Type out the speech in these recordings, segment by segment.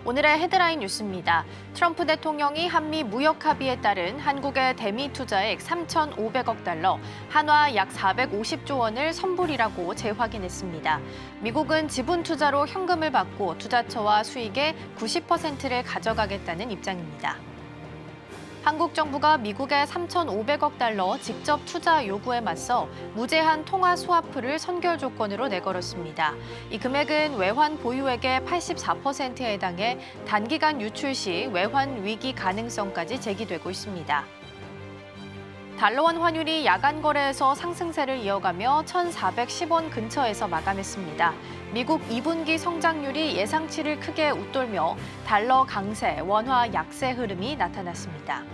오늘의 헤드라인 뉴스입니다. 트럼프 대통령이 한미 무역 합의에 따른 한국의 대미 투자액 3,500억 달러, 한화 약 450조 원을 선불이라고 재확인했습니다. 미국은 지분 투자로 현금을 받고 투자처와 수익의 90%를 가져가겠다는 입장입니다. 한국 정부가 미국의 3,500억 달러 직접 투자 요구에 맞서 무제한 통화 스와프를 선결 조건으로 내걸었습니다. 이 금액은 외환 보유액의 84%에 해당해 단기간 유출 시 외환 위기 가능성까지 제기되고 있습니다. 달러원 환율이 야간 거래에서 상승세를 이어가며 1,410원 근처에서 마감했습니다. 미국 2분기 성장률이 예상치를 크게 웃돌며 달러 강세, 원화 약세 흐름이 나타났습니다.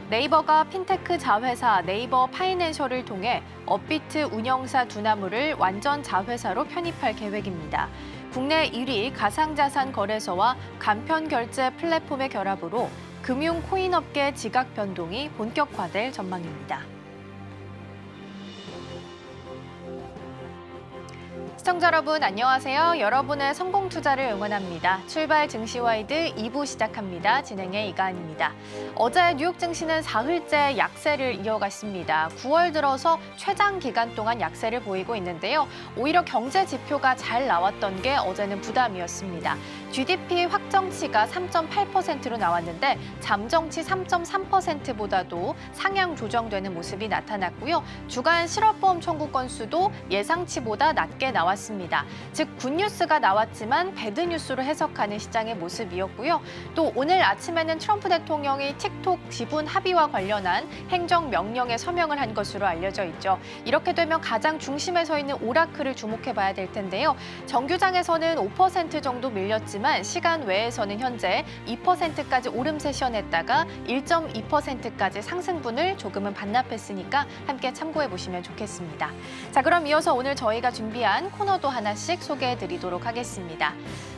네이버가 핀테크 자회사 네이버 파이낸셜을 통해 업비트 운영사 두나무를 완전 자회사로 편입할 계획입니다. 국내 1위 가상자산 거래소와 간편 결제 플랫폼의 결합으로 금융 코인 업계 지각 변동이 본격화될 전망입니다. 시청자 여러분 안녕하세요. 여러분의 성공 투자를 응원합니다. 출발 증시와이드 2부 시작합니다. 진행의 이가은입니다. 어제 뉴욕 증시는 사흘째 약세를 이어갔습니다. 9월 들어서 최장 기간 동안 약세를 보이고 있는데요. 오히려 경제 지표가 잘 나왔던 게 어제는 부담이었습니다. GDP 확정치가 3.8%로 나왔는데 잠정치 3.3%보다도 상향 조정되는 모습이 나타났고요. 주간 실업보험 청구 건수도 예상치보다 낮게 나왔습니다. 즉 굿뉴스가 나왔지만 배드뉴스로 해석하는 시장의 모습이었고요. 또 오늘 아침에는 트럼프 대통령이 틱톡 지분 합의와 관련한 행정명령에 서명을 한 것으로 알려져 있죠. 이렇게 되면 가장 중심에 서 있는 오라클을 주목해봐야 될 텐데요. 정규장에서는 5% 정도 밀렸지만 시간 외에서는 현재 2%까지 오름 세션했다가 1.2%까지 상승분을 조금은 반납했으니까 함께 참고해 보시면 좋겠습니다. 자, 그럼 이어서 오늘 저희가 준비한 코너도 하나씩 소개해 드리도록 하겠습니다.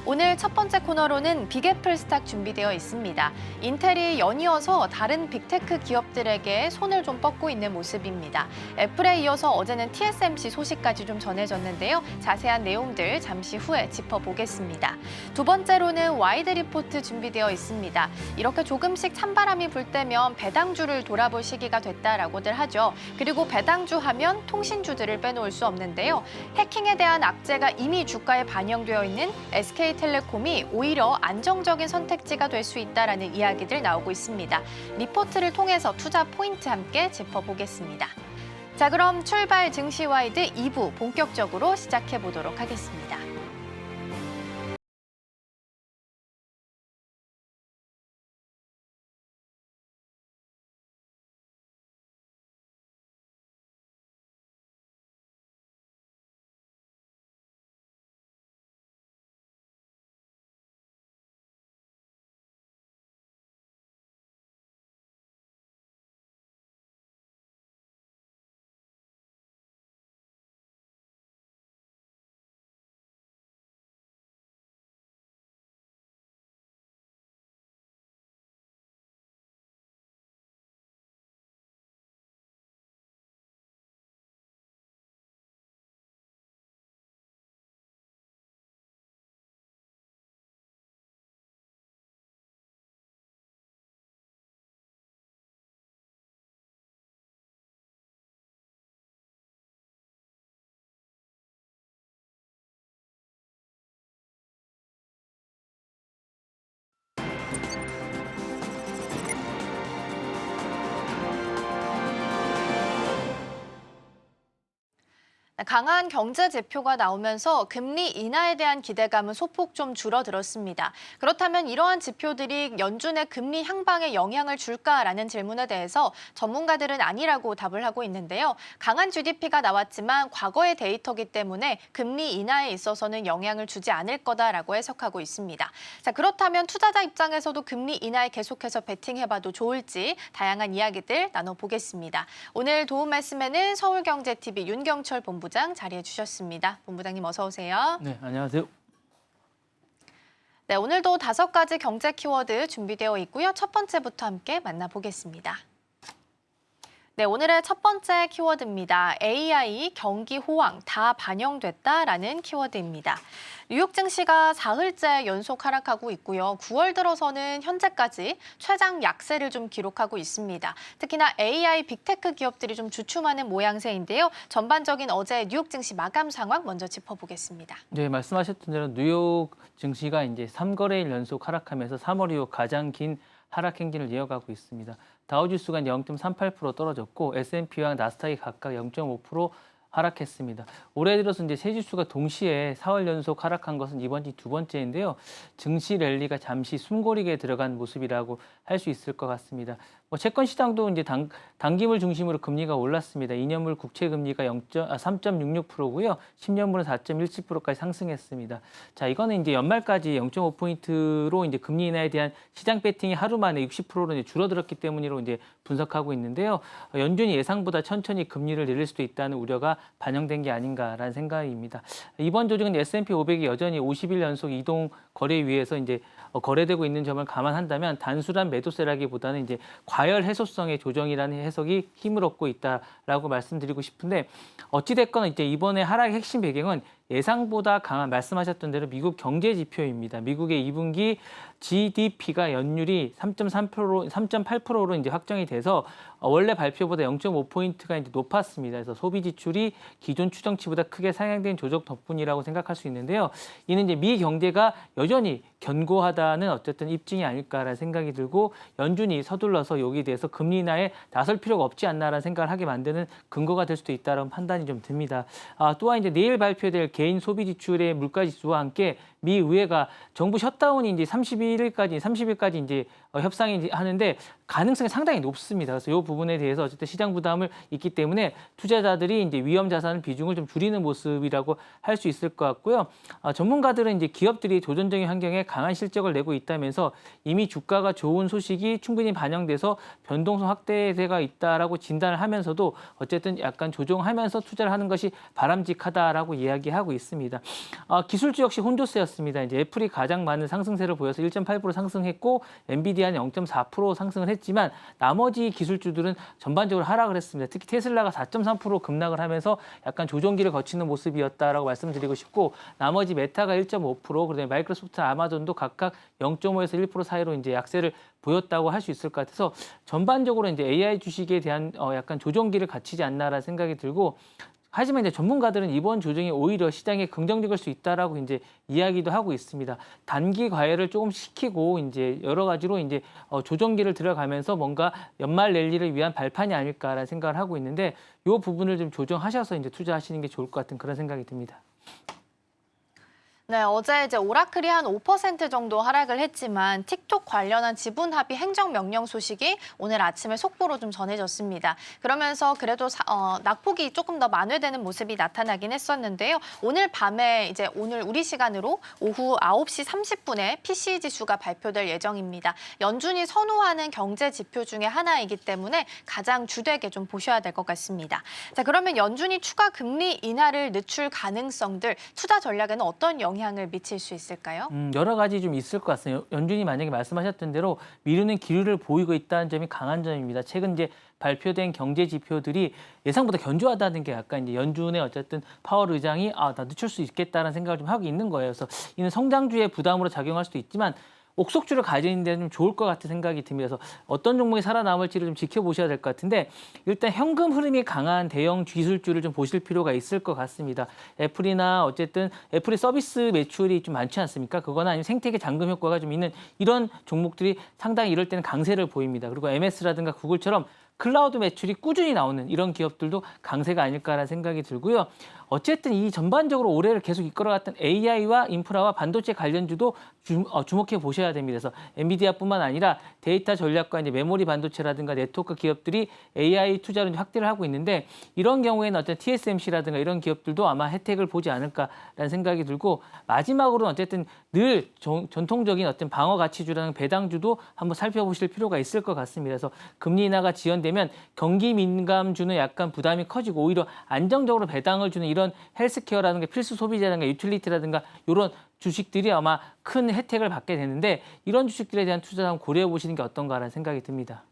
오늘 첫 번째 코너로는 빅애플 스탁 준비되어 있습니다. 인텔이 연이어서 다른 빅테크 기업들에게 손을 좀 뻗고 있는 모습입니다. 애플에 이어서 어제는 TSMC 소식까지 좀 전해졌는데요. 자세한 내용들 잠시 후에 짚어보겠습니다. 두 번째로는 와이드 리포트 준비되어 있습니다. 이렇게 조금씩 찬바람이 불 때면 배당주를 돌아볼 시기가 됐다라고들 하죠. 그리고 배당주 하면 통신주들을 빼놓을 수 없는데요. 해킹에 대한 악재가 이미 주가에 반영되어 있는 SK텔레콤이 오히려 안정적인 선택지가 될 수 있다라는 이야기들 나오고 있습니다. 리포트를 통해서 투자 포인트 함께 짚어보겠습니다. 자, 그럼 출발 증시와이드 2부 본격적으로 시작해 보도록 하겠습니다. 강한 경제 지표가 나오면서 금리 인하에 대한 기대감은 소폭 좀 줄어들었습니다. 그렇다면 이러한 지표들이 연준의 금리 향방에 영향을 줄까라는 질문에 대해서 전문가들은 아니라고 답을 하고 있는데요. 강한 GDP가 나왔지만 과거의 데이터기 때문에 금리 인하에 있어서는 영향을 주지 않을 거다라고 해석하고 있습니다. 자, 그렇다면 투자자 입장에서도 금리 인하에 계속해서 베팅해봐도 좋을지 다양한 이야기들 나눠보겠습니다. 오늘 도움 말씀에는 서울경제TV 윤경철 본부장 자리해 주셨습니다. 본부장님 어서 오세요. 네, 안녕하세요. 네, 오늘도 5가지 경제 키워드 준비되어 있고요. 첫 번째부터 함께 만나보겠습니다. 네, 오늘의 첫 번째 키워드입니다. AI, 경기 호황 다 반영됐다라는 키워드입니다. 뉴욕 증시가 사흘째 연속 하락하고 있고요. 9월 들어서는 현재까지 최장 약세를 좀 기록하고 있습니다. 특히나 AI, 빅테크 기업들이 좀 주춤하는 모양새인데요. 전반적인 어제 뉴욕 증시 마감 상황 먼저 짚어보겠습니다. 네, 말씀하셨던 대로 뉴욕 증시가 이제 3거래일 연속 하락하면서 3월 이후 가장 긴 하락 행진을 이어가고 있습니다. 다우지수가 0.38% 떨어졌고 S&P와 나스닥이 각각 0.5% 하락했습니다. 올해 들어서 이제 세 지수가 동시에 4월 연속 하락한 것은 이번이 두 번째인데요. 증시 랠리가 잠시 숨고르게 들어간 모습이라고 할 수 있을 것 같습니다. 채권 시장도 이제 단기물 중심으로 금리가 올랐습니다. 2년물 국채 금리가 3.66%고요. 10년물은 4.17%까지 상승했습니다. 자, 이거는 이제 연말까지 0.5포인트로 이제 금리 인하에 대한 시장 배팅이 하루 만에 60%로 이제 줄어들었기 때문이라고 이제 분석하고 있는데요. 연준이 예상보다 천천히 금리를 내릴 수도 있다는 우려가 반영된 게 아닌가라는 생각입니다. 이번 조정은 S&P 500이 여전히 50일 연속 이동 거래 위에서 이제 거래되고 있는 점을 감안한다면 단순한 매도세라기보다는 이제 과열 해소성의 조정이라는 해석이 힘을 얻고 있다라고 말씀드리고 싶은데 어찌됐건 이제 이번에 하락의 핵심 배경은 예상보다 강한 말씀하셨던 대로 미국 경제 지표입니다. 미국의 2분기 GDP가 연율이 3.8%로 이제 확정이 돼서 원래 발표보다 0.5포인트가 이제 높았습니다. 그래서 소비 지출이 기존 추정치보다 크게 상향된 조정 덕분이라고 생각할 수 있는데요. 이는 이제 미 경제가 여전히 견고하다는 어쨌든 입증이 아닐까라는 생각이 들고 연준이 서둘러서 여기에 대해서 금리 인하에 나설 필요가 없지 않나라는 생각을 하게 만드는 근거가 될 수도 있다는 판단이 좀 듭니다. 또한 이제 내일 발표될 개인 소비 지출의 물가 지수와 함께 미 의회가 정부 셧다운이 이제 30일까지 이제 협상이 하는데 가능성이 상당히 높습니다. 그래서 이 부분에 대해서 어쨌든 시장 부담을 있기 때문에 투자자들이 이제 위험 자산 비중을 좀 줄이는 모습이라고 할 수 있을 것 같고요. 전문가들은 이제 기업들이 도전적인 환경에 강한 실적을 내고 있다면서 이미 주가가 좋은 소식이 충분히 반영돼서 변동성 확대세가 있다라고 진단을 하면서도 어쨌든 약간 조정하면서 투자를 하는 것이 바람직하다라고 이야기하고 있습니다. 기술주 역시 혼조세였습니다. 이제 애플이 가장 많은 상승세를 보여서 1.8% 상승했고 엔비디아는 0.4% 상승을 했지만 나머지 기술주들은 전반적으로 하락을 했습니다. 특히 테슬라가 4.3% 급락을 하면서 약간 조정기를 거치는 모습이었다라고 말씀드리고 싶고 나머지 메타가 1.5%, 그다음에 마이크로소프트, 아마존도 각각 0.5에서 1% 사이로 이제 약세를 보였다고 할 수 있을 것 같아서 전반적으로 이제 AI 주식에 대한 약간 조정기를 갖추지 않나라는 생각이 들고 하지만 이제 전문가들은 이번 조정이 오히려 시장에 긍정적일 수 있다라고 이제 이야기도 하고 있습니다. 단기 과열을 조금 시키고 이제 여러 가지로 이제 조정기를 들어가면서 뭔가 연말 랠리를 위한 발판이 아닐까라는 생각을 하고 있는데 이 부분을 좀 조정하셔서 이제 투자하시는 게 좋을 것 같은 그런 생각이 듭니다. 네, 어제 이제 오라클이 한 5% 정도 하락을 했지만 틱톡 관련한 지분 합의 행정명령 소식이 오늘 아침에 속보로 좀 전해졌습니다. 그러면서 그래도 낙폭이 조금 더 만회되는 모습이 나타나긴 했었는데요. 오늘 밤에 이제 오늘 우리 시간으로 오후 9시 30분에 PCE 지수가 발표될 예정입니다. 연준이 선호하는 경제 지표 중에 하나이기 때문에 가장 주되게 좀 보셔야 될 것 같습니다. 자, 그러면 연준이 추가 금리 인하를 늦출 가능성들 투자 전략에는 어떤 영향을 미칠 수 있을까요? 여러 가지 좀 있을 것 같습니다. 연준이 만약에 말씀하셨던 대로 미루는 기류를 보이고 있다는 점이 강한 점입니다. 최근 이제 발표된 경제 지표들이 예상보다 견조하다는 게 약간 이제 연준의 어쨌든 파월 의장이 나 늦출 수 있겠다는 생각을 좀 하고 있는 거예요. 그래서 이는 성장주의 부담으로 작용할 수도 있지만 옥석주를 가지는 데는 좀 좋을 것 같은 생각이 듭니다. 그래서 어떤 종목이 살아남을지를 좀 지켜보셔야 될 것 같은데 일단 현금 흐름이 강한 대형 기술주를 좀 보실 필요가 있을 것 같습니다. 애플이나 어쨌든 애플의 서비스 매출이 좀 많지 않습니까? 그거나 아니면 생태계 잠금 효과가 좀 있는 이런 종목들이 상당히 이럴 때는 강세를 보입니다. 그리고 MS라든가 구글처럼 클라우드 매출이 꾸준히 나오는 이런 기업들도 강세가 아닐까라는 생각이 들고요. 어쨌든 이 전반적으로 올해를 계속 이끌어갔던 AI와 인프라와 반도체 관련주도 주목해 보셔야 됩니다. 그래서 엔비디아뿐만 아니라 데이터 전략과 이제 메모리 반도체라든가 네트워크 기업들이 AI 투자를 확대를 하고 있는데 이런 경우에는 어쨌든 TSMC라든가 이런 기업들도 아마 혜택을 보지 않을까라는 생각이 들고 마지막으로는 어쨌든 늘 전통적인 어떤 방어 가치주라는 배당주도 한번 살펴보실 필요가 있을 것 같습니다. 그래서 금리 인하가 지연되면 경기 민감주는 약간 부담이 커지고 오히려 안정적으로 배당을 주는 이런 헬스케어라든가 필수 소비재라든가 유틸리티라든가 이런 주식들이 아마 큰 혜택을 받게 되는데 이런 주식들에 대한 투자를 한번 고려해 보시는 게 어떤가라는 생각이 듭니다.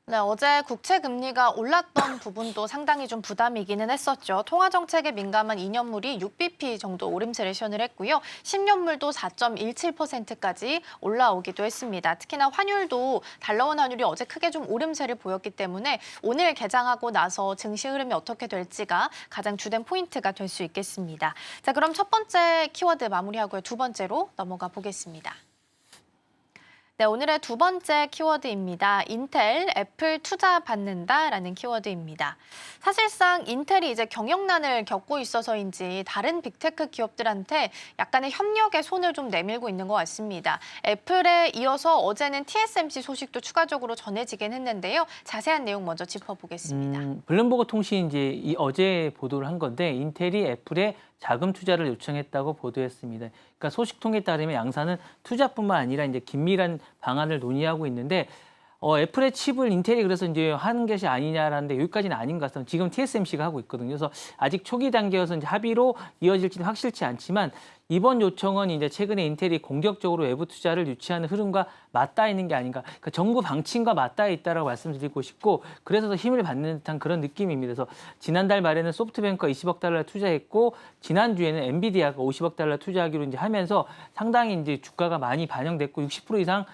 네, 어제 국채 금리가 올랐던 부분도 상당히 좀 부담이기는 했었죠. 통화 정책에 민감한 2년물이 6bp 정도 오름세를 시현을 했고요. 10년물도 4.17%까지 올라오기도 했습니다. 특히나 환율도 달러원 환율이 어제 크게 좀 오름세를 보였기 때문에 오늘 개장하고 나서 증시 흐름이 어떻게 될지가 가장 주된 포인트가 될 수 있겠습니다. 자, 그럼 첫 번째 키워드 마무리하고요. 두 번째로 넘어가 보겠습니다. 네, 오늘의 두 번째 키워드입니다. 인텔, 애플 투자 받는다라는 키워드입니다. 사실상 인텔이 이제 경영난을 겪고 있어서인지 다른 빅테크 기업들한테 약간의 협력의 손을 좀 내밀고 있는 것 같습니다. 애플에 이어서 어제는 TSMC 소식도 추가적으로 전해지긴 했는데요. 자세한 내용 먼저 짚어보겠습니다. 블룸버그 통신이 이제 어제 보도를 한 건데 인텔이 애플에 자금 투자를 요청했다고 보도했습니다. 그러니까 소식통에 따르면 양사는 투자뿐만 아니라 이제 긴밀한 방안을 논의하고 있는데 애플의 칩을 인텔이 그래서 이제 하는 것이 아니냐라는데 여기까지는 아닌 것 같습니다. 지금 TSMC가 하고 있거든요. 그래서 아직 초기 단계여서 이제 합의로 이어질지는 확실치 않지만 이번 요청은 이제 최근에 인텔이 공격적으로 외부 투자를 유치하는 흐름과 맞닿아 있는 게 아닌가. 그러니까 정부 방침과 맞닿아 있다라고 말씀드리고 싶고 그래서 더 힘을 받는 듯한 그런 느낌입니다. 그래서 지난달 말에는 소프트뱅크가 20억 달러 투자했고 지난주에는 엔비디아가 50억 달러 투자하기로 이제 하면서 상당히 이제 주가가 많이 반영됐고 60% 이상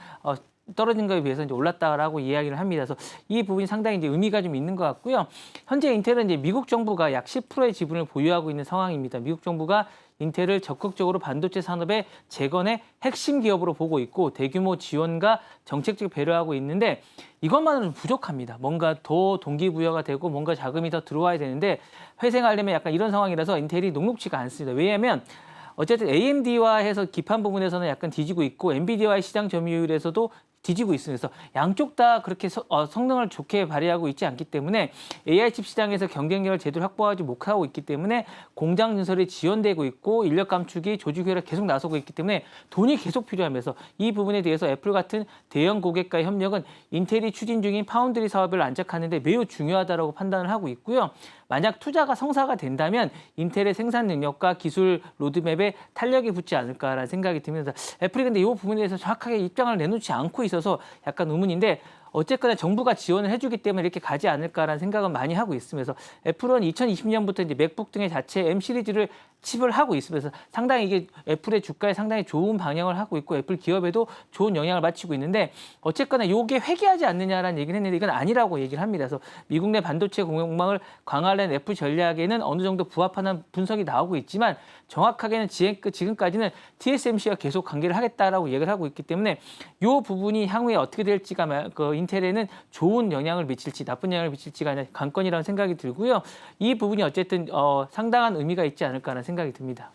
떨어진 거에 비해서 이제 올랐다라고 이야기를 합니다. 그래서 이 부분이 상당히 이제 의미가 좀 있는 것 같고요. 현재 인텔은 이제 미국 정부가 약 10%의 지분을 보유하고 있는 상황입니다. 미국 정부가 인텔을 적극적으로 반도체 산업의 재건의 핵심 기업으로 보고 있고 대규모 지원과 정책적 배려하고 있는데 이것만으로는 부족합니다. 뭔가 더 동기부여가 되고 뭔가 자금이 더 들어와야 되는데 회생하려면 약간 이런 상황이라서 인텔이 녹록지가 않습니다. 왜냐하면 어쨌든 AMD와 해서 기판 부분에서는 약간 뒤지고 있고 엔비디아와의 시장 점유율에서도 뒤지고 있으면서 양쪽 다 그렇게 성능을 좋게 발휘하고 있지 않기 때문에 AI 칩 시장에서 경쟁력을 제대로 확보하지 못하고 있기 때문에 공장 증설이 지연되고 있고 인력 감축이 조직 효율에 계속 나서고 있기 때문에 돈이 계속 필요하면서 이 부분에 대해서 애플 같은 대형 고객과의 협력은 인텔이 추진 중인 파운드리 사업을 안착하는 데 매우 중요하다고 판단을 하고 있고요. 만약 투자가 성사가 된다면 인텔의 생산 능력과 기술 로드맵에 탄력이 붙지 않을까라는 생각이 들면서 애플이 근데 이 부분에 대해서 정확하게 입장을 내놓지 않고 있어서 약간 의문인데 어쨌거나 정부가 지원을 해주기 때문에 이렇게 가지 않을까라는 생각은 많이 하고 있으면서 애플은 2020년부터 이제 맥북 등의 자체 M 시리즈를 칩을 하고 있으면서 상당히 이게 애플의 주가에 상당히 좋은 방향을 하고 있고 애플 기업에도 좋은 영향을 미치고 있는데 어쨌거나 이게 회귀하지 않느냐라는 얘기를 했는데 이건 아니라고 얘기를 합니다. 그래서 미국 내 반도체 공급망을 강화하는 애플 전략에는 어느 정도 부합하는 분석이 나오고 있지만 정확하게는 지금까지는 TSMC와 계속 관계를 하겠다라고 얘기를 하고 있기 때문에 이 부분이 향후에 어떻게 될지가 인텔에는 좋은 영향을 미칠지 나쁜 영향을 미칠지가 관건이라는 생각이 들고요. 이 부분이 어쨌든 상당한 의미가 있지 않을까라는 생각이 듭니다.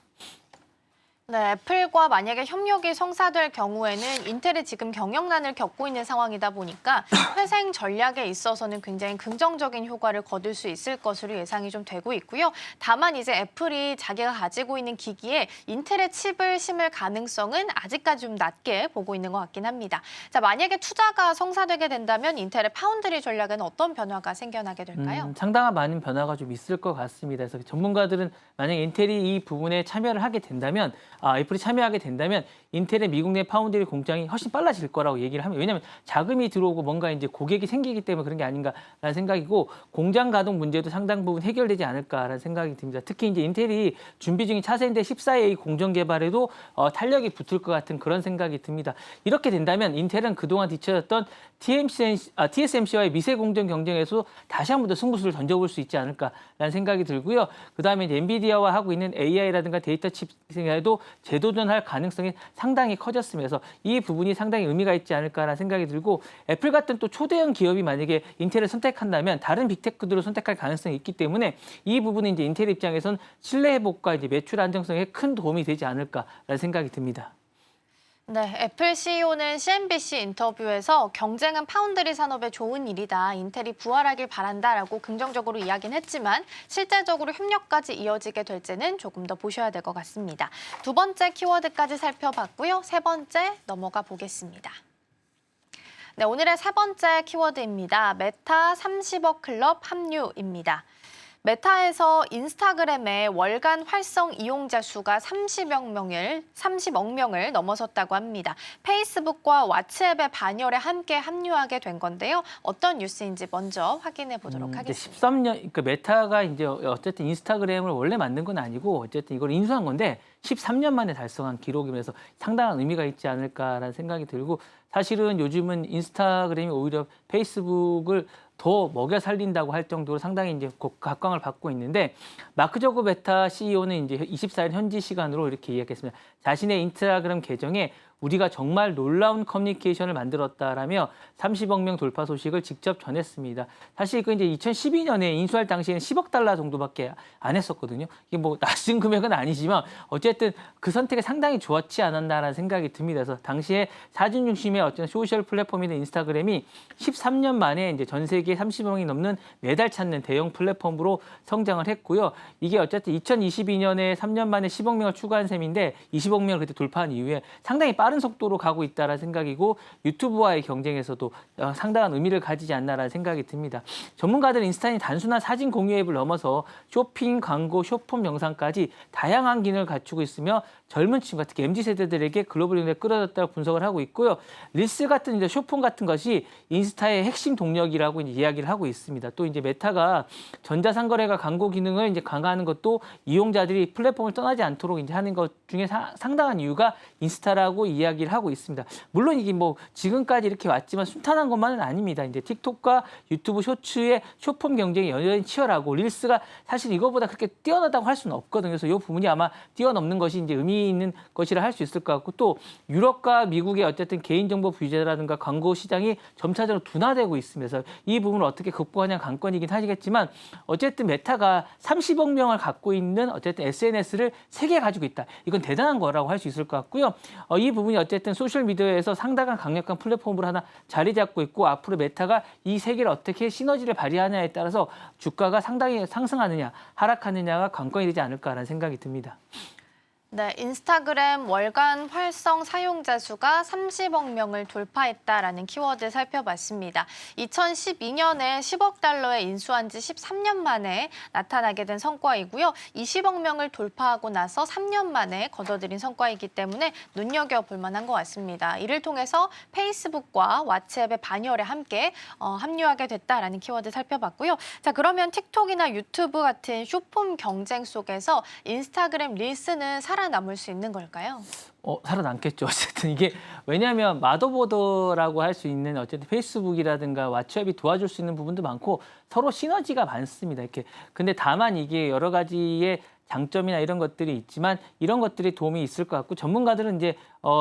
네, 애플과 만약에 협력이 성사될 경우에는 인텔이 지금 경영난을 겪고 있는 상황이다 보니까 회생 전략에 있어서는 굉장히 긍정적인 효과를 거둘 수 있을 것으로 예상이 좀 되고 있고요. 다만 이제 애플이 자기가 가지고 있는 기기에 인텔의 칩을 심을 가능성은 아직까지 좀 낮게 보고 있는 것 같긴 합니다. 자, 만약에 투자가 성사되게 된다면 인텔의 파운드리 전략에는 어떤 변화가 생겨나게 될까요? 상당한 많은 변화가 좀 있을 것 같습니다. 그래서 전문가들은 만약에 인텔이 이 부분에 참여를 하게 된다면 애플이 참여하게 된다면 인텔의 미국 내 파운드리 공장이 훨씬 빨라질 거라고 얘기를 합니다. 왜냐하면 자금이 들어오고 뭔가 이제 고객이 생기기 때문에 그런 게 아닌가라는 생각이고 공장 가동 문제도 상당 부분 해결되지 않을까라는 생각이 듭니다. 특히 이제 인텔이 준비 중인 차세대 14A 공정 개발에도 탄력이 붙을 것 같은 그런 생각이 듭니다. 이렇게 된다면 인텔은 그동안 뒤처졌던 TSMC와의 미세 공정 경쟁에서 다시 한 번 더 승부수를 던져볼 수 있지 않을까라는 생각이 들고요. 그다음에 이제 엔비디아와 하고 있는 AI라든가 데이터 칩 생활에도 재도전할 가능성이 상당히 커졌으면서 이 부분이 상당히 의미가 있지 않을까라는 생각이 들고 애플 같은 또 초대형 기업이 만약에 인텔을 선택한다면 다른 빅테크들을 선택할 가능성이 있기 때문에 이 부분은 이제 인텔 입장에선 신뢰 회복과 이제 매출 안정성에 큰 도움이 되지 않을까라는 생각이 듭니다. 네, 애플 CEO는 CNBC 인터뷰에서 경쟁은 파운드리 산업에 좋은 일이다. 인텔이 부활하길 바란다라고 긍정적으로 이야기는 했지만 실제적으로 협력까지 이어지게 될지는 조금 더 보셔야 될 것 같습니다. 두 번째 키워드까지 살펴봤고요. 세 번째 넘어가 보겠습니다. 네, 오늘의 세 번째 키워드입니다. 메타 30억 클럽 합류입니다. 메타에서 인스타그램의 월간 활성 이용자 수가 30억 명을 넘어섰다고 합니다. 페이스북과 왓츠앱의 반열에 함께 합류하게 된 건데요. 어떤 뉴스인지 먼저 확인해 보도록 하겠습니다. 13년, 그러니까 메타가 이제 어쨌든 인스타그램을 원래 만든 건 아니고 어쨌든 이걸 인수한 건데 13년 만에 달성한 기록이면서 상당한 의미가 있지 않을까라는 생각이 들고 사실은 요즘은 인스타그램이 오히려 페이스북을 더 먹여 살린다고 할 정도로 상당히 이제 각광을 받고 있는데 마크 저거 메타 CEO는 이제 24일 현지 시간으로 이렇게 이야기했습니다. 자신의 인스타그램 계정에 우리가 정말 놀라운 커뮤니케이션을 만들었다라며 30억 명 돌파 소식을 직접 전했습니다. 사실 그 이제 2012년에 인수할 당시에는 10억 달러 정도밖에 안 했었거든요. 이게 뭐 낮은 금액은 아니지만 어쨌든 그 선택이 상당히 좋았지 않았나라는 생각이 듭니다. 그래서 당시에 사진 중심의 어떤 소셜 플랫폼인 인스타그램이 13년 만에 이제 전 세계 30억이 넘는 매달 찾는 대형 플랫폼으로 성장을 했고요. 이게 어쨌든 2022년에 3년 만에 10억 명을 추가한 셈인데 20억 명을 그때 돌파한 이후에 상당히 빠른 속도로 가고 있다라는 생각이고 유튜브와의 경쟁에서도 상당한 의미를 가지지 않나라는 생각이 듭니다. 전문가들은 인스타는 단순한 사진 공유 앱을 넘어서 쇼핑, 광고, 쇼폼 영상까지 다양한 기능을 갖추고 있으며 젊은 친구, 특히 MZ세대들에게 글로벌 인기를 끌어들였다고 분석을 하고 있고요. 릴스 같은 이제 쇼폼 같은 것이 인스타의 핵심 동력이라고 이제 이야기를 하고 있습니다. 또 이제 메타가 전자상거래가 광고 기능을 이제 강화하는 것도 이용자들이 플랫폼을 떠나지 않도록 이제 하는 것 중에 상당한 이유가 인스타라고 이야기를 하고 있습니다. 물론 이게 뭐 지금까지 이렇게 왔지만 순탄한 것만은 아닙니다. 이제 틱톡과 유튜브 쇼츠의 쇼폼 경쟁이 여전히 치열하고 릴스가 사실 이거보다 그렇게 뛰어나다고 할 수는 없거든요. 그래서 이 부분이 아마 뛰어넘는 것이 이제 의미 있는 것이라 할 수 있을 것 같고 또 유럽과 미국의 어쨌든 개인정보 규제라든가 광고 시장이 점차적으로 둔화되고 있습니다. 그래서 이 부분을 어떻게 극복하냐 관건이긴 하겠지만 어쨌든 메타가 30억 명을 갖고 있는 어쨌든 SNS를 3개 가지고 있다. 이건 대단한 거라고 할 수 있을 것 같고요. 이 부분이 어쨌든 소셜미디어에서 상당한 강력한 플랫폼으로 하나 자리 잡고 있고 앞으로 메타가 이 3개를 어떻게 시너지를 발휘하냐에 따라서 주가가 상당히 상승하느냐 하락하느냐가 관건이 되지 않을까라는 생각이 듭니다. 네, 인스타그램 월간 활성 사용자 수가 30억 명을 돌파했다라는 키워드 살펴봤습니다. 2012년에 10억 달러에 인수한 지 13년 만에 나타나게 된 성과이고요. 20억 명을 돌파하고 나서 3년 만에 거둬들인 성과이기 때문에 눈여겨볼 만한 것 같습니다. 이를 통해서 페이스북과 왓츠앱의 반열에 함께 합류하게 됐다라는 키워드 살펴봤고요. 자, 그러면 틱톡이나 유튜브 같은 쇼폼 경쟁 속에서 인스타그램 릴스는 살아남을 수 있는 걸까요? 살아남겠죠. 어쨌든 이게 왜냐하면 마더보더라고 할 수 있는 어쨌든 페이스북이라든가 왓츠앱이 도와줄 수 있는 부분도 많고 서로 시너지가 많습니다. 이렇게 근데 다만 이게 여러 가지의 장점이나 이런 것들이 있지만 이런 것들이 도움이 있을 것 같고 전문가들은 이제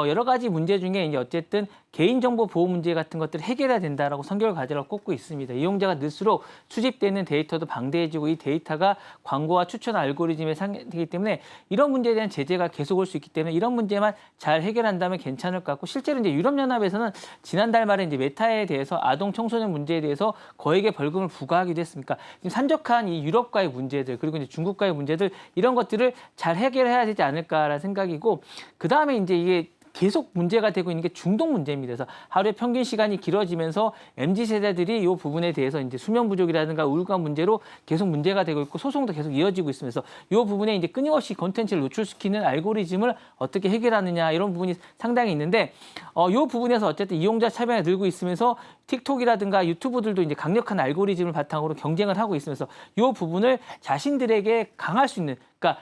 여러 가지 문제 중에 이제 어쨌든 개인정보 보호 문제 같은 것들을 해결해야 된다라고 성격을 가지라고 꼽고 있습니다. 이용자가 늘수록 수집되는 데이터도 방대해지고 이 데이터가 광고와 추천 알고리즘에 상되기 때문에 이런 문제에 대한 제재가 계속 올 수 있기 때문에 이런 문제만 잘 해결한다면 괜찮을 것 같고 실제로 이제 유럽연합에서는 지난달 말에 이제 메타에 대해서 아동 청소년 문제에 대해서 거액의 벌금을 부과하기도 했습니까? 지금 산적한 이 유럽과의 문제들 그리고 이제 중국과의 문제들 이런 것들을 잘 해결해야 되지 않을까라는 생각이고 그 다음에 이제 이게 계속 문제가 되고 있는 게 중독 문제입니다. 그래서 하루의 평균 시간이 길어지면서 MZ세대들이 이 부분에 대해서 이제 수면 부족이라든가 우울감 문제로 계속 문제가 되고 있고 소송도 계속 이어지고 있으면서 이 부분에 이제 끊임없이 콘텐츠를 노출시키는 알고리즘을 어떻게 해결하느냐 이런 부분이 상당히 있는데 이 부분에서 어쨌든 이용자 차별이 늘고 있으면서 틱톡이라든가 유튜브들도 이제 강력한 알고리즘을 바탕으로 경쟁을 하고 있으면서 이 부분을 자신들에게 강할 수 있는 그러니까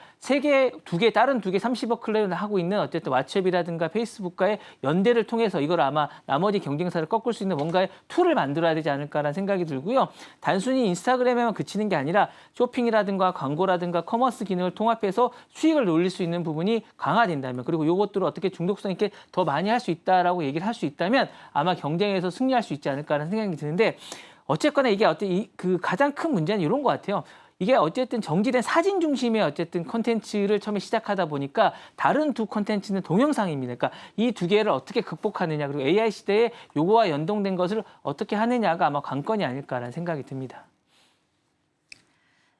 다른 두 개 30억 클레임을 하고 있는 어쨌든 왓츠앱이라든가 페이스북과의 연대를 통해서 이걸 아마 나머지 경쟁사를 꺾을 수 있는 뭔가의 툴을 만들어야 되지 않을까라는 생각이 들고요. 단순히 인스타그램에만 그치는 게 아니라 쇼핑이라든가 광고라든가 커머스 기능을 통합해서 수익을 올릴 수 있는 부분이 강화된다면 그리고 이것들을 어떻게 중독성 있게 더 많이 할 수 있다라고 얘기를 할 수 있다면 아마 경쟁에서 승리할 수 있지 않을까라는 생각이 드는데 어쨌거나 이게 그 가장 큰 문제는 이런 것 같아요. 이게 어쨌든 정지된 사진 중심의 어쨌든 콘텐츠를 처음에 시작하다 보니까 다른 두 콘텐츠는 동영상입니다. 그러니까 이 두 개를 어떻게 극복하느냐 그리고 AI 시대에 요거와 연동된 것을 어떻게 하느냐가 아마 관건이 아닐까라는 생각이 듭니다.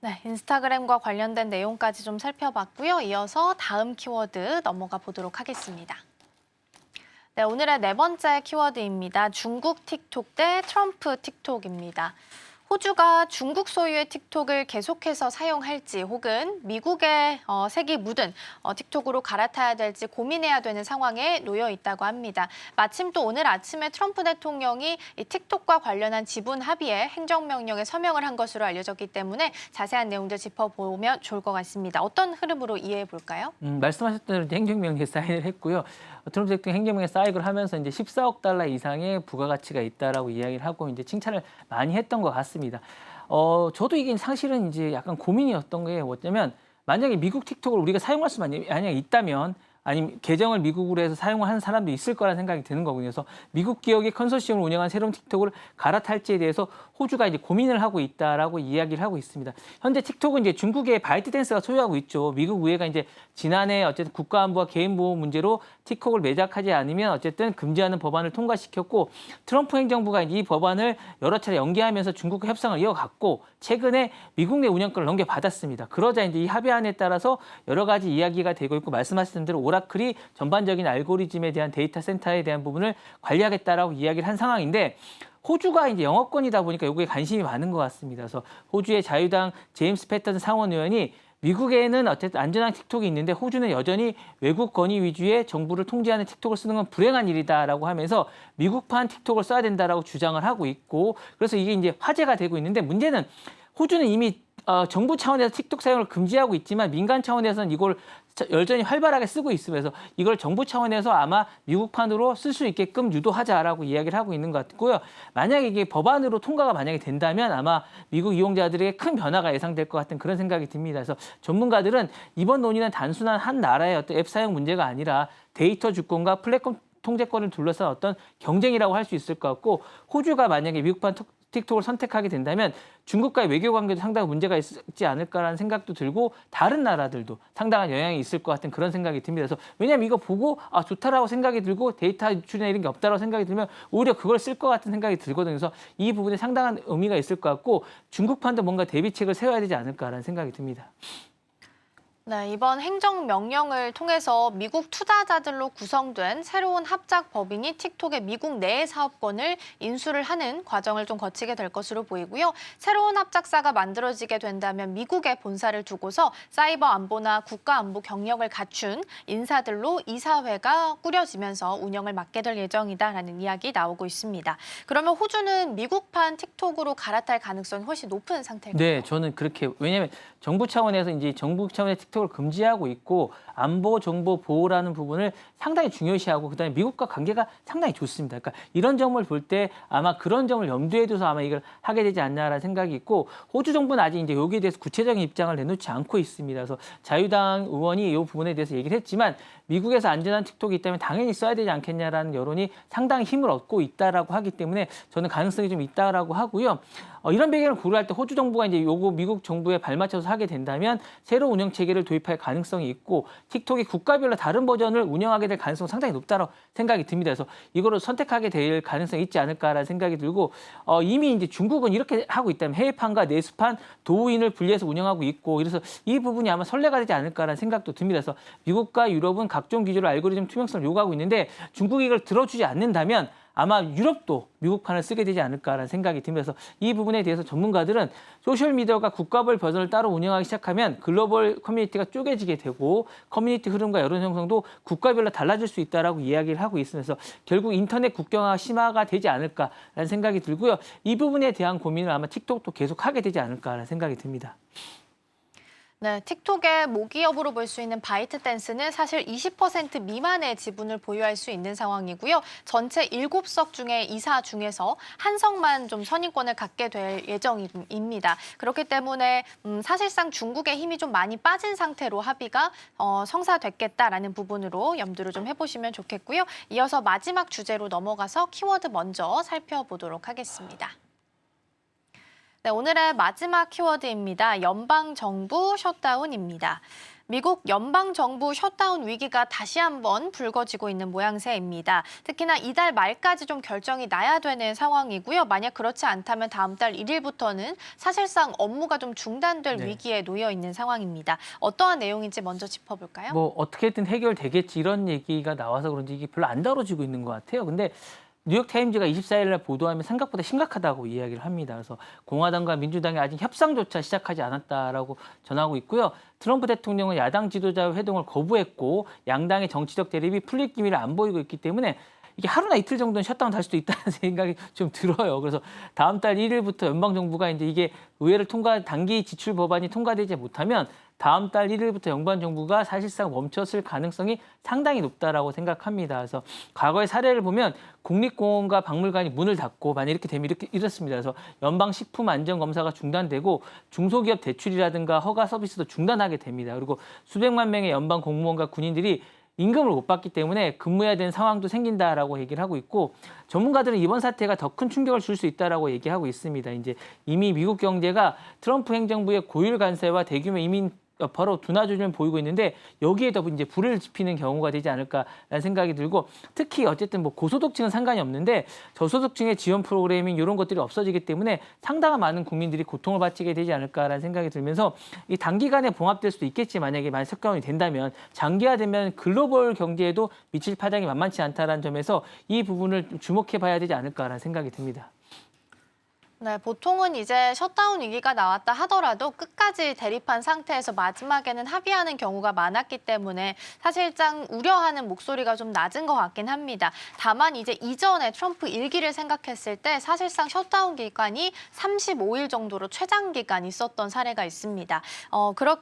네, 인스타그램과 관련된 내용까지 좀 살펴봤고요. 이어서 다음 키워드 넘어가 보도록 하겠습니다. 네, 오늘의 네 번째 키워드입니다. 중국 틱톡 대 트럼프 틱톡입니다. 호주가 중국 소유의 틱톡을 계속해서 사용할지 혹은 미국의 색이 묻은 틱톡으로 갈아타야 될지 고민해야 되는 상황에 놓여 있다고 합니다. 마침 또 오늘 아침에 트럼프 대통령이 이 틱톡과 관련한 지분 합의에 행정명령에 서명을 한 것으로 알려졌기 때문에 자세한 내용들 짚어보면 좋을 것 같습니다. 어떤 흐름으로 이해해 볼까요? 말씀하셨던 대로 행정명령에 사인을 했고요. 트럼프 대통령 행정명령에 사인을 하면서 이제 14억 달러 이상의 부가가치가 있다라고 이야기를 하고 이제 칭찬을 많이 했던 것 같습니다. 저도 이게 사실은 이제 약간 고민이었던 게 뭐냐면 만약에 미국 틱톡을 우리가 사용할 수만 만약에 있다면 아니면 계정을 미국으로 해서 사용을 하는 사람도 있을 거라는 생각이 드는 거군요. 그래서 미국 기업이 컨소시엄을 운영한 새로운 틱톡을 갈아탈지에 대해서 호주가 이제 고민을 하고 있다라고 이야기를 하고 있습니다. 현재 틱톡은 이제 중국의 바이트댄스가 소유하고 있죠. 미국 의회가 이제 지난해 어쨌든 국가안보와 개인보호 문제로 틱톡을 매각하지 않으면 어쨌든 금지하는 법안을 통과시켰고 트럼프 행정부가 이 법안을 여러 차례 연기하면서 중국과 협상을 이어갔고 최근에 미국 내 운영권을 넘겨받았습니다. 그러자 이제 이 합의안에 따라서 여러 가지 이야기가 되고 있고 말씀하신 대로 오라클이 전반적인 알고리즘에 대한 데이터 센터에 대한 부분을 관리하겠다라고 이야기를 한 상황인데 호주가 이제 영어권이다 보니까 여기에 관심이 많은 것 같습니다. 그래서 호주의 자유당 제임스 패터슨 상원 의원이 미국에는 어쨌든 안전한 틱톡이 있는데 호주는 여전히 외국 권위 위주의 정부를 통제하는 틱톡을 쓰는 건 불행한 일이다라고 하면서 미국판 틱톡을 써야 된다라고 주장을 하고 있고 그래서 이게 이제 화제가 되고 있는데 문제는 호주는 이미 정부 차원에서 틱톡 사용을 금지하고 있지만 민간 차원에서는 이걸 여전히 활발하게 쓰고 있으면서 이걸 정부 차원에서 아마 미국판으로 쓸 수 있게끔 유도하자라고 이야기를 하고 있는 것 같고요. 만약에 이게 법안으로 통과가 만약에 된다면 아마 미국 이용자들에게 큰 변화가 예상될 것 같은 그런 생각이 듭니다. 그래서 전문가들은 이번 논의는 단순한 한 나라의 어떤 앱 사용 문제가 아니라 데이터 주권과 플랫폼 통제권을 둘러싼 어떤 경쟁이라고 할 수 있을 것 같고 호주가 만약에 미국판 틱톡을 선택하게 된다면 중국과의 외교 관계도 상당히 문제가 있지 않을까라는 생각도 들고 다른 나라들도 상당한 영향이 있을 것 같은 그런 생각이 듭니다. 그래서 왜냐하면 이거 보고 좋다라고 생각이 들고 데이터 유출이나 이런 게 없다라고 생각이 들면 오히려 그걸 쓸 것 같은 생각이 들거든요. 그래서 이 부분에 상당한 의미가 있을 것 같고 중국판도 뭔가 대비책을 세워야 되지 않을까라는 생각이 듭니다. 네, 이번 행정명령을 통해서 미국 투자자들로 구성된 새로운 합작 법인이 틱톡의 미국 내 사업권을 인수를 하는 과정을 좀 거치게 될 것으로 보이고요. 새로운 합작사가 만들어지게 된다면 미국에 본사를 두고서 사이버 안보나 국가 안보 경력을 갖춘 인사들로 이사회가 꾸려지면서 운영을 맡게 될 예정이다라는 이야기 나오고 있습니다. 그러면 호주는 미국판 틱톡으로 갈아탈 가능성이 훨씬 높은 상태일까요? 네, 저는 그렇게 왜냐하면 정부 차원에서 이제 정부 차원의 틱톡을 금지하고 있고 안보 정보 보호라는 부분을 상당히 중요시하고 그다음에 미국과 관계가 상당히 좋습니다. 그러니까 이런 점을 볼 때 아마 그런 점을 염두에 둬서 아마 이걸 하게 되지 않나라는 생각이 있고 호주 정부는 아직 이제 여기에 대해서 구체적인 입장을 내놓지 않고 있습니다. 그래서 자유당 의원이 이 부분에 대해서 얘기를 했지만 미국에서 안전한 틱톡이 있다면 당연히 써야 되지 않겠냐라는 여론이 상당히 힘을 얻고 있다라고 하기 때문에 저는 가능성이 좀 있다라고 하고요. 이런 배경을 고려할 때 호주 정부가 이제 요거 미국 정부에 발맞춰서 하게 된다면 새로운 운영 체계를 도입할 가능성이 있고 틱톡이 국가별로 다른 버전을 운영하게 될 가능성은 상당히 높다고 생각이 듭니다. 그래서 이거를 선택하게 될 가능성이 있지 않을까라는 생각이 들고 이미 이제 중국은 이렇게 하고 있다면 해외판과 내수판 도우인을 분리해서 운영하고 있고 그래서 이 부분이 아마 선례가 되지 않을까라는 생각도 듭니다. 그래서 미국과 유럽은 각종 기조로 알고리즘 투명성을 요구하고 있는데 중국이 이걸 들어주지 않는다면 아마 유럽도 미국판을 쓰게 되지 않을까라는 생각이 들면서 이 부분에 대해서 전문가들은 소셜미디어가 국가별 버전을 따로 운영하기 시작하면 글로벌 커뮤니티가 쪼개지게 되고 커뮤니티 흐름과 여론 형성도 국가별로 달라질 수 있다라고 이야기를 하고 있으면서 결국 인터넷 국경화 심화가 되지 않을까라는 생각이 들고요. 이 부분에 대한 고민을 아마 틱톡도 계속하게 되지 않을까라는 생각이 듭니다. 네, 틱톡의 모기업으로 볼 수 있는 바이트댄스는 사실 20% 미만의 지분을 보유할 수 있는 상황이고요. 전체 7석 중에 이사 중에서 한 석만 좀 선임권을 갖게 될 예정입니다. 그렇기 때문에 사실상 중국의 힘이 좀 많이 빠진 상태로 합의가 성사됐겠다라는 부분으로 염두를 좀 해보시면 좋겠고요. 이어서 마지막 주제로 넘어가서 키워드 먼저 살펴보도록 하겠습니다. 네, 오늘의 마지막 키워드입니다. 연방정부 셧다운입니다. 미국 연방정부 셧다운 위기가 다시 한번 불거지고 있는 모양새입니다. 특히나 이달 말까지 좀 결정이 나야 되는 상황이고요. 만약 그렇지 않다면 다음 달 1일부터는 사실상 업무가 좀 중단될 위기에 놓여 있는 상황입니다. 어떠한 내용인지 먼저 짚어볼까요? 뭐 어떻게든 해결되겠지 이런 얘기가 나와서 그런지 이게 별로 안 다뤄지고 있는 것 같아요. 근데 뉴욕타임즈가 24일 날 보도하면 생각보다 심각하다고 이야기를 합니다. 그래서 공화당과 민주당이 아직 협상조차 시작하지 않았다라고 전하고 있고요. 트럼프 대통령은 야당 지도자 회동을 거부했고 양당의 정치적 대립이 풀릴 기미를 안 보이고 있기 때문에 이게 하루나 이틀 정도는 셧다운 될 수도 있다는 생각이 좀 들어요. 그래서 다음 달 1일부터 연방정부가 이제 이게 의회를 단기 지출 법안이 통과되지 못하면 다음 달 1일부터 연방정부가 사실상 멈췄을 가능성이 상당히 높다라고 생각합니다. 그래서 과거의 사례를 보면 국립공원과 박물관이 문을 닫고 만약 이렇게 되면 이렇습니다. 그래서 연방식품안전검사가 중단되고 중소기업 대출이라든가 허가 서비스도 중단하게 됩니다. 그리고 수백만 명의 연방 공무원과 군인들이 임금을 못 받기 때문에 근무해야 되는 상황도 생긴다라고 얘기를 하고 있고 전문가들은 이번 사태가 더 큰 충격을 줄 수 있다라고 얘기하고 있습니다. 이제 이미 미국 경제가 트럼프 행정부의 고율 관세와 대규모 이민 바로 둔화 조짐을 보이고 있는데 여기에 더 이제 불을 지피는 경우가 되지 않을까라는 생각이 들고 특히 어쨌든 뭐 고소득층은 상관이 없는데 저소득층의 지원 프로그래밍 이런 것들이 없어지기 때문에 상당한 많은 국민들이 고통을 받게 되지 않을까라는 생각이 들면서 이 단기간에 봉합될 수도 있겠지 만약에 셧다운이 된다면 장기화되면 글로벌 경제에도 미칠 파장이 만만치 않다라는 점에서 이 부분을 주목해 봐야 되지 않을까라는 생각이 듭니다. 네, 보통은 이제 셧다운 위기가 나왔다 하더라도 끝까지 대립한 상태에서 마지막에는 합의하는 경우가 많았기 때문에 사실상 우려하는 목소리가 좀 낮은 것 같긴 합니다. 다만 이제 이전에 트럼프 1기를 생각했을 때 사실상 셧다운 기간이 35일 정도로 최장 기간 있었던 사례가 있습니다.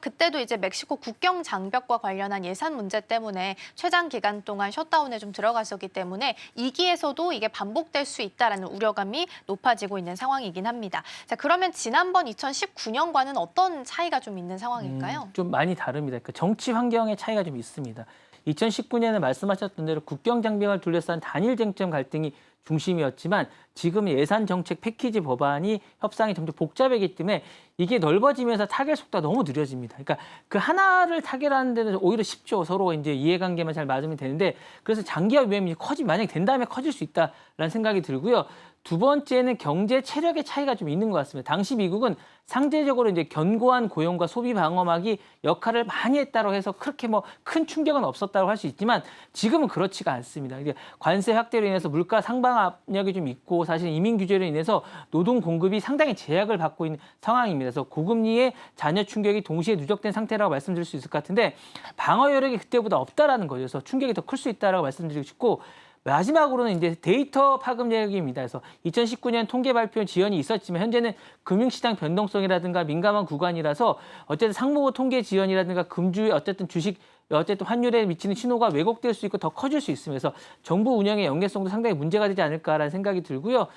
그때도 이제 멕시코 국경 장벽과 관련한 예산 문제 때문에 최장 기간 동안 셧다운에 좀 들어갔었기 때문에 2기에서도 이게 반복될 수 있다라는 우려감이 높아지고 있는 상황입니다. 이긴 합니다. 자, 그러면 지난번 2019년과는 어떤 차이가 좀 있는 상황일까요? 좀 많이 다릅니다. 그러니까 정치 환경의 차이가 좀 있습니다. 2019년에 말씀하셨던 대로 국경 장벽을 둘러싼 단일 쟁점 갈등이 중심이었지만 지금 예산 정책 패키지 법안이 협상이 점점 복잡하기 때문에 이게 넓어지면서 타결 속도가 너무 느려집니다. 그러니까 그 하나를 타결하는 데는 오히려 쉽죠. 서로 이제 이해관계만 잘 맞으면 되는데 그래서 장기화 위험이 만약에 된다면 커질 수 있다라는 생각이 들고요. 두 번째는 경제 체력의 차이가 좀 있는 것 같습니다. 당시 미국은 상대적으로 이제 견고한 고용과 소비 방어막이 역할을 많이 했다고 해서 그렇게 뭐 큰 충격은 없었다고 할 수 있지만 지금은 그렇지가 않습니다. 이게 관세 확대로 인해서 물가 상방 압력이 좀 있고 사실 이민 규제로 인해서 노동 공급이 상당히 제약을 받고 있는 상황입니다. 그래서 고금리의 잔여 충격이 동시에 누적된 상태라고 말씀드릴 수 있을 것 같은데 방어 여력이 그때보다 없다라는 거죠. 그래서 충격이 더 클 수 있다라고 말씀드리고 싶고 마지막으로는 이제 데이터 파급력입니다. 그래서 2019년 통계 발표 지연이 있었지만 현재는 금융시장 변동성이라든가 민감한 구간이라서 어쨌든 상무부 통계 지연이라든가 금주의 어쨌든 주식 어쨌든 환율에 미치는 신호가 왜곡될 수 있고 더 커질 수 있으면서 정부 운영의 연계성도 상당히 문제가 되지 않을까라는 생각이 들고요.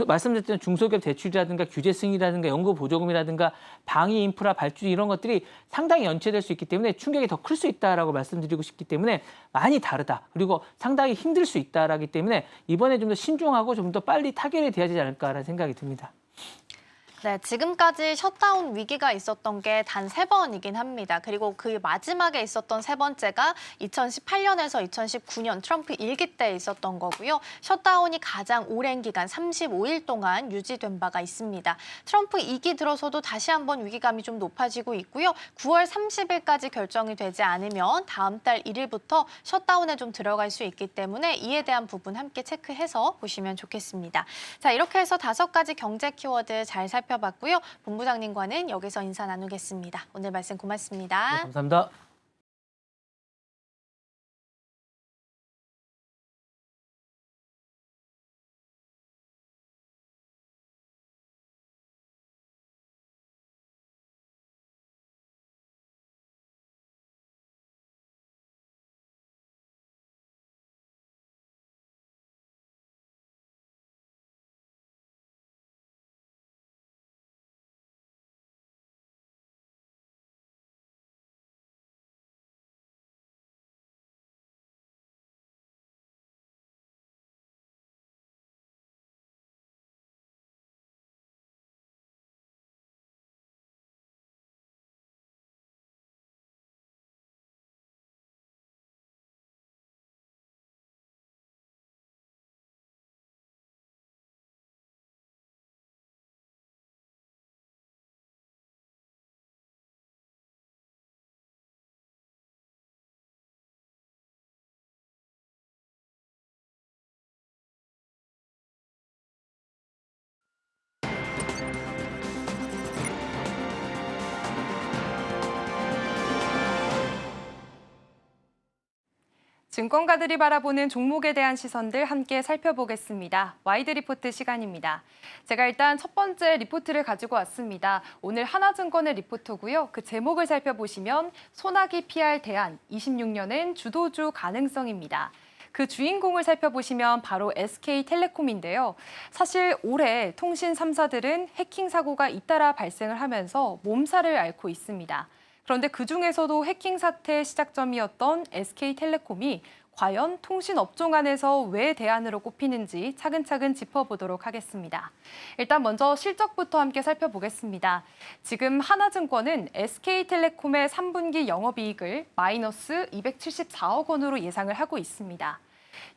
말씀드렸던 중소기업 대출이라든가 규제 승인이라든가 연구 보조금이라든가 방위 인프라 발주 이런 것들이 상당히 연체될 수 있기 때문에 충격이 더 클 수 있다라고 말씀드리고 싶기 때문에 많이 다르다. 그리고 상당히 힘들 수 있다라기 때문에 이번에 좀 더 신중하고 좀 더 빨리 타결이 돼야 되지 않을까라는 생각이 듭니다. 네, 지금까지 셧다운 위기가 있었던 게 단 3번이긴 합니다. 그리고 그 마지막에 있었던 세 번째가 2018년에서 2019년 트럼프 1기 때 있었던 거고요. 셧다운이 가장 오랜 기간 35일 동안 유지된 바가 있습니다. 트럼프 2기 들어서도 다시 한번 위기감이 좀 높아지고 있고요. 9월 30일까지 결정이 되지 않으면 다음 달 1일부터 셧다운에 좀 들어갈 수 있기 때문에 이에 대한 부분 함께 체크해서 보시면 좋겠습니다. 자, 이렇게 해서 5가지 경제 키워드 잘 살펴봤고요. 본부장님과는 여기서 인사 나누겠습니다. 오늘 말씀 고맙습니다. 네, 감사합니다. 증권가들이 바라보는 종목에 대한 시선들 함께 살펴보겠습니다. 와이드 리포트 시간입니다. 제가 일단 첫 번째 리포트를 가지고 왔습니다. 오늘 하나증권의 리포트고요. 그 제목을 살펴보시면 소나기 피할 대안, 26년엔 주도주 가능성입니다. 그 주인공을 살펴보시면 바로 SK텔레콤인데요. 사실 올해 통신 3사들은 해킹 사고가 잇따라 발생을 하면서 몸살을 앓고 있습니다. 그런데 그중에서도 해킹 사태의 시작점이었던 SK텔레콤이 과연 통신 업종 안에서 왜 대안으로 꼽히는지 차근차근 짚어보도록 하겠습니다. 일단 먼저 실적부터 함께 살펴보겠습니다. 지금 하나증권은 SK텔레콤의 3분기 영업이익을 마이너스 274억 원으로 예상을 하고 있습니다.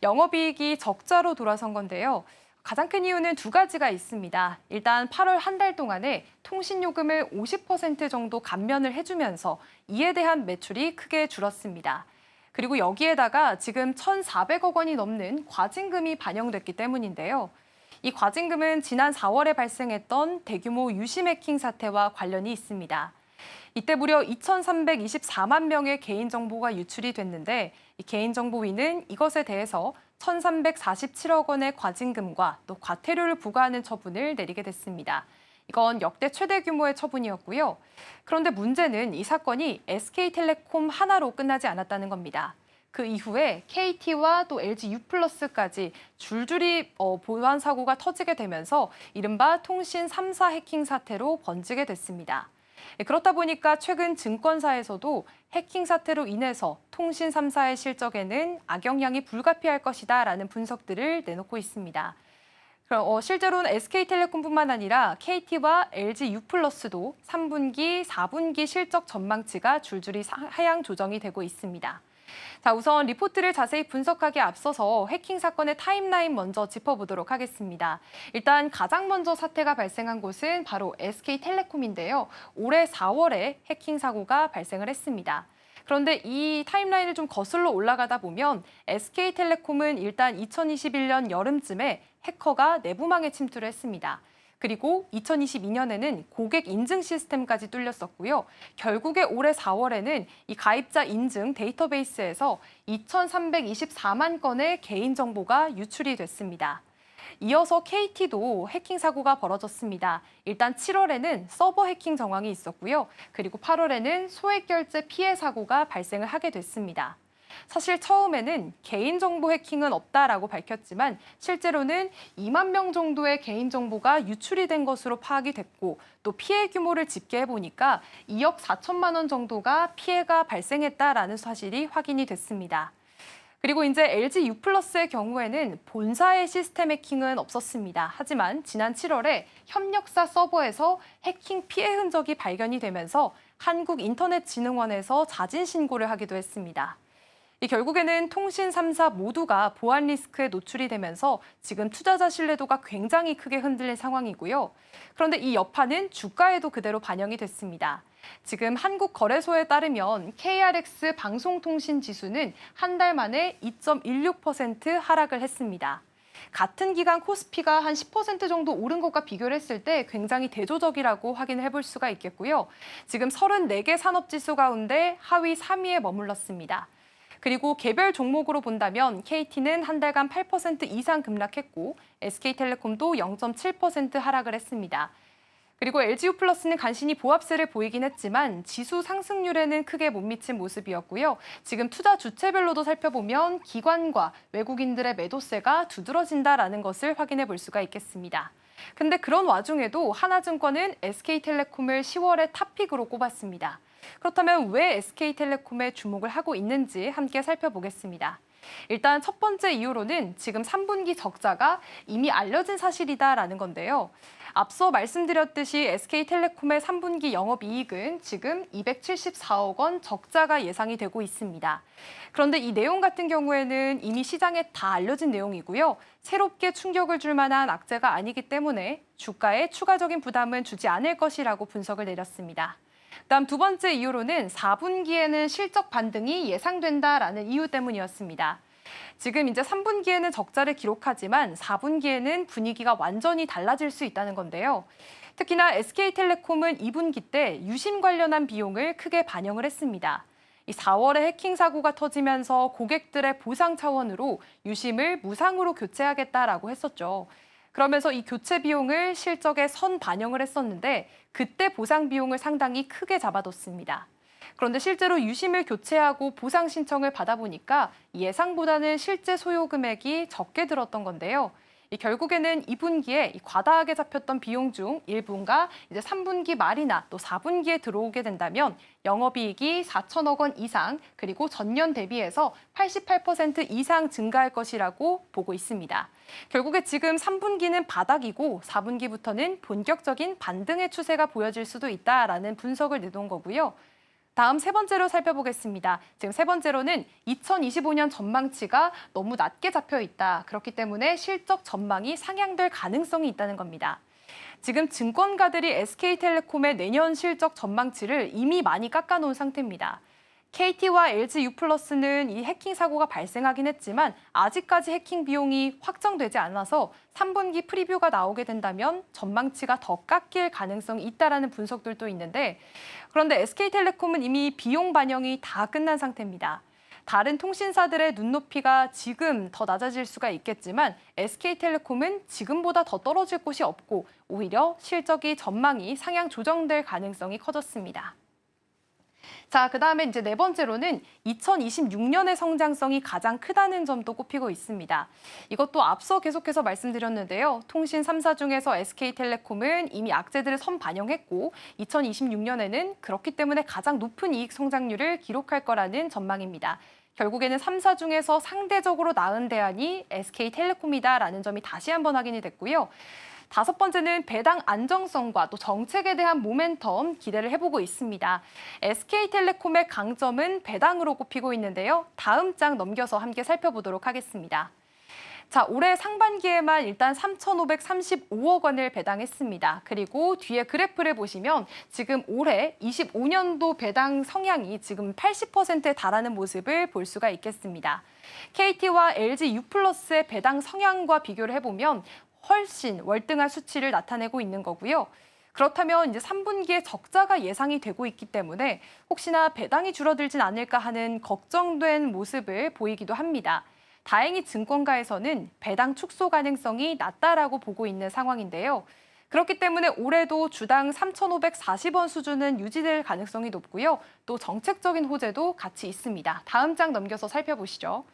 영업이익이 적자로 돌아선 건데요. 가장 큰 이유는 두 가지가 있습니다. 일단 8월 한 달 동안에 통신요금을 50% 정도 감면을 해주면서 이에 대한 매출이 크게 줄었습니다. 그리고 여기에다가 지금 1,400억 원이 넘는 과징금이 반영됐기 때문인데요. 이 과징금은 지난 4월에 발생했던 대규모 유심 해킹 사태와 관련이 있습니다. 이때 무려 2,324만 명의 개인정보가 유출이 됐는데 이 개인정보위는 이것에 대해서 1,347억 원의 과징금과 또 과태료를 부과하는 처분을 내리게 됐습니다. 이건 역대 최대 규모의 처분이었고요. 그런데 문제는 이 사건이 SK텔레콤 하나로 끝나지 않았다는 겁니다. 그 이후에 KT와 또 LG U+까지 줄줄이 보안 사고가 터지게 되면서 이른바 통신 3사 해킹 사태로 번지게 됐습니다. 그렇다 보니까 최근 증권사에서도 해킹 사태로 인해서 통신 3사의 실적에는 악영향이 불가피할 것이다라는 분석들을 내놓고 있습니다. 실제로는 SK텔레콤뿐만 아니라 KT와 LG U+도 3분기, 4분기 실적 전망치가 줄줄이 하향 조정이 되고 있습니다. 자, 우선 리포트를 자세히 분석하기에 앞서서 해킹 사건의 타임라인 먼저 짚어보도록 하겠습니다. 일단 가장 먼저 사태가 발생한 곳은 바로 SK텔레콤인데요. 올해 4월에 해킹 사고가 발생을 했습니다. 그런데 이 타임라인을 좀 거슬러 올라가다 보면 SK텔레콤은 일단 2021년 여름쯤에 해커가 내부망에 침투를 했습니다. 그리고 2022년에는 고객 인증 시스템까지 뚫렸었고요. 결국에 올해 4월에는 이 가입자 인증 데이터베이스에서 2,324만 건의 개인정보가 유출이 됐습니다. 이어서 KT도 해킹 사고가 벌어졌습니다. 일단 7월에는 서버 해킹 정황이 있었고요. 그리고 8월에는 소액 결제 피해 사고가 발생을 하게 됐습니다. 사실 처음에는 개인정보 해킹은 없다라고 밝혔지만 실제로는 2만 명 정도의 개인정보가 유출이 된 것으로 파악이 됐고 또 피해 규모를 집계해보니까 2억 4천만 원 정도가 피해가 발생했다라는 사실이 확인이 됐습니다. 그리고 이제 LG U+의 경우에는 본사의 시스템 해킹은 없었습니다. 하지만 지난 7월에 협력사 서버에서 해킹 피해 흔적이 발견이 되면서 한국인터넷진흥원에서 자진 신고를 하기도 했습니다. 결국에는 통신 3사 모두가 보안 리스크에 노출이 되면서 지금 투자자 신뢰도가 굉장히 크게 흔들린 상황이고요. 그런데 이 여파는 주가에도 그대로 반영이 됐습니다. 지금 한국거래소에 따르면 KRX 방송통신 지수는 한 달 만에 2.16% 하락을 했습니다. 같은 기간 코스피가 한 10% 정도 오른 것과 비교를 했을 때 굉장히 대조적이라고 확인해 볼 수가 있겠고요. 지금 34개 산업지수 가운데 하위 3위에 머물렀습니다. 그리고 개별 종목으로 본다면 KT는 한 달간 8% 이상 급락했고 SK텔레콤도 0.7% 하락을 했습니다. 그리고 LG U+는 간신히 보합세를 보이긴 했지만 지수 상승률에는 크게 못 미친 모습이었고요. 지금 투자 주체별로도 살펴보면 기관과 외국인들의 매도세가 두드러진다라는 것을 확인해 볼 수가 있겠습니다. 근데 그런 와중에도 하나증권은 SK텔레콤을 10월에 탑픽으로 꼽았습니다. 그렇다면 왜 SK텔레콤에 주목을 하고 있는지 함께 살펴보겠습니다. 일단 첫 번째 이유로는 지금 3분기 적자가 이미 알려진 사실이다라는 건데요. 앞서 말씀드렸듯이 SK텔레콤의 3분기 영업이익은 지금 274억 원 적자가 예상이 되고 있습니다. 그런데 이 내용 같은 경우에는 이미 시장에 다 알려진 내용이고요. 새롭게 충격을 줄 만한 악재가 아니기 때문에 주가에 추가적인 부담은 주지 않을 것이라고 분석을 내렸습니다. 다음 두 번째 이유로는 4분기에는 실적 반등이 예상된다라는 이유 때문이었습니다. 지금 이제 3분기에는 적자를 기록하지만 4분기에는 분위기가 완전히 달라질 수 있다는 건데요. 특히나 SK텔레콤은 2분기 때 유심 관련한 비용을 크게 반영을 했습니다. 이 4월에 해킹 사고가 터지면서 고객들의 보상 차원으로 유심을 무상으로 교체하겠다라고 했었죠. 그러면서 이 교체 비용을 실적에 선 반영을 했었는데 그때 보상 비용을 상당히 크게 잡아뒀습니다. 그런데 실제로 유심을 교체하고 보상 신청을 받아보니까 예상보다는 실제 소요 금액이 적게 들었던 건데요. 결국에는 2분기에 과다하게 잡혔던 비용 중 일부가 이제 3분기 말이나 또 4분기에 들어오게 된다면 영업이익이 4천억 원 이상 그리고 전년 대비해서 88% 이상 증가할 것이라고 보고 있습니다. 결국에 지금 3분기는 바닥이고 4분기부터는 본격적인 반등의 추세가 보여질 수도 있다라는 분석을 내놓은 거고요. 다음 세 번째로 살펴보겠습니다. 지금 세 번째로는 2025년 전망치가 너무 낮게 잡혀 있다. 그렇기 때문에 실적 전망이 상향될 가능성이 있다는 겁니다. 지금 증권가들이 SK텔레콤의 내년 실적 전망치를 이미 많이 깎아놓은 상태입니다. KT와 LG U+는 이 해킹 사고가 발생하긴 했지만 아직까지 해킹 비용이 확정되지 않아서 3분기 프리뷰가 나오게 된다면 전망치가 더 깎일 가능성이 있다라는 분석들도 있는데 그런데 SK텔레콤은 이미 비용 반영이 다 끝난 상태입니다. 다른 통신사들의 눈높이가 지금 더 낮아질 수가 있겠지만 SK텔레콤은 지금보다 더 떨어질 곳이 없고 오히려 실적이 전망이 상향 조정될 가능성이 커졌습니다. 자, 그다음에 이제 네 번째로는 2026년의 성장성이 가장 크다는 점도 꼽히고 있습니다. 이것도 앞서 계속해서 말씀드렸는데요. 통신 3사 중에서 SK텔레콤은 이미 악재들을 선반영했고 2026년에는 그렇기 때문에 가장 높은 이익 성장률을 기록할 거라는 전망입니다. 결국에는 3사 중에서 상대적으로 나은 대안이 SK텔레콤이다라는 점이 다시 한번 확인이 됐고요. 다섯 번째는 배당 안정성과 또 정책에 대한 모멘텀 기대를 해보고 있습니다. SK텔레콤의 강점은 배당으로 꼽히고 있는데요. 다음 장 넘겨서 함께 살펴보도록 하겠습니다. 자, 올해 상반기에만 일단 3,535억 원을 배당했습니다. 그리고 뒤에 그래프를 보시면 지금 올해 25년도 배당 성향이 지금 80%에 달하는 모습을 볼 수가 있겠습니다. KT와 LG U+의 배당 성향과 비교를 해보면 훨씬 월등한 수치를 나타내고 있는 거고요. 그렇다면 이제 3분기에 적자가 예상이 되고 있기 때문에 혹시나 배당이 줄어들진 않을까 하는 걱정된 모습을 보이기도 합니다. 다행히 증권가에서는 배당 축소 가능성이 낮다라고 보고 있는 상황인데요. 그렇기 때문에 올해도 주당 3,540원 수준은 유지될 가능성이 높고요. 또 정책적인 호재도 같이 있습니다. 다음 장 넘겨서 살펴보시죠.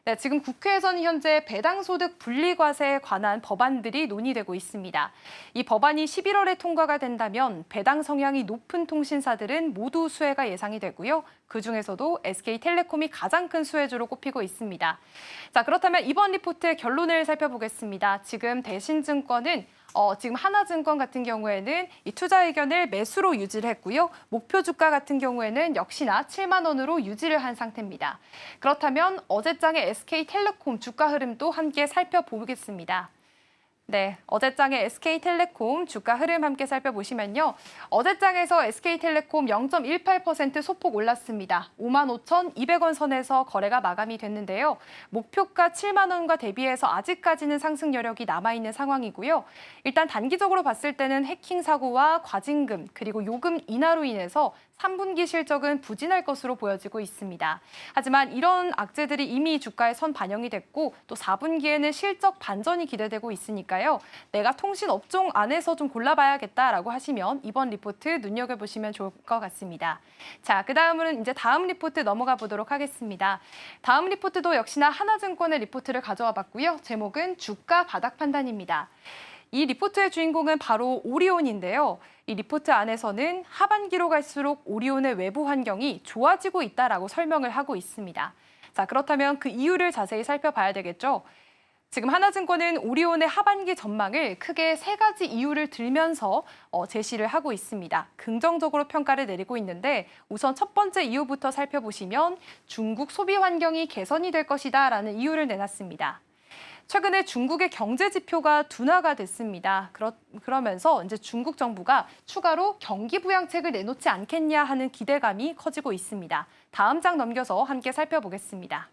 네, 지금 국회에서는 현재 배당소득 분리과세에 관한 법안들이 논의되고 있습니다. 이 법안이 11월에 통과가 된다면 배당 성향이 높은 통신사들은 모두 수혜가 예상이 되고요. 그중에서도 SK텔레콤이 가장 큰 수혜주로 꼽히고 있습니다. 자, 그렇다면 이번 리포트의 결론을 살펴보겠습니다. 지금 대신증권은 지금 하나증권 같은 경우에는 이 투자 의견을 매수로 유지를 했고요. 목표 주가 같은 경우에는 역시나 7만 원으로 유지를 한 상태입니다. 그렇다면 어제장의 SK텔레콤 주가 흐름도 함께 살펴보겠습니다. 네, 어제장의 SK텔레콤 주가 흐름 함께 살펴보시면요. 어제장에서 SK텔레콤 0.18% 소폭 올랐습니다. 55,200원 선에서 거래가 마감이 됐는데요. 목표가 7만 원과 대비해서 아직까지는 상승 여력이 남아있는 상황이고요. 일단 단기적으로 봤을 때는 해킹 사고와 과징금 그리고 요금 인하로 인해서 3분기 실적은 부진할 것으로 보여지고 있습니다. 하지만 이런 악재들이 이미 주가에 선 반영이 됐고 또 4분기에는 실적 반전이 기대되고 있으니까요. 내가 통신 업종 안에서 좀 골라봐야겠다라고 하시면 이번 리포트 눈여겨보시면 좋을 것 같습니다. 자, 그다음은 이제 다음 리포트 넘어가 보도록 하겠습니다. 다음 리포트도 역시나 하나증권의 리포트를 가져와 봤고요. 제목은 주가 바닥 판단입니다. 이 리포트의 주인공은 바로 오리온인데요. 이 리포트 안에서는 하반기로 갈수록 오리온의 외부 환경이 좋아지고 있다라고 설명을 하고 있습니다. 자, 그렇다면 그 이유를 자세히 살펴봐야 되겠죠. 지금 하나증권은 오리온의 하반기 전망을 크게 세 가지 이유를 들면서 제시를 하고 있습니다. 긍정적으로 평가를 내리고 있는데 우선 첫 번째 이유부터 살펴보시면 중국 소비 환경이 개선이 될 것이다라는 이유를 내놨습니다. 최근에 중국의 경제 지표가 둔화가 됐습니다. 그러면서 이제 중국 정부가 추가로 경기 부양책을 내놓지 않겠냐 하는 기대감이 커지고 있습니다. 다음 장 넘겨서 함께 살펴보겠습니다.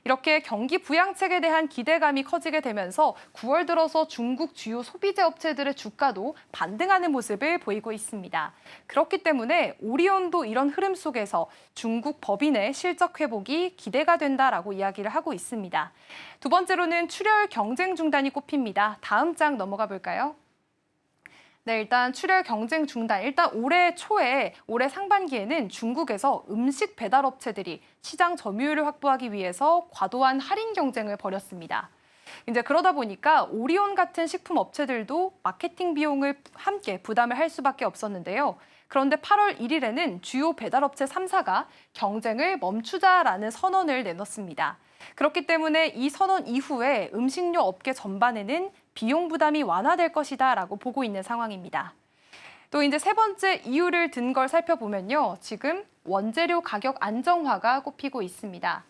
이렇게 경기 부양책에 대한 기대감이 커지게 되면서 9월 들어서 중국 주요 소비재 업체들의 주가도 반등하는 모습을 보이고 있습니다. 그렇기 때문에 오리온도 이런 흐름 속에서 중국 법인의 실적 회복이 기대가 된다라고 이야기를 하고 있습니다. 두 번째로는 출혈 경쟁 중단이 꼽힙니다. 다음 장 넘어가 볼까요? 네, 일단 출혈 경쟁 중단. 일단 올해 상반기에는 중국에서 음식 배달 업체들이 시장 점유율을 확보하기 위해서 과도한 할인 경쟁을 벌였습니다. 이제 그러다 보니까 오리온 같은 식품 업체들도 마케팅 비용을 함께 부담을 할 수밖에 없었는데요. 그런데 8월 1일에는 주요 배달업체 3사가 경쟁을 멈추자라는 선언을 내놨습니다. 그렇기 때문에 이 선언 이후에 음식료 업계 전반에는 비용 부담이 완화될 것이다라고 보고 있는 상황입니다. 또 이제 세 번째 이유를 든 걸 살펴보면요. 지금 원재료 가격 안정화가 꼽히고 있습니다.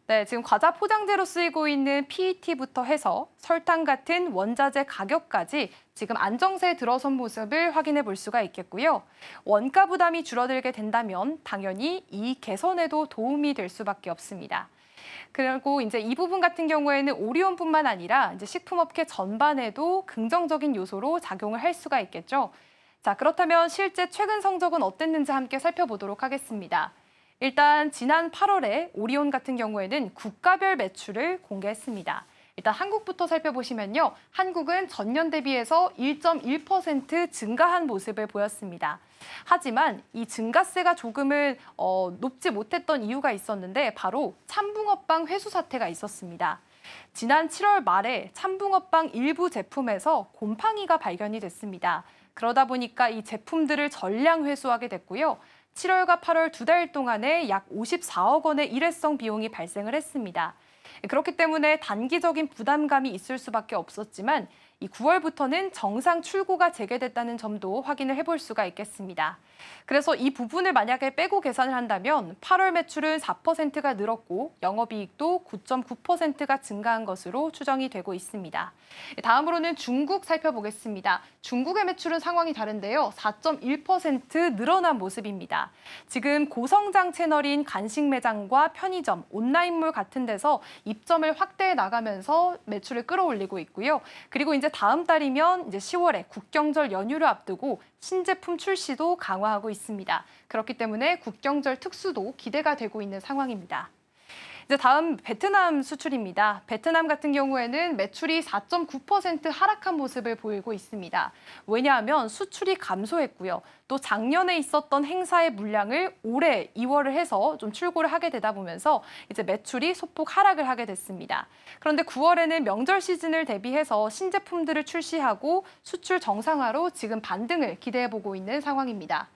네, 지금 과자 포장재로 쓰이고 있는 PET부터 해서 설탕 같은 원자재 가격까지 지금 안정세에 들어선 모습을 확인해 볼 수가 있겠고요. 원가 부담이 줄어들게 된다면 당연히 이익 개선에도 도움이 될 수밖에 없습니다. 그리고 이제 이 부분 같은 경우에는 오리온뿐만 아니라 이제 식품업계 전반에도 긍정적인 요소로 작용을 할 수가 있겠죠. 자, 그렇다면 실제 최근 성적은 어땠는지 함께 살펴보도록 하겠습니다. 일단 지난 8월에 오리온 같은 경우에는 국가별 매출을 공개했습니다. 일단 한국부터 살펴보시면요. 한국은 전년 대비해서 1.1% 증가한 모습을 보였습니다. 하지만 이 증가세가 조금은 높지 못했던 이유가 있었는데 바로 참붕어빵 회수 사태가 있었습니다. 지난 7월 말에 참붕어빵 일부 제품에서 곰팡이가 발견이 됐습니다. 그러다 보니까 이 제품들을 전량 회수하게 됐고요. 7월과 8월 두 달 동안에 약 54억 원의 일회성 비용이 발생을 했습니다. 그렇기 때문에 단기적인 부담감이 있을 수밖에 없었지만 이 9월부터는 정상 출고가 재개됐다는 점도 확인을 해볼 수가 있겠습니다. 그래서 이 부분을 만약에 빼고 계산을 한다면 8월 매출은 4%가 늘었고 영업이익도 9.9%가 증가한 것으로 추정이 되고 있습니다. 다음으로는 중국 살펴보겠습니다. 중국의 매출은 상황이 다른데요. 4.1% 늘어난 모습입니다. 지금 고성장 채널인 간식 매장과 편의점, 온라인몰 같은 데서 입점을 확대해 나가면서 매출을 끌어올리고 있고요. 그리고 이제 다음 달이면 이제 10월에 국경절 연휴를 앞두고 신제품 출시도 강화하고 있습니다. 그렇기 때문에 국경절 특수도 기대가 되고 있는 상황입니다. 이제 다음 베트남 수출입니다. 베트남 같은 경우에는 매출이 4.9% 하락한 모습을 보이고 있습니다. 왜냐하면 수출이 감소했고요. 또 작년에 있었던 행사의 물량을 올해 2월을 해서 좀 출고를 하게 되다 보면서 이제 매출이 소폭 하락을 하게 됐습니다. 그런데 9월에는 명절 시즌을 대비해서 신제품들을 출시하고 수출 정상화로 지금 반등을 기대해보고 있는 상황입니다.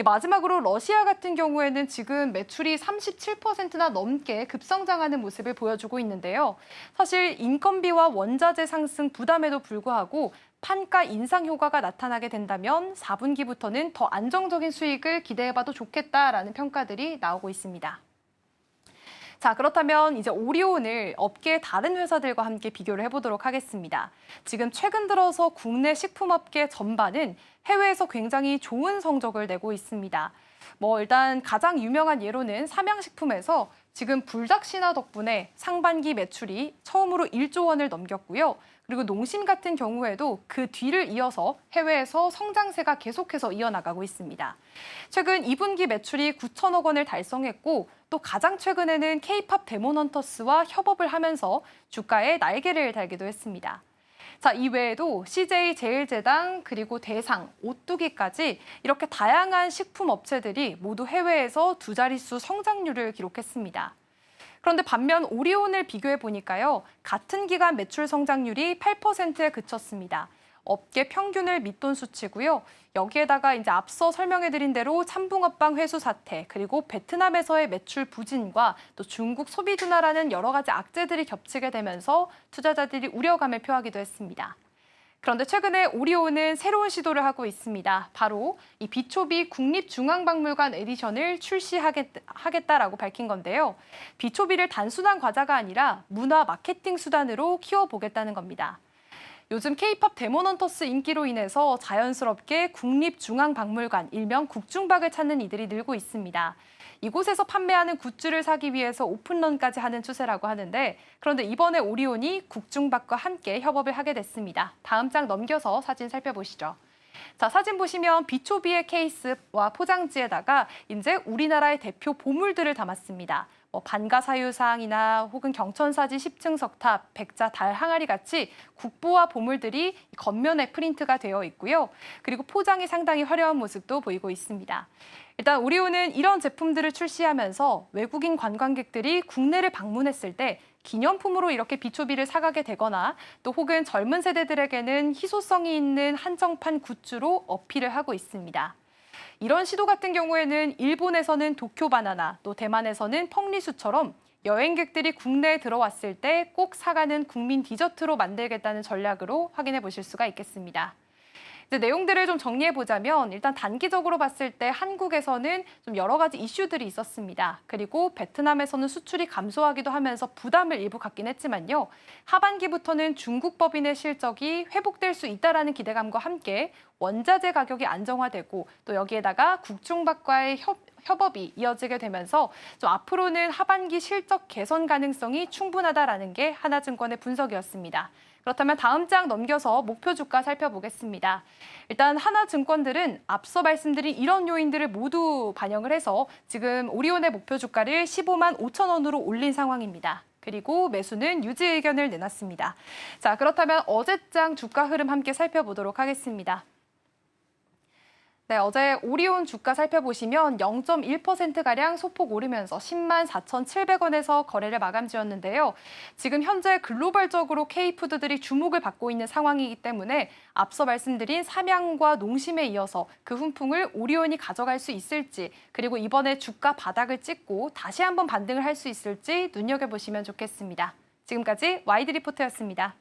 마지막으로 러시아 같은 경우에는 지금 매출이 37%나 넘게 급성장하는 모습을 보여주고 있는데요. 사실 인건비와 원자재 상승 부담에도 불구하고 판가 인상 효과가 나타나게 된다면 4분기부터는 더 안정적인 수익을 기대해봐도 좋겠다라는 평가들이 나오고 있습니다. 자, 그렇다면 이제 오리온을 업계의 다른 회사들과 함께 비교를 해보도록 하겠습니다. 지금 최근 들어서 국내 식품업계 전반은 해외에서 굉장히 좋은 성적을 내고 있습니다. 일단 가장 유명한 예로는 삼양식품에서 지금 불닭신화 덕분에 상반기 매출이 처음으로 1조 원을 넘겼고요. 그리고 농심 같은 경우에도 그 뒤를 이어서 해외에서 성장세가 계속해서 이어나가고 있습니다. 최근 2분기 매출이 9천억 원을 달성했고 또 가장 최근에는 K-팝 데몬헌터스와 협업을 하면서 주가에 날개를 달기도 했습니다. 자, 이 외에도 CJ 제일제당 그리고 대상, 오뚜기까지 이렇게 다양한 식품 업체들이 모두 해외에서 두 자릿수 성장률을 기록했습니다. 그런데 반면 오리온을 비교해 보니까요. 같은 기간 매출 성장률이 8%에 그쳤습니다. 업계 평균을 밑돈 수치고요. 여기에다가 이제 앞서 설명해드린 대로 참붕어빵 회수 사태, 그리고 베트남에서의 매출 부진과 또 중국 소비 둔화라는 여러 가지 악재들이 겹치게 되면서 투자자들이 우려감을 표하기도 했습니다. 그런데 최근에 오리온은 새로운 시도를 하고 있습니다. 바로 이 비초비 국립중앙박물관 에디션을 출시하겠다라고 밝힌 건데요. 비초비를 단순한 과자가 아니라 문화 마케팅 수단으로 키워보겠다는 겁니다. 요즘 K-팝 데몬헌터스 인기로 인해서 자연스럽게 국립중앙박물관, 일명 국중박을 찾는 이들이 늘고 있습니다. 이곳에서 판매하는 굿즈를 사기 위해서 오픈런까지 하는 추세라고 하는데 그런데 이번에 오리온이 국중박과 함께 협업을 하게 됐습니다. 다음 장 넘겨서 사진 살펴보시죠. 자, 사진 보시면 비초비의 케이스와 포장지에다가 이제 우리나라의 대표 보물들을 담았습니다. 반가사유상이나 혹은 경천사지 10층 석탑, 백자 달 항아리 같이 국보와 보물들이 겉면에 프린트가 되어 있고요. 그리고 포장이 상당히 화려한 모습도 보이고 있습니다. 일단 오리온은 이런 제품들을 출시하면서 외국인 관광객들이 국내를 방문했을 때 기념품으로 이렇게 비초비를 사가게 되거나 또 혹은 젊은 세대들에게는 희소성이 있는 한정판 굿즈로 어필을 하고 있습니다. 이런 시도 같은 경우에는 일본에서는 도쿄 바나나, 또 대만에서는 펑리수처럼 여행객들이 국내에 들어왔을 때 꼭 사가는 국민 디저트로 만들겠다는 전략으로 확인해 보실 수가 있겠습니다. 이제 내용들을 좀 정리해 보자면 일단 단기적으로 봤을 때 한국에서는 좀 여러 가지 이슈들이 있었습니다. 그리고 베트남에서는 수출이 감소하기도 하면서 부담을 일부 갖긴 했지만요. 하반기부터는 중국 법인의 실적이 회복될 수 있다라는 기대감과 함께 원자재 가격이 안정화되고 또 여기에다가 국중박과의 협업이 이어지게 되면서 좀 앞으로는 하반기 실적 개선 가능성이 충분하다라는 게 하나증권의 분석이었습니다. 그렇다면 다음 장 넘겨서 목표 주가 살펴보겠습니다. 일단 하나증권들은 앞서 말씀드린 이런 요인들을 모두 반영을 해서 지금 오리온의 목표 주가를 15만 5천 원으로 올린 상황입니다. 그리고 매수는 유지 의견을 내놨습니다. 자, 그렇다면 어제장 주가 흐름 함께 살펴보도록 하겠습니다. 네, 어제 오리온 주가 살펴보시면 0.1%가량 소폭 오르면서 10만 4,700원에서 거래를 마감 지었는데요. 지금 현재 글로벌적으로 K푸드들이 주목을 받고 있는 상황이기 때문에 앞서 말씀드린 삼양과 농심에 이어서 그 훈풍을 오리온이 가져갈 수 있을지 그리고 이번에 주가 바닥을 찍고 다시 한번 반등을 할 수 있을지 눈여겨보시면 좋겠습니다. 지금까지 와이드 리포트였습니다.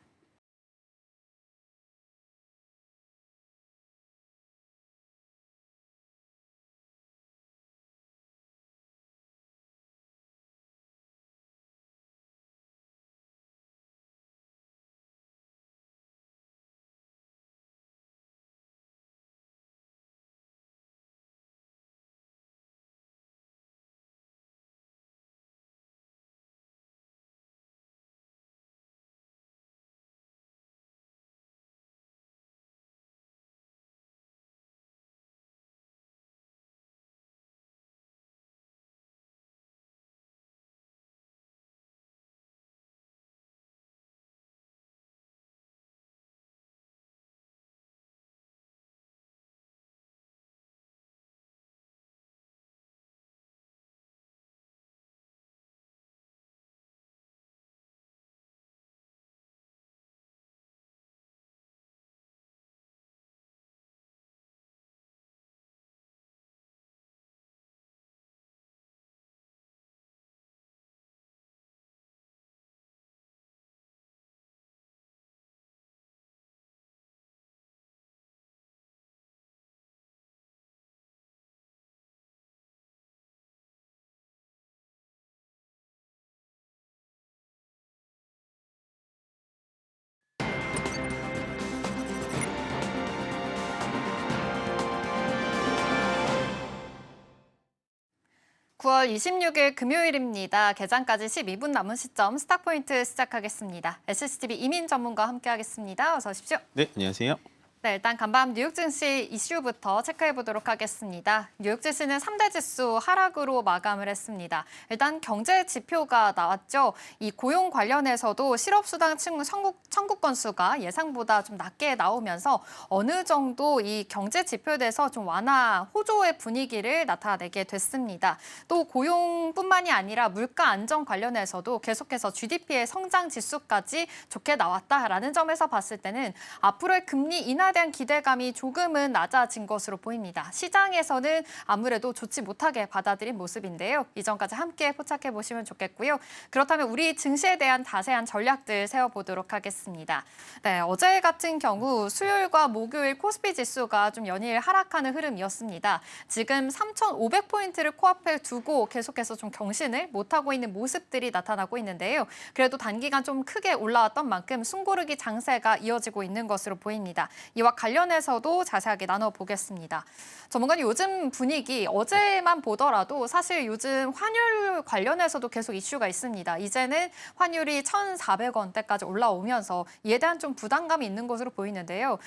(9월 26일) 금요일입니다. 개장까지 12분 남은 시점 스탁포인트 시작하겠습니다. SCTV 이민 전문가와 함께하겠습니다. 어서 오십시오. 네, 안녕하세요. 네, 일단 간밤 뉴욕 증시 이슈부터 체크해 보도록 하겠습니다. 뉴욕 지수는 3대 지수 하락으로 마감을 했습니다. 일단 경제 지표가 나왔죠. 이 고용 관련해서도 실업수당 청구 건수가 예상보다 좀 낮게 나오면서 어느 정도 이 경제 지표에 대해서 좀 완화, 호조의 분위기를 나타내게 됐습니다. 또 고용뿐만이 아니라 물가 안정 관련해서도 계속해서 GDP의 성장 지수까지 좋게 나왔다라는 점에서 봤을 때는 앞으로의 금리 인하 대한 기대감이 조금은 낮아진 것으로 보입니다. 시장에서는 아무래도 좋지 못하게 받아들인 모습인데요. 이점까지 함께 포착해 보시면 좋겠고요. 그렇다면 우리 증시에 대한 자세한 전략들 세워보도록 하겠습니다. 네, 어제 같은 경우 수요일과 목요일 코스피 지수가 좀 연일 하락하는 흐름이었습니다. 지금 3,500포인트를 코앞에 두고 계속해서 좀 경신을 못하고 있는 모습들이 나타나고 있는데요. 그래도 단기간 좀 크게 올라왔던 만큼 숨고르기 장세가 이어지고 있는 것으로 보입니다. 이와 관련해서도 자세하게 나눠보겠습니다. 전문가님, 요즘 분위기 어제만 보더라도 사실 요즘 환율 관련해서도 계속 이슈가 있습니다. 이제는 환율이 1,400원대까지 올라오면서 이에 대한 좀 부담감이 있는 것으로 보이는데요.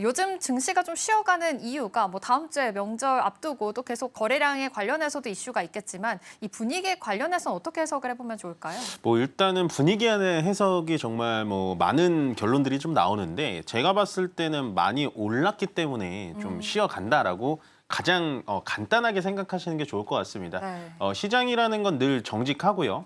요즘 증시가 좀 쉬어가는 이유가 뭐 다음 주에 명절 앞두고 또 계속 거래량에 관련해서도 이슈가 있겠지만 이 분위기에 관련해서는 어떻게 해석을 해보면 좋을까요? 뭐 일단은 분위기 안에 해석이 정말 뭐 많은 결론들이 좀 나오는데 제가 봤을 때는 많이 올랐기 때문에 좀 쉬어간다라고 가장 간단하게 생각하시는 게 좋을 것 같습니다. 네. 시장이라는 건 늘 정직하고요.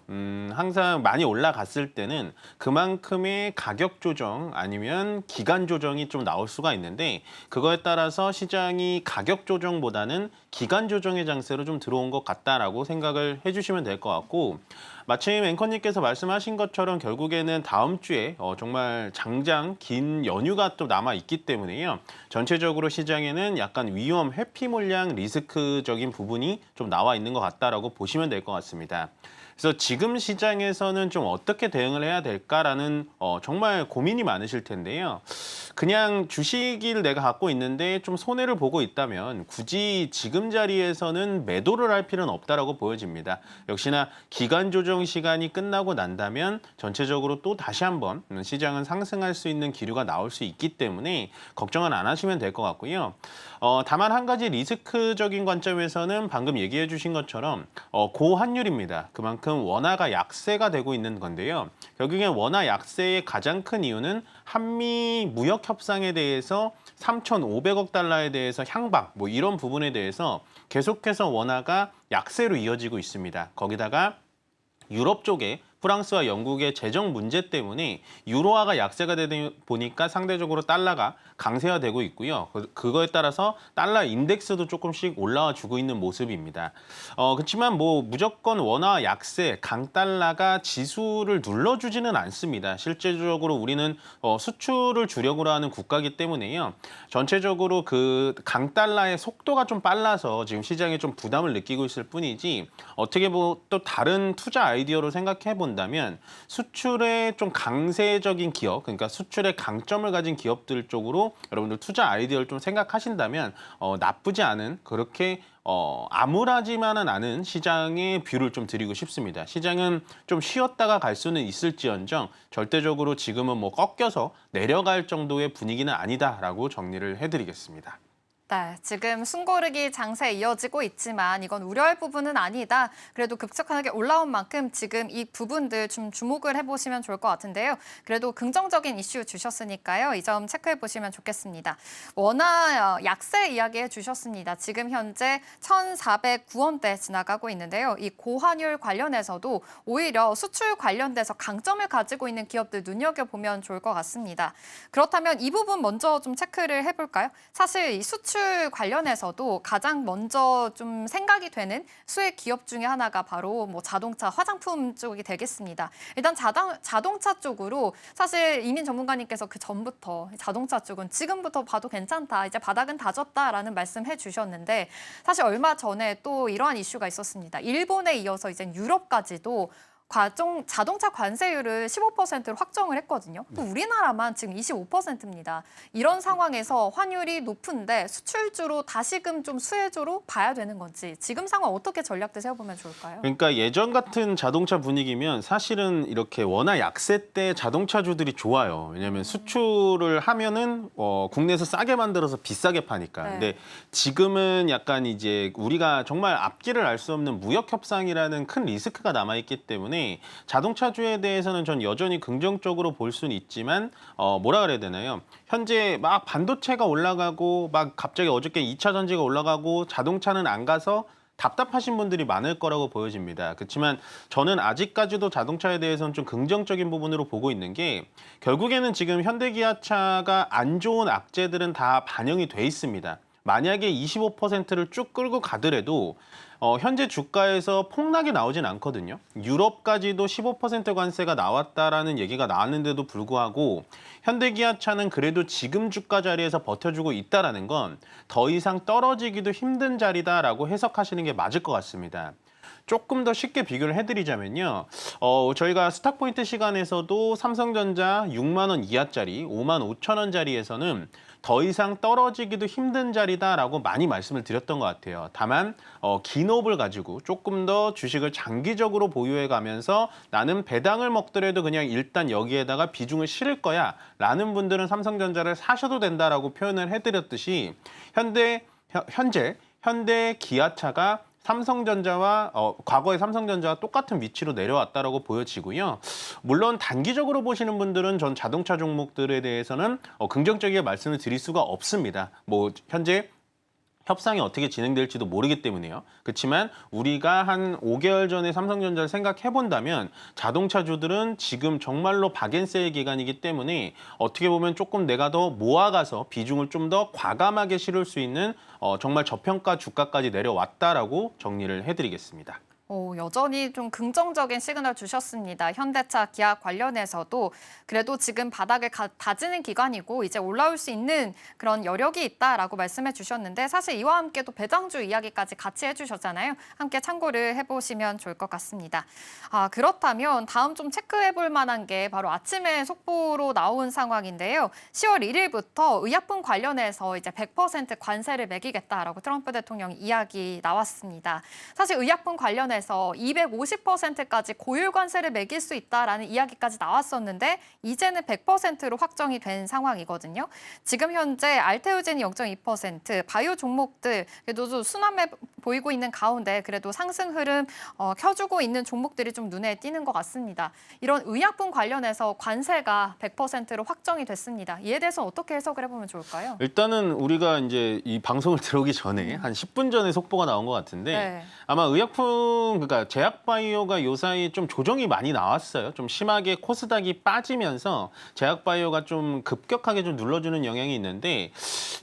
항상 많이 올라갔을 때는 그만큼의 가격 조정 아니면 기간 조정이 좀 나올 수가 있는데 그거에 따라서 시장이 가격 조정보다는 기간 조정의 장세로 좀 들어온 것 같다라고 생각을 해주시면 될 것 같고 마침 앵커님께서 말씀하신 것처럼 결국에는 다음 주에 정말 장장 긴 연휴가 또 남아 있기 때문에요. 전체적으로 시장에는 약간 위험 회피 물량 리스크적인 부분이 좀 나와 있는 것 같다라고 보시면 될 것 같습니다. 그래서 지금 시장에서는 좀 어떻게 대응을 해야 될까라는 정말 고민이 많으실 텐데요. 그냥 주식을 내가 갖고 있는데 좀 손해를 보고 있다면 굳이 지금 자리에서는 매도를 할 필요는 없다라고 보여집니다. 역시나 기간 조정 시간이 끝나고 난다면 전체적으로 또 다시 한번 시장은 상승할 수 있는 기류가 나올 수 있기 때문에 걱정은 안 하시면 될 것 같고요. 다만 한 가지 리스크적인 관점에서는 방금 얘기해 주신 것처럼 고환율입니다. 그만큼 원화가 약세가 되고 있는 건데요. 결국엔 원화 약세의 가장 큰 이유는 한미 무역 협상에 대해서 3,500억 달러에 대해서 향방 뭐 이런 부분에 대해서 계속해서 원화가 약세로 이어지고 있습니다. 거기다가 유럽 쪽에 프랑스와 영국의 재정 문제 때문에 유로화가 약세가 되다 보니까 상대적으로 달러가 강세화되고 있고요. 그거에 따라서 달러 인덱스도 조금씩 올라와 주고 있는 모습입니다. 그렇지만 뭐 무조건 원화 약세, 강달러가 지수를 눌러주지는 않습니다. 실제적으로 우리는 수출을 주력으로 하는 국가이기 때문에요. 전체적으로 그 강달러의 속도가 좀 빨라서 지금 시장에 좀 부담을 느끼고 있을 뿐이지 어떻게 뭐 또 다른 투자 아이디어로 생각해 본다면 수출에 좀 강세적인 기업, 그러니까 수출에 강점을 가진 기업들 쪽으로 여러분들 투자 아이디어를 좀 생각하신다면 나쁘지 않은 그렇게 암울하지만은 않은 시장의 뷰를 좀 드리고 싶습니다. 시장은 좀 쉬었다가 갈 수는 있을지언정 절대적으로 지금은 뭐 꺾여서 내려갈 정도의 분위기는 아니다라고 정리를 해드리겠습니다. 네, 지금 숨고르기 장세 이어지고 있지만 이건 우려할 부분은 아니다. 그래도 급속하게 올라온 만큼 지금 이 부분들 좀 주목을 해보시면 좋을 것 같은데요. 그래도 긍정적인 이슈 주셨으니까요. 이 점 체크해 보시면 좋겠습니다. 원화 약세 이야기해 주셨습니다. 지금 현재 1,409원대 지나가고 있는데요. 이 고환율 관련해서도 오히려 수출 관련돼서 강점을 가지고 있는 기업들 눈여겨보면 좋을 것 같습니다. 그렇다면 이 부분 먼저 좀 체크를 해볼까요? 사실 이 수출 관련해서도 가장 먼저 좀 생각이 되는 수혜 기업 중에 하나가 바로 뭐 자동차, 화장품 쪽이 되겠습니다. 일단 자동차 쪽으로 사실 이민 전문가님께서 그 전부터 자동차 쪽은 지금부터 봐도 괜찮다, 이제 바닥은 다졌다라는 말씀해 주셨는데 사실 얼마 전에 또 이러한 이슈가 있었습니다. 일본에 이어서 이제 유럽까지도 자동차 관세율을 15%로 확정을 했거든요. 또 우리나라만 지금 25%입니다. 이런 상황에서 환율이 높은데 수출주로 다시금 좀 수혜주로 봐야 되는 건지 지금 상황 어떻게 전략들 세워보면 좋을까요? 그러니까 예전 같은 자동차 분위기면 사실은 이렇게 원화 약세 때 자동차주들이 좋아요. 왜냐하면 수출을 하면은 국내에서 싸게 만들어서 비싸게 파니까. 네. 근데 지금은 약간 이제 우리가 정말 앞길을 알 수 없는 무역 협상이라는 큰 리스크가 남아있기 때문에 자동차주에 대해서는 전 여전히 긍정적으로 볼 수는 있지만 뭐라 그래야 되나요? 현재 막 반도체가 올라가고 막 갑자기 어저께 2차 전지가 올라가고 자동차는 안 가서 답답하신 분들이 많을 거라고 보여집니다. 그렇지만 저는 아직까지도 자동차에 대해서는 좀 긍정적인 부분으로 보고 있는 게 결국에는 지금 현대기아차가 안 좋은 악재들은 다 반영이 돼 있습니다. 만약에 25%를 쭉 끌고 가더라도 현재 주가에서 폭락이 나오진 않거든요. 유럽까지도 15% 관세가 나왔다라는 얘기가 나왔는데도 불구하고 현대기아차는 그래도 지금 주가 자리에서 버텨주고 있다라는 건 더 이상 떨어지기도 힘든 자리다라고 해석하시는 게 맞을 것 같습니다. 조금 더 쉽게 비교를 해드리자면요. 저희가 스탁포인트 시간에서도 삼성전자 6만 원 이하짜리, 5만 5천 원짜리에서는 더 이상 떨어지기도 힘든 자리다라고 많이 말씀을 드렸던 것 같아요. 다만 기업을 가지고 조금 더 주식을 장기적으로 보유해 가면서 나는 배당을 먹더라도 그냥 일단 여기에다가 비중을 실을 거야 라는 분들은 삼성전자를 사셔도 된다라고 표현을 해드렸듯이 현재 기아차가 삼성전자와 과거의 삼성전자와 똑같은 위치로 내려왔다라고 보여지고요. 물론 단기적으로 보시는 분들은 전 자동차 종목들에 대해서는 긍정적이게 말씀을 드릴 수가 없습니다. 뭐 현재 협상이 어떻게 진행될지도 모르기 때문에요. 그렇지만 우리가 한 5개월 전에 삼성전자를 생각해 본다면 자동차주들은 지금 정말로 박앤세일 기간이기 때문에 어떻게 보면 조금 내가 더 모아가서 비중을 좀 더 과감하게 실을 수 있는 정말 저평가 주가까지 내려왔다라고 정리를 해드리겠습니다. 여전히 좀 긍정적인 시그널 주셨습니다. 현대차, 기아 관련해서도 그래도 지금 바닥을 다지는 기간이고 이제 올라올 수 있는 그런 여력이 있다라고 말씀해 주셨는데 사실 이와 함께 또 배당주 이야기까지 같이 해주셨잖아요. 함께 참고를 해보시면 좋을 것 같습니다. 그렇다면 다음 좀 체크해 볼 만한 게 바로 아침에 속보로 나온 상황인데요. 10월 1일부터 의약품 관련해서 이제 100% 관세를 매기겠다라고 트럼프 대통령이 이야기 나왔습니다. 사실 의약품 관련해서 250%까지 고율 관세를 매길 수 있다라는 이야기까지 나왔었는데 이제는 100%로 확정이 된 상황이거든요. 지금 현재 알테오젠이 0.2%, 바이오 종목들 그래도 순환매 보이고 있는 가운데 그래도 상승 흐름 켜주고 있는 종목들이 좀 눈에 띄는 것 같습니다. 이런 의약품 관련해서 관세가 100%로 확정이 됐습니다. 이에 대해서 어떻게 해석을 해보면 좋을까요? 일단은 우리가 이제 이 방송을 들어오기 전에 한 10분 전에 속보가 나온 것 같은데 네. 아마 의약품 그러니까 제약바이오가 요사이 좀 조정이 많이 나왔어요. 좀 심하게 코스닥이 빠지면서 제약바이오가 좀 급격하게 좀 눌러주는 영향이 있는데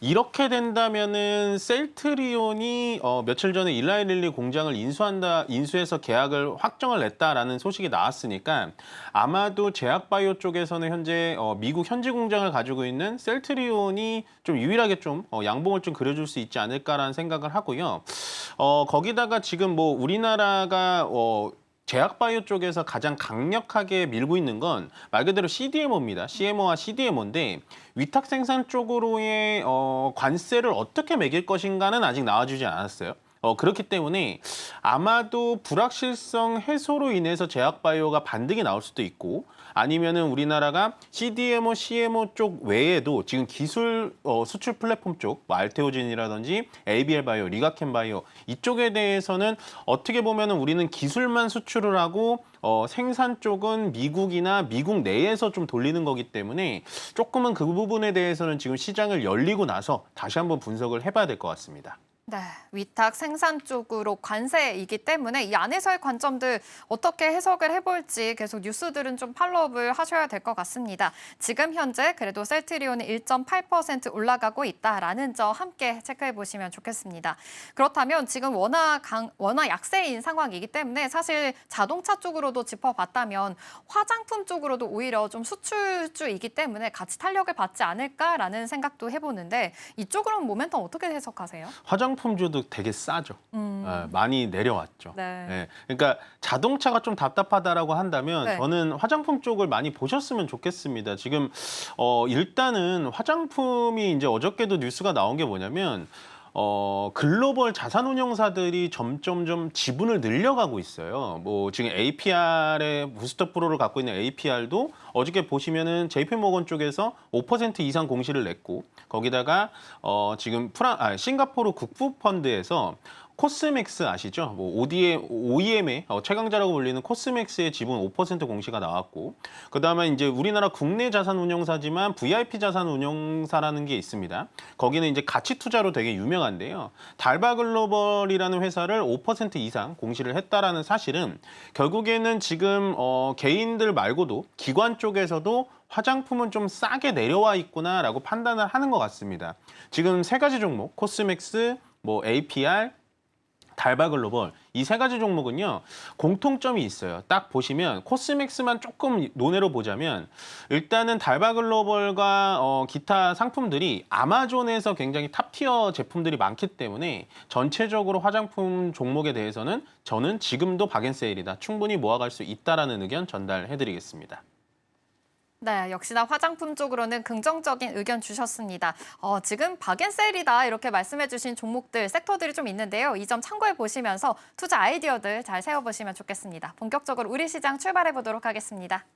이렇게 된다면은 셀트리온이 며칠 전에 일라이릴리 공장을 인수해서 계약을 확정을 냈다라는 소식이 나왔으니까 아마도 제약바이오 쪽에서는 현재 미국 현지 공장을 가지고 있는 셀트리온이 좀 유일하게 좀 양봉을 좀 그려줄 수 있지 않을까라는 생각을 하고요. 거기다가 지금 뭐 우리나라가 제약바이오 쪽에서 가장 강력하게 밀고 있는 건 말 그대로 CDMO입니다. CMO와 CDMO인데 위탁 생산 쪽으로의 관세를 어떻게 매길 것인가는 아직 나와주지 않았어요. 그렇기 때문에 아마도 불확실성 해소로 인해서 제약바이오가 반등이 나올 수도 있고 아니면은 우리나라가 CDMO, CMO 쪽 외에도 지금 기술 수출 플랫폼 쪽, 뭐 알테오진이라든지 ABL 바이오, 리가켄 바이오 이쪽에 대해서는 어떻게 보면은 우리는 기술만 수출을 하고 생산 쪽은 미국이나 미국 내에서 좀 돌리는 거기 때문에 조금은 그 부분에 대해서는 지금 시장을 열리고 나서 다시 한번 분석을 해봐야 될 것 같습니다. 네, 위탁 생산 쪽으로 관세이기 때문에 이 안에서의 관점들 어떻게 해석을 해볼지 계속 뉴스들은 좀 팔로우를 하셔야 될 것 같습니다. 지금 현재 그래도 셀트리온이 1.8% 올라가고 있다라는 점 함께 체크해 보시면 좋겠습니다. 그렇다면 지금 워낙 약세인 상황이기 때문에 사실 자동차 쪽으로도 짚어봤다면 화장품 쪽으로도 오히려 좀 수출주이기 때문에 같이 탄력을 받지 않을까라는 생각도 해보는데 이쪽으로는 모멘텀 어떻게 해석하세요? 화장품주도 되게 싸죠. 많이 내려왔죠. 네. 네. 그러니까 자동차가 좀 답답하다라고 한다면 네. 저는 화장품 쪽을 많이 보셨으면 좋겠습니다. 지금 일단은 화장품이 이제 어저께도 뉴스가 나온 게 뭐냐면 글로벌 자산운용사들이 점점점 지분을 늘려가고 있어요. 뭐 지금 APR의 부스터 프로를 갖고 있는 APR도 어저께 보시면은 JP모건 쪽에서 5% 이상 공시를 냈고 거기다가 지금 싱가포르 국부펀드에서 코스맥스 아시죠? 뭐 OEM의 최강자라고 불리는 코스맥스의 지분 5% 공시가 나왔고 그다음에 이제 우리나라 국내 자산 운용사지만 VIP 자산 운용사라는 게 있습니다. 거기는 이제 가치 투자로 되게 유명한데요. 달바글로벌이라는 회사를 5% 이상 공시를 했다라는 사실은 결국에는 지금 개인들 말고도 기관 쪽에서도 화장품은 좀 싸게 내려와 있구나라고 판단을 하는 것 같습니다. 지금 세 가지 종목, 코스맥스, 뭐 APR, 달바글로벌 이 세 가지 종목은요 공통점이 있어요. 딱 보시면 코스맥스만 조금 논외로 보자면 일단은 달바글로벌과 기타 상품들이 아마존에서 굉장히 탑티어 제품들이 많기 때문에 전체적으로 화장품 종목에 대해서는 저는 지금도 박앤세일이다. 충분히 모아갈 수 있다라는 의견 전달해드리겠습니다. 네, 역시나 화장품 쪽으로는 긍정적인 의견 주셨습니다. 지금 박앤셀이다 이렇게 말씀해주신 종목들, 섹터들이 좀 있는데요. 이 점 참고해 보시면서 투자 아이디어들 잘 세워보시면 좋겠습니다. 본격적으로 우리 시장 출발해 보도록 하겠습니다.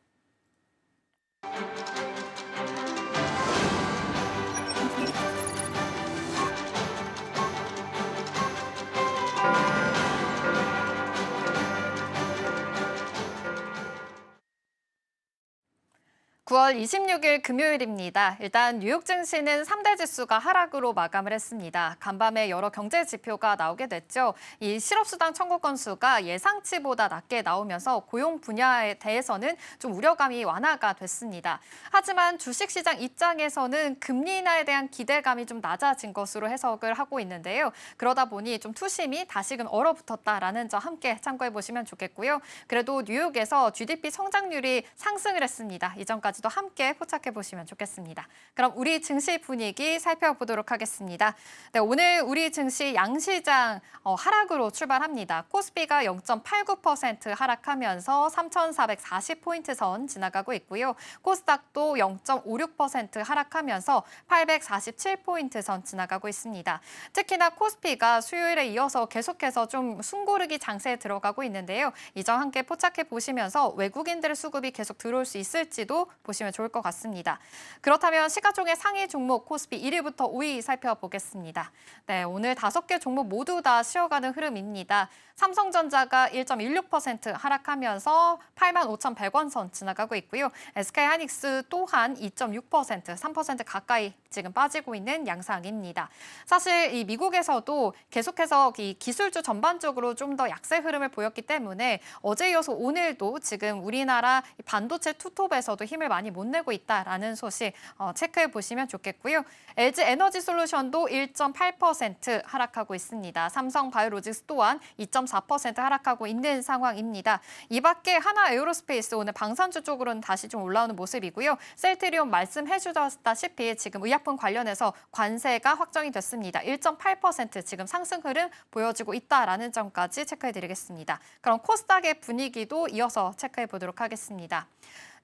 (9월 26일) 금요일입니다. 일단 뉴욕 증시는 3대 지수가 하락으로 마감을 했습니다. 간밤에 여러 경제 지표가 나오게 됐죠. 이 실업수당 청구 건수가 예상치보다 낮게 나오면서 고용 분야에 대해서는 좀 우려감이 완화가 됐습니다. 하지만 주식시장 입장에서는 금리 인하에 대한 기대감이 좀 낮아진 것으로 해석을 하고 있는데요. 그러다 보니 좀 투심이 다시금 얼어붙었다라는 점 함께 참고해 보시면 좋겠고요. 그래도 뉴욕에서 GDP 성장률이 상승을 했습니다. 이 점까지 도 함께 포착해 보시면 좋겠습니다. 그럼 우리 증시 분위기 살펴보도록 하겠습니다. 네, 오늘 우리 증시 양시장 하락으로 출발합니다. 코스피가 0.89% 하락하면서 3,440포인트 선 지나가고 있고요. 코스닥도 0.56% 하락하면서 847포인트 선 지나가고 있습니다. 특히나 코스피가 수요일에 이어서 계속해서 좀 숨고르기 장세에 들어가고 있는데요. 이 점 함께 포착해 보시면서 외국인들의 수급이 계속 들어올 수 있을지도 보시면 좋을 것 같습니다. 그렇다면 시가총액 상위 종목 코스피 1위부터 5위 살펴보겠습니다. 네, 오늘 5개 종목 모두 다 쉬어가는 흐름입니다. 삼성전자가 1.16% 하락하면서 85,100원 선 지나가고 있고요. SK하이닉스 또한 2.6%, 3% 가까이 지금 빠지고 있는 양상입니다. 사실 이 미국에서도 계속해서 이 기술주 전반적으로 좀 더 약세 흐름을 보였기 때문에 어제 이어서 오늘도 지금 우리나라 반도체 투톱에서도 힘을 많이 못 내고 있다라는 소식 체크해 보시면 좋겠고요. LG 에너지 솔루션도 1.8% 하락하고 있습니다. 삼성 바이오로직스 또한 2.4% 하락하고 있는 상황입니다. 이 밖에 하나 에어로스페이스 오늘 방산주 쪽으로는 다시 좀 올라오는 모습이고요. 셀트리온 말씀해 주셨다시피 지금 의약품 관련해서 관세가 확정이 됐습니다. 1.8% 지금 상승 흐름 보여지고 있다라는 점까지 체크해 드리겠습니다. 그럼 코스닥의 분위기도 이어서 체크해 보도록 하겠습니다.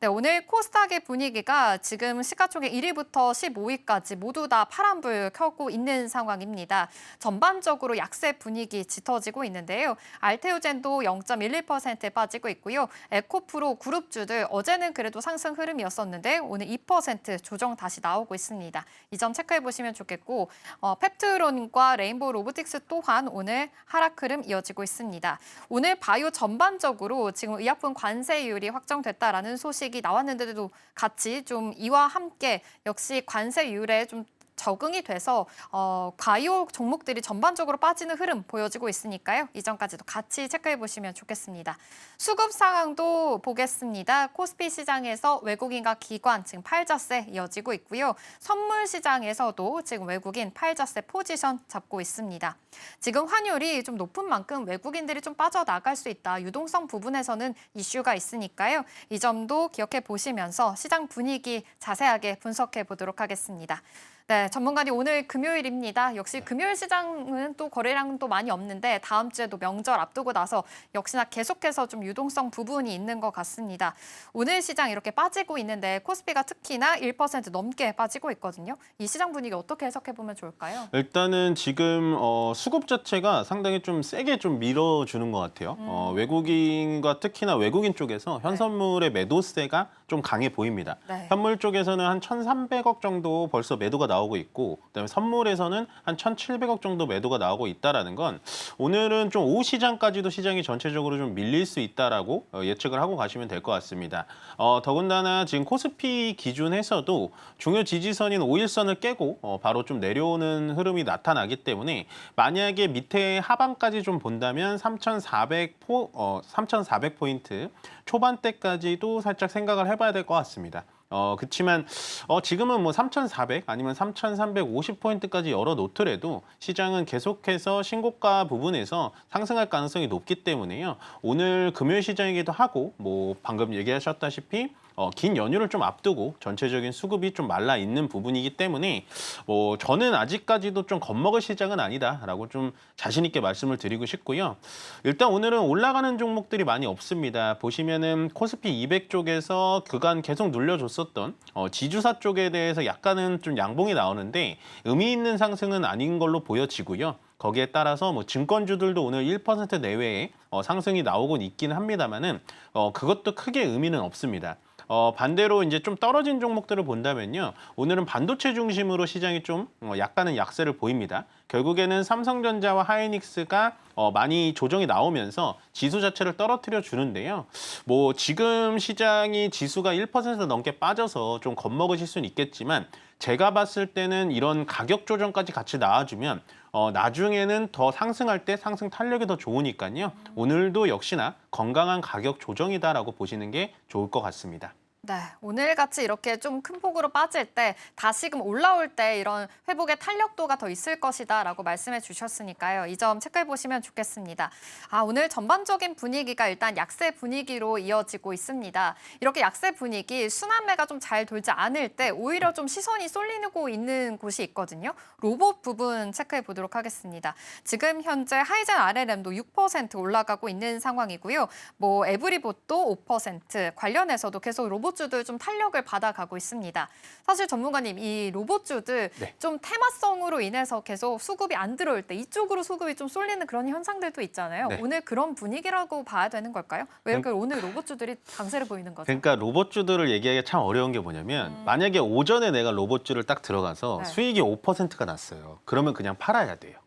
네, 오늘 코스닥의 분위기가 지금 시가총액 1위부터 15위까지 모두 다 파란불 켜고 있는 상황입니다. 전반적으로 약세 분위기 짙어지고 있는데요. 알테오젠도 0.11% 빠지고 있고요. 에코프로 그룹주들 어제는 그래도 상승 흐름이었었는데 오늘 2% 조정 다시 나오고 있습니다. 이 점 체크해 보시면 좋겠고 펩트론과 레인보우 로보틱스 또한 오늘 하락 흐름 이어지고 있습니다. 오늘 바이오 전반적으로 지금 의약품 관세율이 확정됐다라는 소식이 나왔는데도 같이 좀 이와 함께 역시 관세율에 좀 적응이 돼서 바이오 종목들이 전반적으로 빠지는 흐름 보여지고 있으니까요. 이 점까지도 같이 체크해 보시면 좋겠습니다. 수급 상황도 보겠습니다. 코스피 시장에서 외국인과 기관 지금 팔자세 이어지고 있고요. 선물 시장에서도 지금 외국인 팔자세 포지션 잡고 있습니다. 지금 환율이 좀 높은 만큼 외국인들이 좀 빠져나갈 수 있다. 유동성 부분에서는 이슈가 있으니까요. 이 점도 기억해 보시면서 시장 분위기 자세하게 분석해 보도록 하겠습니다. 네, 전문가님 오늘 금요일입니다. 역시 금요일 시장은 또 거래량도 많이 없는데 다음 주에도 명절 앞두고 나서 역시나 계속해서 좀 유동성 부분이 있는 것 같습니다. 오늘 시장 이렇게 빠지고 있는데 코스피가 특히나 1% 넘게 빠지고 있거든요. 이 시장 분위기 어떻게 해석해 보면 좋을까요? 일단은 지금 수급 자체가 상당히 좀 세게 좀 밀어주는 것 같아요. 외국인과 특히나 외국인 쪽에서 현선물의 매도세가 좀 강해 보입니다. 네. 현물 쪽에서는 한 1,300억 정도 벌써 매도가 나오고 있고 그다음에 선물에서는 한 1,700억 정도 매도가 나오고 있다라는 건 오늘은 좀 오후 시장까지도 시장이 전체적으로 좀 밀릴 수 있다라고 예측을 하고 가시면 될 것 같습니다. 더군다나 지금 코스피 기준에서도 중요 지지선인 5일선을 깨고 바로 좀 내려오는 흐름이 나타나기 때문에 만약에 밑에 하방까지 좀 본다면 3,400포인트 초반대까지도 살짝 생각을 해봐야 될 것 같습니다. 그렇지만 지금은 뭐 3,400 아니면 3,350포인트까지 열어놓더라도 시장은 계속해서 신고가 부분에서 상승할 가능성이 높기 때문에요. 오늘 금요일 시장이기도 하고 뭐 방금 얘기하셨다시피 긴 연휴를 좀 앞두고 전체적인 수급이 좀 말라 있는 부분이기 때문에 저는 아직까지도 좀 겁먹을 시장은 아니다라고 좀 자신 있게 말씀을 드리고 싶고요. 일단 오늘은 올라가는 종목들이 많이 없습니다. 보시면은 코스피 200 쪽에서 그간 계속 눌려줬었던 지주사 쪽에 대해서 약간은 좀 양봉이 나오는데 의미 있는 상승은 아닌 걸로 보여지고요. 거기에 따라서 뭐 증권주들도 오늘 1% 내외의 상승이 나오곤 있긴 합니다만은 그것도 크게 의미는 없습니다. 반대로 이제 좀 떨어진 종목들을 본다면요. 오늘은 반도체 중심으로 시장이 좀 약간은 약세를 보입니다. 결국에는 삼성전자와 하이닉스가 많이 조정이 나오면서 지수 자체를 떨어뜨려 주는데요. 뭐 지금 시장이 지수가 1% 넘게 빠져서 좀 겁먹으실 수는 있겠지만 제가 봤을 때는 이런 가격 조정까지 같이 나와주면 나중에는 더 상승할 때 상승 탄력이 더 좋으니까요. 오늘도 역시나 건강한 가격 조정이다라고 보시는 게 좋을 것 같습니다. 네, 오늘같이 이렇게 좀 큰 폭으로 빠질 때 다시금 올라올 때 이런 회복의 탄력도가 더 있을 것이다라고 말씀해 주셨으니까요. 이 점 체크해 보시면 좋겠습니다. 오늘 전반적인 분위기가 일단 약세 분위기로 이어지고 있습니다. 이렇게 약세 분위기, 순환매가 좀 잘 돌지 않을 때 오히려 좀 시선이 쏠리고 있는 곳이 있거든요. 로봇 부분 체크해 보도록 하겠습니다. 지금 현재 하이젠 RLM도 6% 올라가고 있는 상황이고요. 뭐 에브리봇도 5% 관련해서도 계속 로봇주들 좀 탄력을 받아가고 있습니다. 사실 전문가님, 이 로봇주들 네. 좀 테마성으로 인해서 계속 수급이 안 들어올 때 이쪽으로 수급이 좀 쏠리는 그런 현상들도 있잖아요. 네. 오늘 그런 분위기라고 봐야 되는 걸까요? 왜 이렇게 오늘 로봇주들이 강세를 보이는 거죠? 그러니까 로봇주들을 얘기하기가 참 어려운 게 뭐냐면 만약에 오전에 내가 로봇주를 딱 들어가서 네. 수익이 5%가 났어요. 그러면 그냥 팔아야 돼요.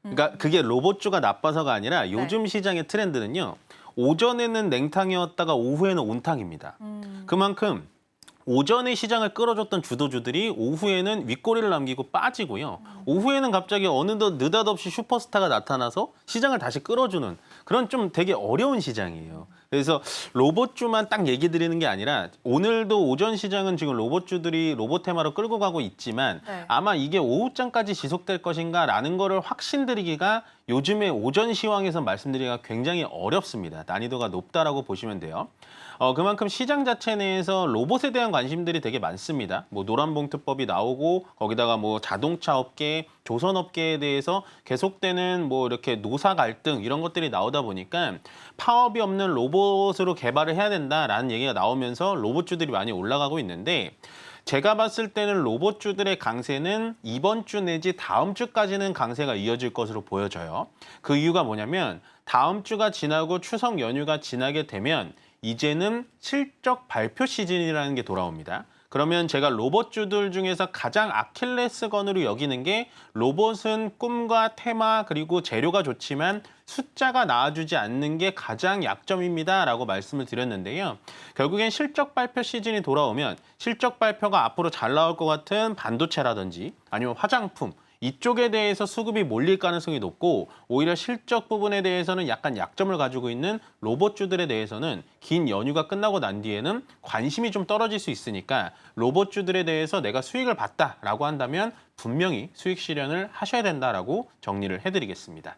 그러니까 그게 로봇주가 나빠서가 아니라 요즘 시장의 트렌드는요. 오전에는 냉탕이었다가 오후에는 온탕입니다. 그만큼 오전에 시장을 끌어줬던 주도주들이 오후에는 윗꼬리를 남기고 빠지고요. 오후에는 갑자기 어느덧 느닷없이 슈퍼스타가 나타나서 시장을 다시 끌어주는 그런 좀 되게 어려운 시장이에요. 그래서 로봇주만 딱 얘기 드리는 게 아니라 오늘도 오전 시장은 지금 로봇주들이 로봇 테마로 끌고 가고 있지만 네. 아마 이게 오후장까지 지속될 것인가라는 거를 확신드리기가 요즘에 오전 시황에서 말씀드리기가 굉장히 어렵습니다. 난이도가 높다라고 보시면 돼요. 그만큼 시장 자체 내에서 로봇에 대한 관심들이 되게 많습니다. 뭐 노란봉투법이 나오고 거기다가 뭐 자동차 업계, 조선업계에 대해서 계속되는 뭐 이렇게 노사 갈등 이런 것들이 나오다 보니까 파업이 없는 로봇으로 개발을 해야 된다라는 얘기가 나오면서 로봇주들이 많이 올라가고 있는데 제가 봤을 때는 로봇주들의 강세는 이번 주 내지 다음 주까지는 강세가 이어질 것으로 보여져요. 그 이유가 뭐냐면 다음 주가 지나고 추석 연휴가 지나게 되면 이제는 실적 발표 시즌이라는 게 돌아옵니다. 그러면 제가 로봇주들 중에서 가장 아킬레스건으로 여기는 게 로봇은 꿈과 테마 그리고 재료가 좋지만 숫자가 나와주지 않는 게 가장 약점입니다라고 말씀을 드렸는데요. 결국엔 실적 발표 시즌이 돌아오면 실적 발표가 앞으로 잘 나올 것 같은 반도체라든지 아니면 화장품 이쪽에 대해서 수급이 몰릴 가능성이 높고 오히려 실적 부분에 대해서는 약간 약점을 가지고 있는 로봇주들에 대해서는 긴 연휴가 끝나고 난 뒤에는 관심이 좀 떨어질 수 있으니까 로봇주들에 대해서 내가 수익을 봤다라고 한다면 분명히 수익 실현을 하셔야 된다라고 정리를 해드리겠습니다.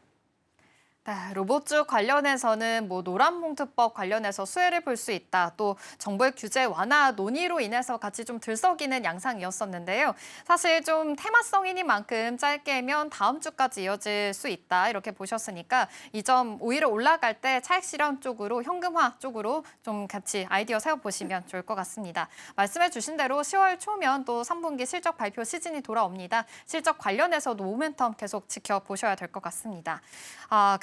네, 로봇주 관련해서는 뭐 노란봉투법 관련해서 수혜를 볼 수 있다. 또 정부의 규제 완화 논의로 인해서 같이 좀 들썩이는 양상이었었는데요. 사실 좀 테마성이니만큼 짧게면 다음 주까지 이어질 수 있다. 이렇게 보셨으니까 이 점 오히려 올라갈 때 차익 실현 쪽으로 현금화 쪽으로 좀 같이 아이디어 세워보시면 좋을 것 같습니다. 말씀해 주신 대로 10월 초면 또 3분기 실적 발표 시즌이 돌아옵니다. 실적 관련해서도 모멘텀 계속 지켜보셔야 될 것 같습니다.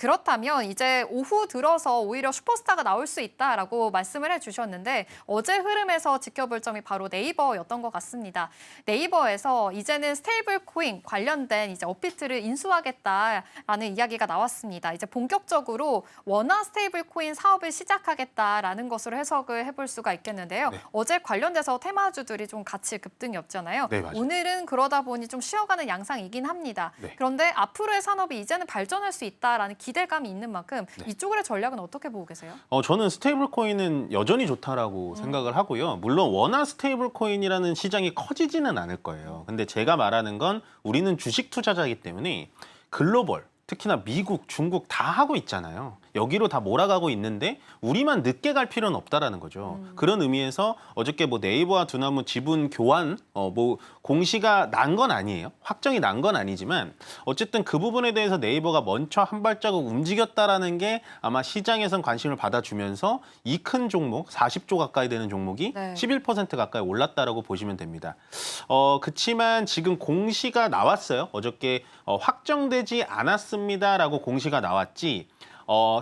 그렇다면 이제 오후 들어서 오히려 슈퍼스타가 나올 수 있다라고 말씀을 해주셨는데 어제 흐름에서 지켜볼 점이 바로 네이버였던 것 같습니다. 네이버에서 이제는 스테이블 코인 관련된 이제 업비트를 인수하겠다라는 이야기가 나왔습니다. 이제 본격적으로 원화 스테이블 코인 사업을 시작하겠다라는 것으로 해석을 해볼 수가 있겠는데요. 네. 어제 관련돼서 테마주들이 좀 같이 급등이었잖아요. 네, 맞아요. 오늘은 그러다 보니 좀 쉬어가는 양상이긴 합니다. 네. 그런데 앞으로의 산업이 이제는 발전할 수 있다라는 기대감이 있는 만큼 네. 이쪽의 전략은 어떻게 보고 계세요? 저는 스테이블 코인은 여전히 좋다라고 생각을 하고요. 물론 원화 스테이블 코인이라는 시장이 커지지는 않을 거예요. 근데 제가 말하는 건 우리는 주식 투자자이기 때문에 글로벌, 특히나 미국, 중국 다 하고 있잖아요. 여기로 다 몰아가고 있는데 우리만 늦게 갈 필요는 없다라는 거죠. 그런 의미에서 어저께 뭐 네이버와 두나무 지분 교환 뭐 공시가 난 건 아니에요. 확정이 난 건 아니지만 어쨌든 그 부분에 대해서 네이버가 먼저 한 발자국 움직였다라는 게 아마 시장에선 관심을 받아주면서 이 큰 종목 40조 가까이 되는 종목이 네. 11% 가까이 올랐다라고 보시면 됩니다. 그치만 지금 공시가 나왔어요. 어저께 확정되지 않았습니다라고 공시가 나왔지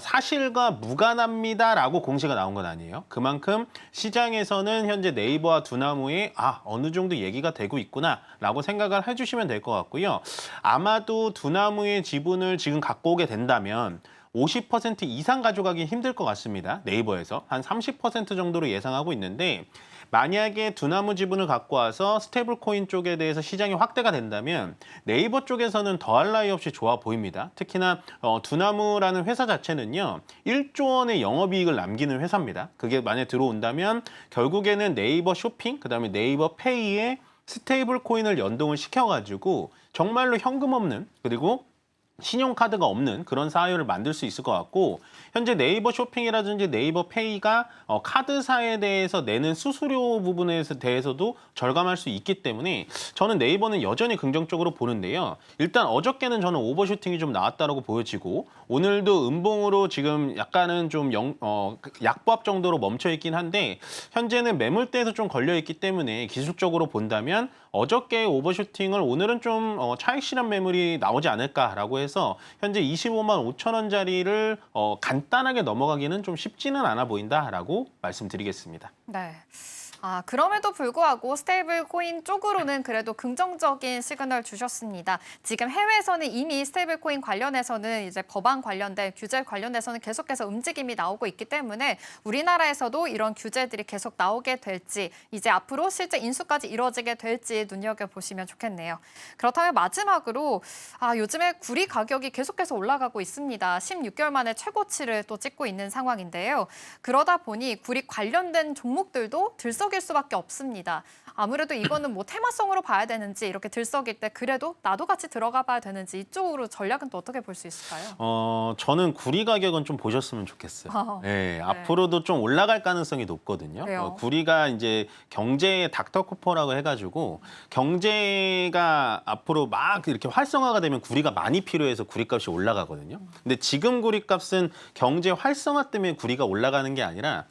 사실과 무관합니다라고 공시가 나온 건 아니에요. 그만큼 시장에서는 현재 네이버와 두나무에 어느 정도 얘기가 되고 있구나라고 생각을 해주시면 될 것 같고요. 아마도 두나무의 지분을 지금 갖고 오게 된다면 50% 이상 가져가기 힘들 것 같습니다. 네이버에서 한 30% 정도로 예상하고 있는데 만약에 두나무 지분을 갖고 와서 스테이블 코인 쪽에 대해서 시장이 확대가 된다면 네이버 쪽에서는 더할 나위 없이 좋아 보입니다. 특히나 두나무라는 회사 자체는요. 1조 원의 영업이익을 남기는 회사입니다. 그게 만약에 들어온다면 결국에는 네이버 쇼핑, 그다음에 네이버 페이에 스테이블 코인을 연동을 시켜가지고 정말로 현금 없는 그리고 신용카드가 없는 그런 사회를 만들 수 있을 것 같고 현재 네이버 쇼핑이라든지 네이버 페이가 카드사에 대해서 내는 수수료 부분에 대해서도 절감할 수 있기 때문에 저는 네이버는 여전히 긍정적으로 보는데요. 일단 어저께는 저는 오버슈팅이 좀 나왔다라고 보여지고 오늘도 음봉으로 지금 약간은 좀 약보합 정도로 멈춰 있긴 한데 현재는 매물대에서 좀 걸려 있기 때문에 기술적으로 본다면 어저께 오버슈팅을 오늘은 좀 차익 실현 매물이 나오지 않을까라고 해서 현재 25만 5천 원짜리를 간단하게 넘어가기는 좀 쉽지는 않아 보인다라고 말씀드리겠습니다. 네. 그럼에도 불구하고 스테이블 코인 쪽으로는 그래도 긍정적인 시그널 주셨습니다. 지금 해외에서는 이미 스테이블 코인 관련해서는 이제 법안 관련된 규제 관련해서는 계속해서 움직임이 나오고 있기 때문에 우리나라에서도 이런 규제들이 계속 나오게 될지 이제 앞으로 실제 인수까지 이루어지게 될지 눈여겨보시면 좋겠네요. 그렇다면 마지막으로 요즘에 구리 가격이 계속해서 올라가고 있습니다. 16개월 만에 최고치를 또 찍고 있는 상황인데요. 그러다 보니 구리 관련된 종목들도 들썩일 수밖에 없습니다. 아무래도 이거는 뭐 테마성으로 봐야 되는지 이렇게 들썩일 때 그래도 나도 같이 들어가 봐야 되는지 이쪽으로 전략은 또 어떻게 볼 수 있을까요? 저는 구리 가격은 좀 보셨으면 좋겠어요. 네, 네. 앞으로도 좀 올라갈 가능성이 높거든요. 그래요? 구리가 이제 경제의 닥터코퍼라고 해가지고 경제가 앞으로 막 이렇게 활성화가 되면 구리가 많이 필요해서 구리값이 올라가거든요. 근데 지금 구리값은 경제 활성화 때문에 구리가 올라가는 게 아니라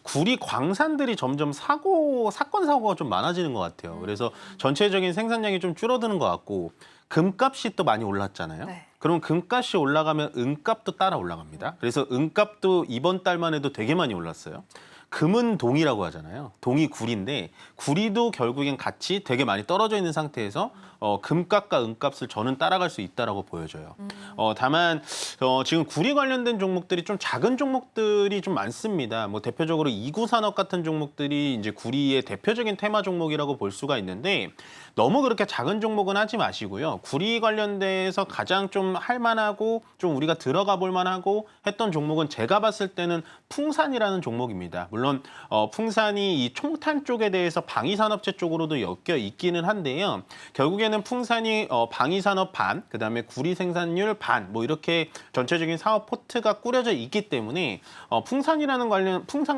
구리 광산들이 점점 사건 사고가 좀 많아지는 것 같아요. 그래서 전체적인 생산량이 좀 줄어드는 것 같고 금값이 또 많이 올랐잖아요. 네. 그럼 금값이 올라가면 은값도 따라 올라갑니다. 그래서 은값도 이번 달만 해도 되게 많이 올랐어요. 금은 동이라고 하잖아요. 동이 구리인데 구리도 결국엔 같이 되게 많이 떨어져 있는 상태에서 금값과 은값을 저는 따라갈 수 있다라고 보여져요. 다만 지금 구리 관련된 종목들이 좀 작은 종목들이 좀 많습니다. 뭐 대표적으로 이구산업 같은 종목들이 이제 구리의 대표적인 테마 종목이라고 볼 수가 있는데 너무 그렇게 작은 종목은 하지 마시고요. 구리 관련돼서 가장 좀 할만하고 좀 우리가 들어가 볼 만하고 했던 종목은 제가 봤을 때는 풍산이라는 종목입니다. 물론 풍산이 이 총탄 쪽에 대해서 방위산업체 쪽으로도 엮여 있기는 한데요. 결국에는 풍산이 방위산업 반, 그다음에 구리 생산률 반, 뭐 이렇게 전체적인 사업 포트가 꾸려져 있기 때문에 풍산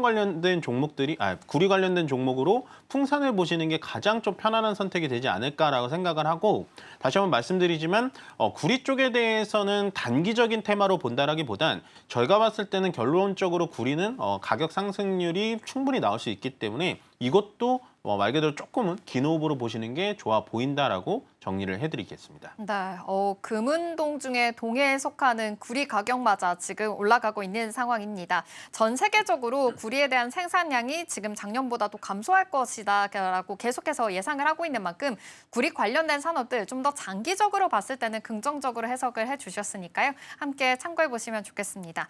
관련된 종목들이 구리 관련된 종목으로 풍산을 보시는 게 가장 좀 편안한 선택이 되지 않을까라고 생각을 하고 다시 한번 말씀드리지만 구리 쪽에 대해서는 단기적인 테마로 본다라기보단 저희가 봤을 때는 결론적으로 구리는 가격 상승률이 충분히 나올 수 있기 때문에 이것도 말 그대로 조금은 긴 호흡으로 보시는 게 좋아 보인다라고 정리를 해드리겠습니다. 네, 금운동 중에 동해에 속하는 구리 가격마저 지금 올라가고 있는 상황입니다. 전 세계적으로 구리에 대한 생산량이 지금 작년보다도 감소할 것이다라고 계속해서 예상을 하고 있는 만큼 구리 관련된 산업들 좀 더 장기적으로 봤을 때는 긍정적으로 해석을 해주셨으니까요. 함께 참고해 보시면 좋겠습니다.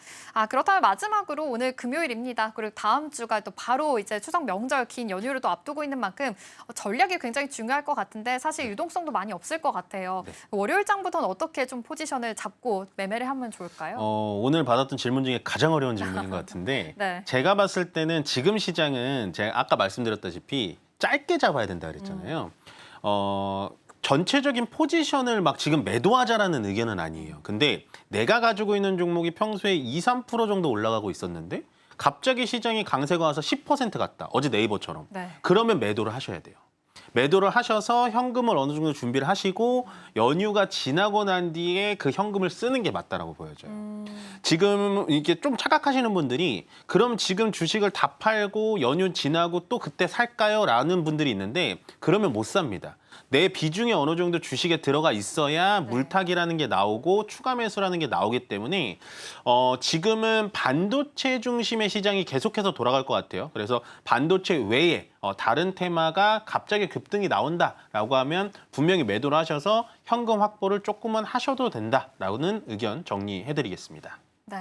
그렇다면 마지막으로 오늘 금요일입니다. 그리고 다음 주가 또 바로 이제 추석 명절 긴 연휴를 또 앞두고 있는 만큼 전략이 굉장히 중요할 것 같은데 사실 유동성도 많이 없을 것 같아요. 네. 월요일장부터는 어떻게 좀 포지션을 잡고 매매를 하면 좋을까요? 오늘 받았던 질문 중에 가장 어려운 질문인 것 같은데 네. 제가 봤을 때는 지금 시장은 제가 아까 말씀드렸다시피 짧게 잡아야 된다 그랬잖아요. 전체적인 포지션을 막 지금 매도하자라는 의견은 아니에요. 근데 내가 가지고 있는 종목이 평소에 2, 3% 정도 올라가고 있었는데 갑자기 시장이 강세가 와서 10% 갔다. 어제 네이버처럼. 네. 그러면 매도를 하셔야 돼요. 매도를 하셔서 현금을 어느 정도 준비를 하시고 연휴가 지나고 난 뒤에 그 현금을 쓰는 게 맞다라고 보여져요. 지금 이게 좀 착각하시는 분들이 그럼 지금 주식을 다 팔고 연휴 지나고 또 그때 살까요? 라는 분들이 있는데 그러면 못 삽니다. 내 비중이 어느 정도 주식에 들어가 있어야 물타기라는 게 나오고 추가 매수라는 게 나오기 때문에 지금은 반도체 중심의 시장이 계속해서 돌아갈 것 같아요. 그래서 반도체 외에 다른 테마가 갑자기 급등이 나온다라고 하면 분명히 매도를 하셔서 현금 확보를 조금은 하셔도 된다라는 의견 정리해드리겠습니다. 네.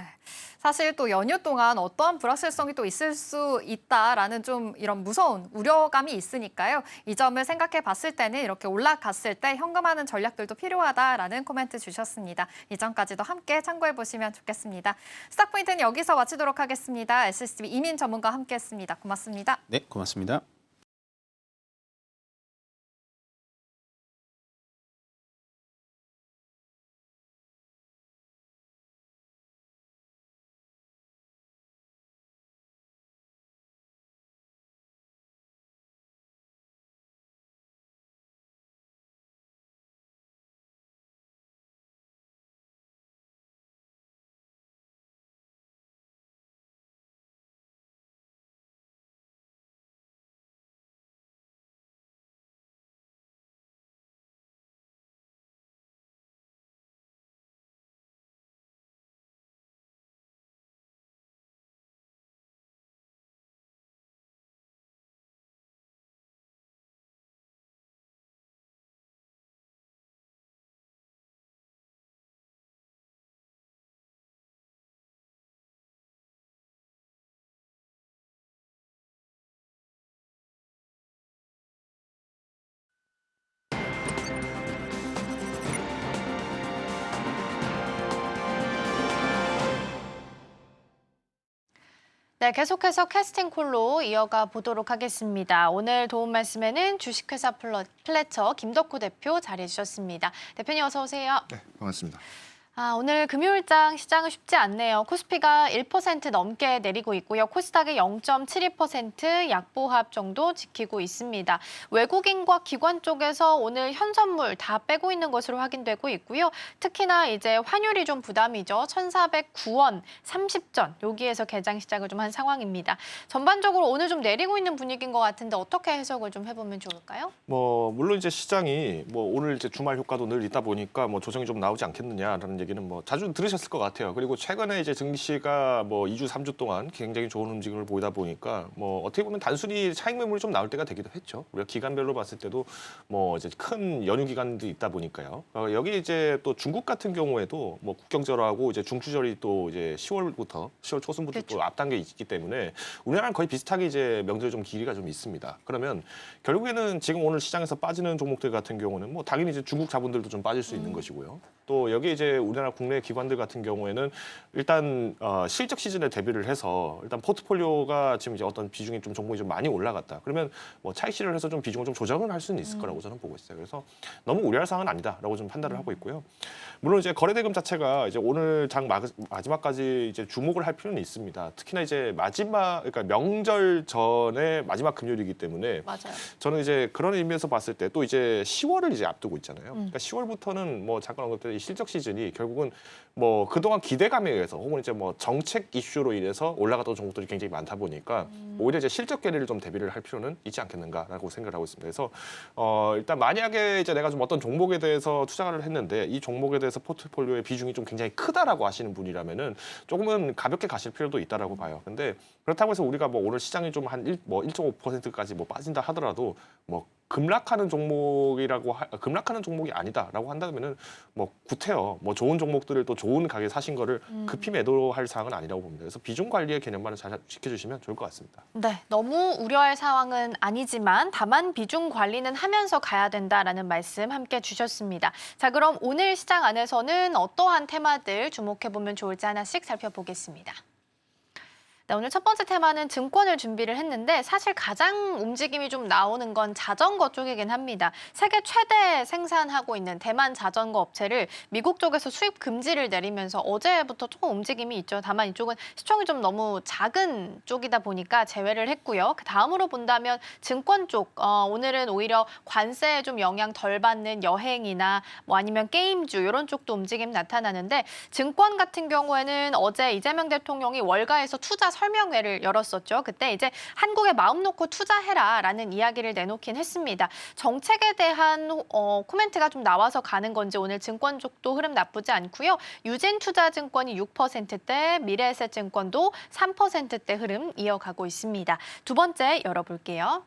사실 또 연휴 동안 어떠한 불확실성이 또 있을 수 있다라는 좀 이런 무서운 우려감이 있으니까요. 이 점을 생각해 봤을 때는 이렇게 올라갔을 때 현금하는 전략들도 필요하다라는 코멘트 주셨습니다. 이 점까지도 함께 참고해 보시면 좋겠습니다. 스탁포인트는 여기서 마치도록 하겠습니다. SCB 이민 전문가와 함께했습니다. 고맙습니다. 네, 고맙습니다. 네, 계속해서 캐스팅콜로 이어가 보도록 하겠습니다. 오늘 도움 말씀에는 주식회사 플래처 김덕호 대표 자리해 주셨습니다. 대표님 어서 오세요. 네, 반갑습니다. 오늘 금요일장 시장은 쉽지 않네요. 코스피가 1% 넘게 내리고 있고요. 코스닥이 0.72% 약보합 정도 지키고 있습니다. 외국인과 기관 쪽에서 오늘 현선물 다 빼고 있는 것으로 확인되고 있고요. 특히나 이제 환율이 좀 부담이죠. 1,409원 30전 여기에서 개장 시작을 좀 한 상황입니다. 전반적으로 오늘 좀 내리고 있는 분위기인 것 같은데 어떻게 해석을 좀 해보면 좋을까요? 물론 이제 시장이 오늘 이제 주말 효과도 늘 있다 보니까 조정이 좀 나오지 않겠느냐라는 얘기는 자주 들으셨을 것 같아요. 그리고 최근에 이제 증시가 2주, 3주 동안 굉장히 좋은 움직임을 보이다 보니까 어떻게 보면 단순히 차익 매물이 좀 나올 때가 되기도 했죠. 우리가 기간별로 봤을 때도 이제 큰 연휴 기간도 있다 보니까요. 여기 이제 또 중국 같은 경우에도 국경절하고 이제 중추절이 또 이제 10월 초순부터 그렇죠. 또 앞당겨 있기 때문에 우리나라랑 거의 비슷하게 이제 명절 좀 길이가 좀 있습니다. 그러면 결국에는 지금 오늘 시장에서 빠지는 종목들 같은 경우는 당연히 이제 중국 자본들도 좀 빠질 수 있는 것이고요. 또 여기 이제 우리나라 국내 기관들 같은 경우에는 일단 실적 시즌에 대비를 해서 일단 포트폴리오가 지금 이제 어떤 비중이 좀 종목이 좀 많이 올라갔다. 그러면 차익 실현을 해서 좀 비중을 좀 조정을 할 수는 있을 거라고 저는 보고 있어요. 그래서 너무 우려할 사항은 아니다라고 좀 판단을 하고 있고요. 물론 이제 거래대금 자체가 이제 오늘 장 마지막까지 이제 주목을 할 필요는 있습니다. 특히나 이제 그러니까 명절 전에 마지막 금요일이기 때문에 맞아요. 저는 이제 그런 의미에서 봤을 때 또 이제 10월을 이제 앞두고 있잖아요. 그러니까 10월부터는 잠깐 언급드린 이 실적 시즌이 결국은 그동안 기대감에 의해서 혹은 이제 정책 이슈로 인해서 올라갔던 종목들이 굉장히 많다 보니까 오히려 이제 실적 괴리를 좀 대비를 할 필요는 있지 않겠는가라고 생각을 하고 있습니다. 그래서 일단 만약에 이제 내가 좀 어떤 종목에 대해서 투자를 했는데 이 종목에 대해서 포트폴리오의 비중이 좀 굉장히 크다라고 하시는 분이라면은 조금은 가볍게 가실 필요도 있다라고 봐요. 근데 그렇다고 해서 우리가 오늘 시장이 좀 한 1.5%까지 빠진다 하더라도 급락하는 종목이 아니다라고 한다면은 구태여 좋은 종목들을 또 좋은 가격에 사신 거를 급히 매도할 사항은 아니라고 봅니다. 그래서 비중 관리의 개념만을 잘 지켜주시면 좋을 것 같습니다. 네, 너무 우려할 상황은 아니지만 다만 비중 관리는 하면서 가야 된다라는 말씀 함께 주셨습니다. 자, 그럼 오늘 시장 안에서는 어떠한 테마들 주목해보면 좋을지 하나씩 살펴보겠습니다. 네, 오늘 첫 번째 테마는 증권을 준비를 했는데 사실 가장 움직임이 좀 나오는 건 자전거 쪽이긴 합니다. 세계 최대 생산하고 있는 대만 자전거 업체를 미국 쪽에서 수입 금지를 내리면서 어제부터 조금 움직임이 있죠. 다만 이쪽은 시총이 좀 너무 작은 쪽이다 보니까 제외를 했고요. 그 다음으로 본다면 증권 쪽, 오늘은 오히려 관세에 좀 영향 덜 받는 여행이나 뭐 아니면 게임주 이런 쪽도 움직임 나타나는데 증권 같은 경우에는 어제 이재명 대통령이 월가에서 투자 설명회를 열었었죠. 그때 이제 한국에 마음 놓고 투자해라라는 이야기를 내놓긴 했습니다. 정책에 대한 코멘트가 좀 나와서 가는 건지 오늘 증권 쪽도 흐름 나쁘지 않고요. 유진투자증권이 6%대, 미래에셋증권도 3%대 흐름 이어가고 있습니다. 두 번째 열어볼게요.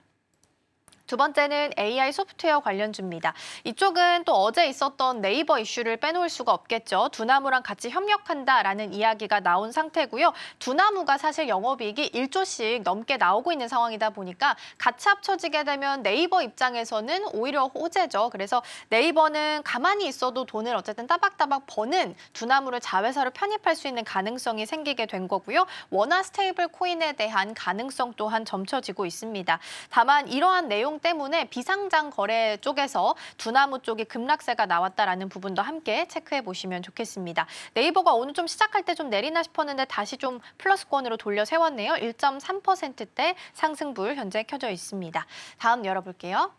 두 번째는 AI 소프트웨어 관련주입니다. 이쪽은 또 어제 있었던 네이버 이슈를 빼놓을 수가 없겠죠. 두나무랑 같이 협력한다라는 이야기가 나온 상태고요. 두나무가 사실 영업이익이 1조씩 넘게 나오고 있는 상황이다 보니까 같이 합쳐지게 되면 네이버 입장에서는 오히려 호재죠. 그래서 네이버는 가만히 있어도 돈을 어쨌든 따박따박 버는 두나무를 자회사로 편입할 수 있는 가능성이 생기게 된 거고요. 원화 스테이블 코인에 대한 가능성 또한 점쳐지고 있습니다. 다만 이러한 내용 때문에 비상장 거래 쪽에서 두나무 쪽이 급락세가 나왔다라는 부분도 함께 체크해 보시면 좋겠습니다. 네이버가 오늘 좀 시작할 때 좀 내리나 싶었는데 다시 좀 플러스권으로 돌려 세웠네요. 1.3%대 상승불 현재 켜져 있습니다. 다음 열어볼게요.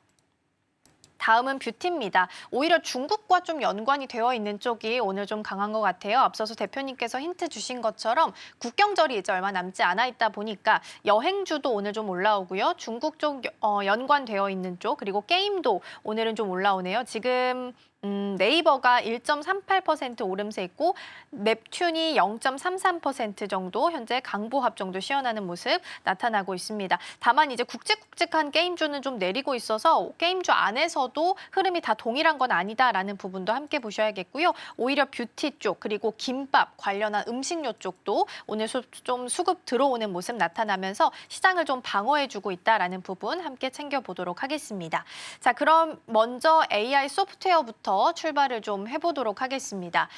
다음은 뷰티입니다. 오히려 중국과 좀 연관이 되어 있는 쪽이 오늘 좀 강한 것 같아요. 앞서서 대표님께서 힌트 주신 것처럼 국경절이 이제 얼마 남지 않아 있다 보니까 여행주도 오늘 좀 올라오고요. 중국 쪽 연관되어 있는 쪽 그리고 게임도 오늘은 좀 올라오네요. 지금 네이버가 1.38% 오름세 있고 넵튠이 0.33% 정도 현재 강보합 정도 시연하는 모습 나타나고 있습니다. 다만 이제 굵직굵직한 게임주는 좀 내리고 있어서 게임주 안에서도 흐름이 다 동일한 건 아니다라는 부분도 함께 보셔야겠고요. 오히려 뷰티 쪽 그리고 김밥 관련한 음식료 쪽도 오늘 좀 수급 들어오는 모습 나타나면서 시장을 좀 방어해주고 있다라는 부분 함께 챙겨보도록 하겠습니다. 자, 그럼 먼저 AI 소프트웨어부터 출발을 좀 해보도록 하겠습니다.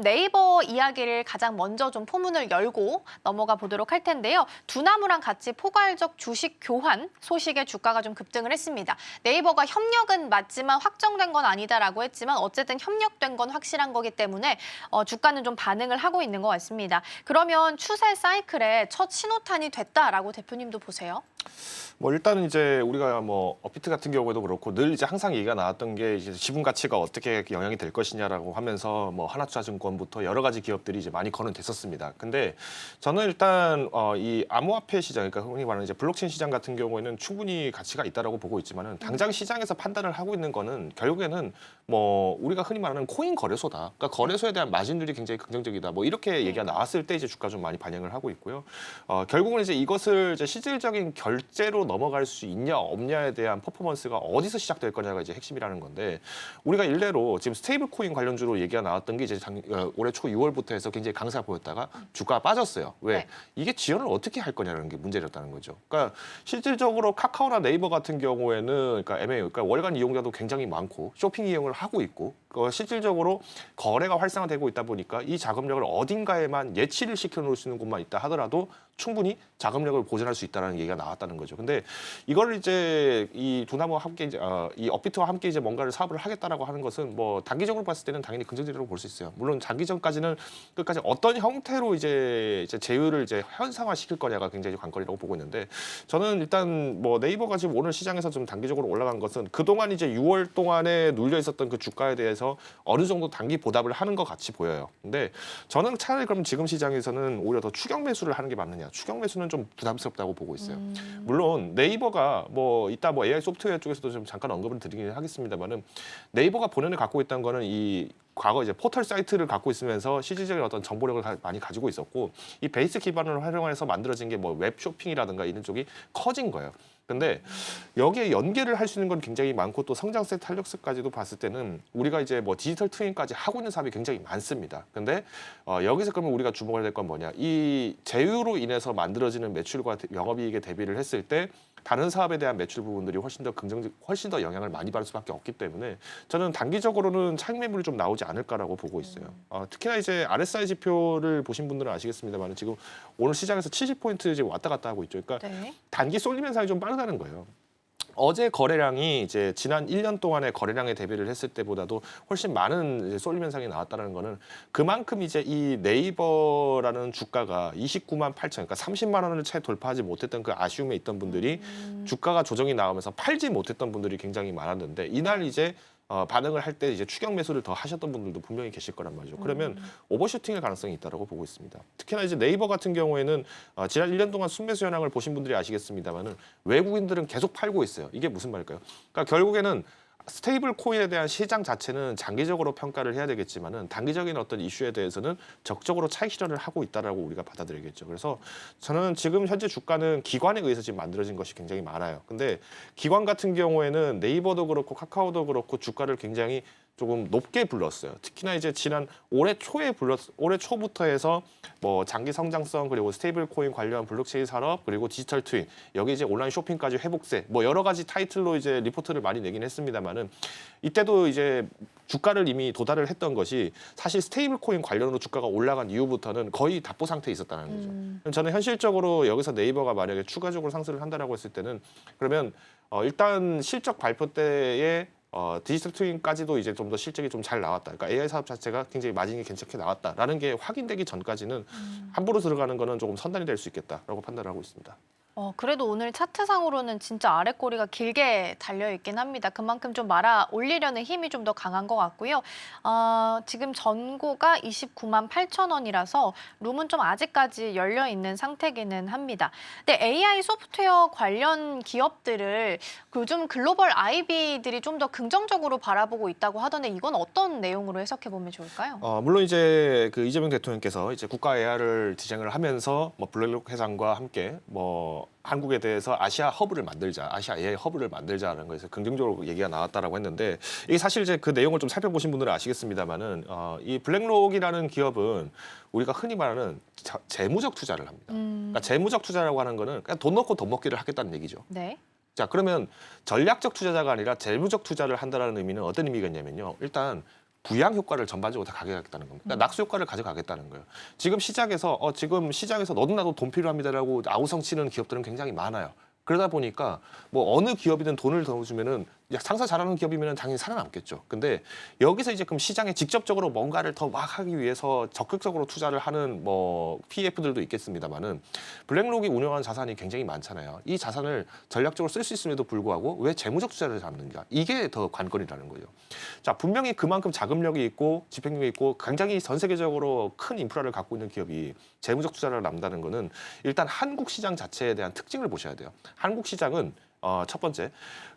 네이버 이야기를 가장 먼저 좀 포문을 열고 넘어가 보도록 할 텐데요. 두나무랑 같이 포괄적 주식 교환 소식에 주가가 좀 급등을 했습니다. 네이버가 협력은 맞지만 확정된 건 아니다라고 했지만 어쨌든 협력된 건 확실한 거기 때문에 주가는 좀 반응을 하고 있는 것 같습니다. 그러면 추세 사이클의 첫 신호탄이 됐다라고 대표님도 보세요? 뭐 일단은 이제 우리가 뭐 업비트 같은 경우에도 그렇고 늘 이제 항상 얘기가 나왔던 게 이제 지분 가치가 어떻게 영향이 될 것이냐라고 하면서 뭐 하나투자증권부터 여러 가지 기업들이 이제 많이 거론됐었습니다. 근데 저는 일단 이 암호화폐 시장, 그러니까 흔히 말하는 이제 블록체인 시장 같은 경우에는 충분히 가치가 있다라고 보고 있지만은 당장 시장에서 판단을 하고 있는 거는 결국에는 뭐 우리가 흔히 말하는 코인 거래소다. 그러니까 거래소에 대한 마진율이 굉장히 긍정적이다. 뭐 이렇게 얘기가 나왔을 때 이제 주가 좀 많이 반영을 하고 있고요. 결국은 이제 이것을 이제 실질적인 결제로 넘어갈 수 있냐 없냐에 대한 퍼포먼스가 어디서 시작될 거냐가 이제 핵심이라는 건데 우리가 일례로 지금 스테이블 코인 관련주로 얘기가 나왔던 게 이제 올해 초 6월부터 해서 굉장히 강세가 보였다가 주가가 빠졌어요. 왜? 네. 이게 지원을 어떻게 할 거냐는 게 문제였다는 거죠. 그러니까 실질적으로 카카오나 네이버 같은 경우에는 그러니까 MAU, 그러니까 월간 이용자도 굉장히 많고 쇼핑 이용을 하고 있고 실질적으로 거래가 활성화되고 있다 보니까 이 자금력을 어딘가에만 예치를 시켜놓을 수 있는 곳만 있다 하더라도 충분히 자금력을 보존할 수 있다는 얘기가 나왔다는 거죠. 근데 이걸 이제 이 두나무와 함께 이제 이 업비트와 함께 이제 뭔가를 사업을 하겠다라고 하는 것은 뭐 단기적으로 봤을 때는 당연히 긍정적이라고 볼 수 있어요. 물론 장기전까지는 끝까지 어떤 형태로 이제 제휴를 이제 현상화 시킬 거냐가 굉장히 관건이라고 보고 있는데 저는 일단 뭐 네이버가 지금 오늘 시장에서 좀 단기적으로 올라간 것은 그동안 이제 6월 동안에 눌려 있었던 그 주가에 대해서 어느 정도 단기 보답을 하는 것 같이 보여요. 근데 저는 차라리 그럼 지금 시장에서는 오히려 더 추격 매수를 하는 게 맞느냐. 추격 매수는 좀 부담스럽다고 보고 있어요. 물론 네이버가 뭐 이따 뭐 AI 소프트웨어 쪽에서도 좀 잠깐 언급을 드리긴 하겠습니다만은 네이버가 본연에 갖고 있던 거는 이 과거 이제 포털 사이트를 갖고 있으면서 실질적인 어떤 정보력을 많이 가지고 있었고 이 베이스 기반을 활용해서 만들어진 게 뭐 웹 쇼핑이라든가 이런 쪽이 커진 거예요. 근데 여기에 연계를 할 수 있는 건 굉장히 많고 또 성장세 탄력성까지도 봤을 때는 우리가 이제 뭐 디지털 트윈까지 하고 있는 사업이 굉장히 많습니다. 근데 여기서 그러면 우리가 주목해야 될 건 뭐냐? 이 제휴로 인해서 만들어지는 매출과 영업이익에 대비를 했을 때 다른 사업에 대한 매출 부분들이 훨씬 더 영향을 많이 받을 수밖에 없기 때문에 저는 단기적으로는 차익 매물이 좀 나오지 않을까라고 보고 있어요. 특히나 이제 RSI 지표를 보신 분들은 아시겠습니다만 지금 오늘 시장에서 70포인트 지금 왔다 갔다 하고 있죠. 그러니까 네. 단기 쏠림 현상이 좀 빠르다는 거예요. 어제 거래량이 이제 지난 1년 동안의 거래량에 대비를 했을 때보다도 훨씬 많은 이제 쏠림 현상이 나왔다는 거는 그만큼 이제 이 네이버라는 주가가 29만 8천, 그러니까 30만 원을 채 돌파하지 못했던 그 아쉬움에 있던 분들이 주가가 조정이 나오면서 팔지 못했던 분들이 굉장히 많았는데 이날 이제 반응을 할 때 이제 추격 매수를 더 하셨던 분들도 분명히 계실 거란 말이죠. 그러면 오버슈팅의 가능성이 있다고 보고 있습니다. 특히나 이제 네이버 같은 경우에는 지난 1년 동안 순매수 현황을 보신 분들이 아시겠습니다만은 외국인들은 계속 팔고 있어요. 이게 무슨 말일까요? 그러니까 결국에는 스테이블 코인에 대한 시장 자체는 장기적으로 평가를 해야 되겠지만은 단기적인 어떤 이슈에 대해서는 적극적으로 차익 실현을 하고 있다라고 우리가 받아들여야겠죠. 그래서 저는 지금 현재 주가는 기관에 의해서 지금 만들어진 것이 굉장히 많아요. 근데 기관 같은 경우에는 네이버도 그렇고 카카오도 그렇고 주가를 굉장히 조금 높게 불렀어요. 특히나 이제 지난 올해 초부터 해서 뭐 장기 성장성 그리고 스테이블 코인 관련 블록체인 산업 그리고 디지털 트윈 여기 이제 온라인 쇼핑까지 회복세 뭐 여러 가지 타이틀로 이제 리포트를 많이 내긴 했습니다만은 이때도 이제 주가를 이미 도달을 했던 것이 사실 스테이블 코인 관련으로 주가가 올라간 이후부터는 거의 답보 상태에 있었다는 거죠. 저는 현실적으로 여기서 네이버가 만약에 추가적으로 상승을 한다라고 했을 때는 그러면 일단 실적 발표 때에 디지털 트윈까지도 이제 좀 더 실적이 좀 잘 나왔다. 그러니까 AI 사업 자체가 굉장히 마진이 괜찮게 나왔다라는 게 확인되기 전까지는 함부로 들어가는 거는 조금 선단이 될 수 있겠다라고 판단을 하고 있습니다. 그래도 오늘 차트상으로는 진짜 아랫꼬리가 길게 달려있긴 합니다. 그만큼 좀 말아 올리려는 힘이 좀 더 강한 것 같고요. 지금 전고가 29만 8천 원이라서 룸은 좀 아직까지 열려있는 상태기는 합니다. 근데 AI 소프트웨어 관련 기업들을 요즘 글로벌 IB들이 좀 더 긍정적으로 바라보고 있다고 하던데 이건 어떤 내용으로 해석해보면 좋을까요? 물론 이제 그 이재명 대통령께서 이제 국가 AR을 지정을 하면서 뭐 블랙록 회장과 함께 뭐 한국에 대해서 아시아 허브를 만들자, 아시아 AI 허브를 만들자라는 거에서 긍정적으로 얘기가 나왔다라고 했는데 이게 사실 이제 그 내용을 좀 살펴보신 분들은 아시겠습니다만은 이 블랙록이라는 기업은 우리가 흔히 말하는 재무적 투자를 합니다. 그러니까 재무적 투자라고 하는 거는 그냥 돈 넣고 돈 먹기를 하겠다는 얘기죠. 네. 자, 그러면 전략적 투자자가 아니라 재무적 투자를 한다는 의미는 어떤 의미가 있냐면요. 일단 부양 효과를 전반적으로 다 가져가겠다는 겁니다. 그러니까 낙수 효과를 가져가겠다는 거예요. 지금 시장에서 너도 나도 돈 필요합니다라고 아우성치는 기업들은 굉장히 많아요. 그러다 보니까 뭐 어느 기업이든 돈을 더 주면은 상사 잘하는 기업이면 당연히 살아남겠죠. 근데 여기서 이제 그럼 시장에 직접적으로 뭔가를 더 막 하기 위해서 적극적으로 투자를 하는 뭐 PF들도 있겠습니다만은 블랙록이 운영하는 자산이 굉장히 많잖아요. 이 자산을 전략적으로 쓸 수 있음에도 불구하고 왜 재무적 투자를 잡는가? 이게 더 관건이라는 거죠. 자, 분명히 그만큼 자금력이 있고 집행력이 있고 굉장히 전 세계적으로 큰 인프라를 갖고 있는 기업이 재무적 투자를 남다는 거는 일단 한국 시장 자체에 대한 특징을 보셔야 돼요. 한국 시장은 첫 번째,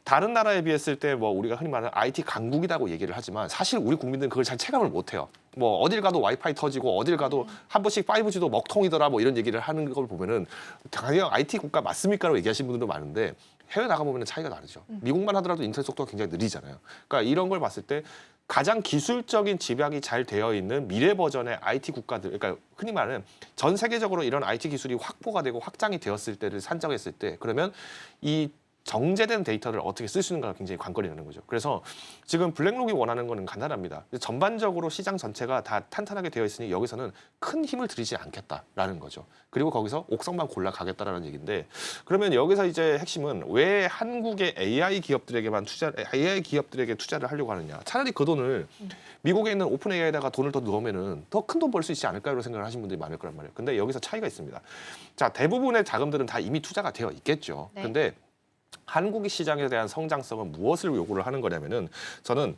다른 나라에 비했을 때 뭐 우리가 흔히 말하는 IT 강국이라고 얘기를 하지만 사실 우리 국민들은 그걸 잘 체감을 못해요. 뭐 어딜 가도 와이파이 터지고 어딜 가도 한 번씩 5G도 먹통이더라 뭐 이런 얘기를 하는 걸 보면은 당연히 IT 국가 맞습니까라고 얘기하시는 분들도 많은데 해외 나가보면 차이가 다르죠. 미국만 하더라도 인터넷 속도가 굉장히 느리잖아요. 그러니까 이런 걸 봤을 때 가장 기술적인 집약이 잘 되어 있는 미래 버전의 IT 국가들, 그러니까 흔히 말하는 전 세계적으로 이런 IT 기술이 확보가 되고 확장이 되었을 때를 산정했을 때 그러면 이 정제된 데이터를 어떻게 쓸 수 있는가가 굉장히 관건이라는 거죠. 그래서 지금 블랙록이 원하는 거는 간단합니다. 전반적으로 시장 전체가 다 탄탄하게 되어 있으니 여기서는 큰 힘을 들이지 않겠다라는 거죠. 그리고 거기서 옥석만 골라 가겠다라는 얘기인데 그러면 여기서 이제 핵심은 왜 한국의 AI 기업들에게 투자를 하려고 하느냐. 차라리 그 돈을 미국에 있는 오픈 AI에다가 돈을 더 넣으면은 더 큰 돈 벌 수 있지 않을까요? 생각을 하시는 분들이 많을 거란 말이에요. 근데 여기서 차이가 있습니다. 자, 대부분의 자금들은 다 이미 투자가 되어 있겠죠. 네. 근데 한국의 시장에 대한 성장성은 무엇을 요구를 하는 거냐면은 저는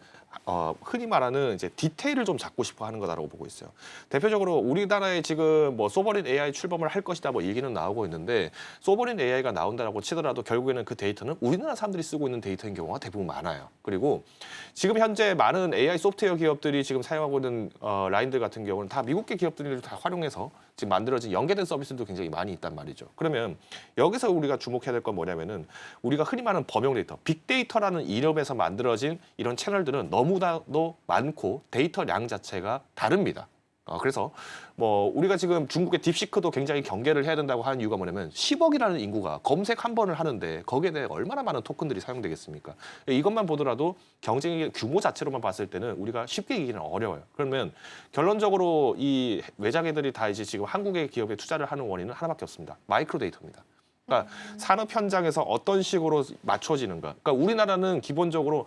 흔히 말하는 이제 디테일을 좀 잡고 싶어 하는 거다라고 보고 있어요. 대표적으로 우리나라에 지금 뭐 소버린 AI 출범을 할 것이다 뭐 얘기는 나오고 있는데 소버린 AI가 나온다라고 치더라도 결국에는 그 데이터는 우리나라 사람들이 쓰고 있는 데이터인 경우가 대부분 많아요. 그리고 지금 현재 많은 AI 소프트웨어 기업들이 지금 사용하고 있는 라인들 같은 경우는 다 미국계 기업들을 다 활용해서 지금 만들어진 연계된 서비스도 굉장히 많이 있단 말이죠. 그러면 여기서 우리가 주목해야 될 건 뭐냐면은 우리가 흔히 말하는 범용 데이터, 빅데이터라는 이름에서 만들어진 이런 채널들은 너무나도 많고 데이터량 자체가 다릅니다. 그래서 뭐 우리가 지금 중국의 딥시크도 굉장히 경계를 해야 된다고 하는 이유가 뭐냐면 10억이라는 인구가 검색 한 번을 하는데 거기에 대해 얼마나 많은 토큰들이 사용되겠습니까? 이것만 보더라도 경쟁의 규모 자체로만 봤을 때는 우리가 쉽게 이기기는 어려워요. 그러면 결론적으로 이 외장애들이 다 이제 지금 한국의 기업에 투자를 하는 원인은 하나밖에 없습니다. 마이크로 데이터입니다. 그러니까 산업 현장에서 어떤 식으로 맞춰지는가. 그러니까 우리나라는 기본적으로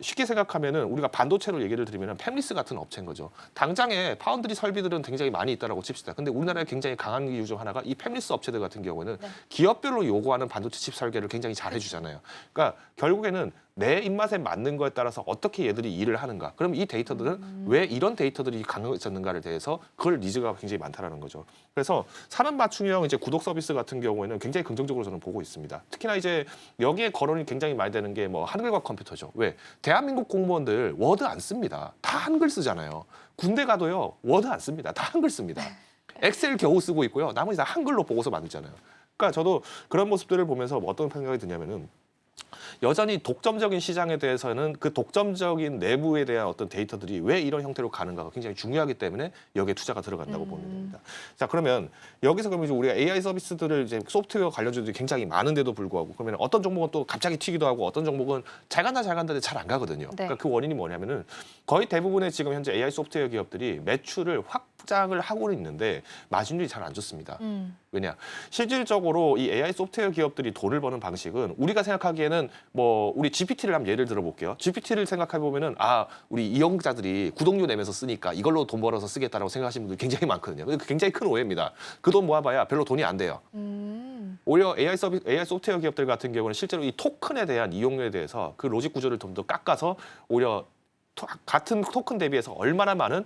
쉽게 생각하면은 우리가 반도체로 얘기를 드리면은 팹리스 같은 업체인 거죠. 당장에 파운드리 설비들은 굉장히 많이 있다라고 칩시다. 근데 우리나라에 굉장히 강한 이유 중 하나가 이 팹리스 업체들 같은 경우에는 기업별로 요구하는 반도체 칩 설계를 굉장히 잘 해주잖아요. 그러니까 결국에는 내 입맛에 맞는 거에 따라서 어떻게 얘들이 일을 하는가. 그럼 이 데이터들은 왜 이런 데이터들이 강해졌는가를 대해서 그걸 니즈가 굉장히 많다라는 거죠. 그래서 산업 맞춤형 이제 구독 서비스 같은 경우에는 굉장히 긍정적으로 저는 보고 있습니다. 특히나 이제 여기에 거론이 굉장히 많이 되는 게 뭐 한글과 컴퓨터죠. 왜? 대한민국 공무원들 워드 안 씁니다. 다 한글 쓰잖아요. 군대 가도요 워드 안 씁니다. 다 한글 씁니다. 엑셀 겨우 쓰고 있고요. 나머지 다 한글로 보고서 만들잖아요. 그러니까 저도 그런 모습들을 보면서 어떤 생각이 드냐면은 여전히 독점적인 시장에 대해서는 그 독점적인 내부에 대한 어떤 데이터들이 왜 이런 형태로 가는가가 굉장히 중요하기 때문에 여기에 투자가 들어간다고 보면 됩니다. 자, 그러면 여기서 그러면 이제 우리가 AI 서비스들을 이제 소프트웨어 관련주들이 굉장히 많은데도 불구하고 그러면 어떤 종목은 또 갑자기 튀기도 하고 어떤 종목은 잘 간다 근데 잘 안 가거든요. 그러니까 그 원인이 뭐냐면은 거의 대부분의 지금 현재 AI 소프트웨어 기업들이 매출을 확장을 하고는 있는데 마진율이 잘 안 좋습니다. 왜냐? 실질적으로 이 AI 소프트웨어 기업들이 돈을 버는 방식은 우리가 생각하기에는 뭐 우리 GPT를 한번 예를 들어 볼게요. GPT를 생각해 보면은 우리 이용자들이 구독료 내면서 쓰니까 이걸로 돈 벌어서 쓰겠다라고 생각하시는 분들이 굉장히 많거든요. 근데 굉장히 큰 오해입니다. 그 돈 모아봐야 별로 돈이 안 돼요. 오히려 AI 소프트웨어 기업들 같은 경우는 실제로 이 토큰에 대한 이용료에 대해서 그 로직 구조를 좀 더 깎아서 오히려 같은 토큰 대비해서 얼마나 많은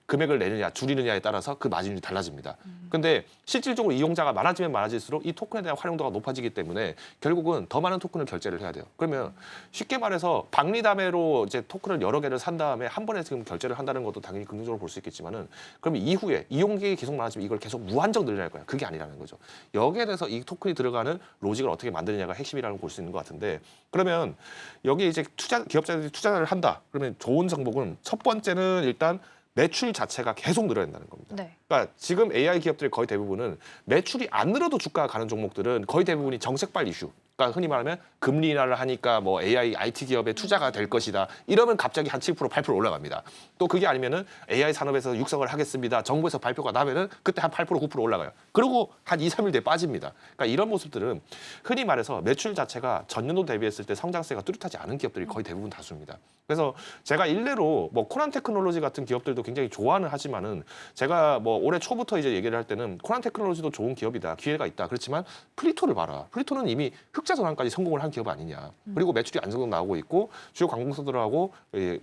금액을 내느냐 줄이느냐에 따라서 그 마진율이 달라집니다. 근데 실질적으로 이용자가 많아지면 많아질수록 이 토큰에 대한 활용도가 높아지기 때문에 결국은 더 많은 토큰을 결제를 해야 돼요. 그러면 쉽게 말해서 박리담회로 이제 토큰을 여러 개를 산 다음에 한 번에 지금 결제를 한다는 것도 당연히 긍정적으로 볼 수 있겠지만은 그러면 이후에 이용객이 계속 많아지면 이걸 계속 무한정 늘려야 할 거야. 그게 아니라는 거죠. 여기에 대해서 이 토큰이 들어가는 로직을 어떻게 만드느냐가 핵심이라는 걸 볼 수 있는 것 같은데 그러면 여기 이제 기업자들이 투자를 한다. 그러면 좋은 정보는 첫 번째는 일단 매출 자체가 계속 늘어야 된다는 겁니다. 네. 그러니까 지금 AI 기업들의 거의 대부분은 매출이 안 늘어도 주가가 가는 종목들은 거의 대부분이 정책발 이슈. 그러니까 흔히 말하면 금리 인하를 하니까 뭐 AI, IT 기업에 투자가 될 것이다. 이러면 갑자기 한 7%, 8% 올라갑니다. 또 그게 아니면은 AI 산업에서 육성을 하겠습니다. 정부에서 발표가 나면은 그때 한 8%, 9% 올라가요. 그리고 한 2, 3일 뒤에 빠집니다. 그러니까 이런 모습들은 흔히 말해서 매출 자체가 전년도 대비했을 때 성장세가 뚜렷하지 않은 기업들이 거의 대부분 다수입니다. 그래서 제가 일례로 뭐 코난 테크놀로지 같은 기업들도 굉장히 좋아는 하지만은 제가 뭐 올해 초부터 이제 얘기를 할 때는 코난 테크놀로지도 좋은 기업이다. 기회가 있다. 그렇지만 플리토를 봐라. 플리토는 이미 흑자 전환까지 성공을 한 기업 아니냐. 그리고 매출이 안정적으로 나오고 있고 주요 관공서들하고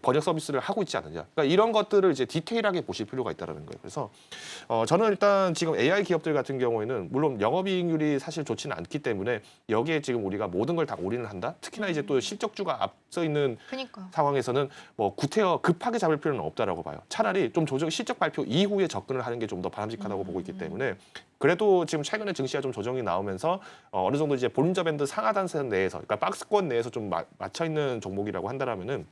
번역 서비스를 하고 있지 않느냐. 그러니까 이런 것들을 이제 디테일하게 보실 필요가 있다는 거예요. 그래서 저는 일단 지금 AI 기업들 같은 경우에는 물론 영업이익률이 사실 좋지는 않기 때문에 여기에 지금 우리가 모든 걸 다 올인을 한다. 특히나 이제 또 실적주가 앞서 있는 그러니까. 상황에서는 뭐 구태여 급하게 잡을 필요는 없다라고 봐요. 차라리 좀 실적 발표 이후에 접근을 하는 게 좀 더 바람직하다고 보고 있기 때문에 그래도 지금 최근에 증시가 좀 조정이 나오면서 어느 정도 이제 볼린저 밴드 상하단선 내에서 그러니까 박스권 내에서 좀 맞춰 있는 종목이라고 한다면은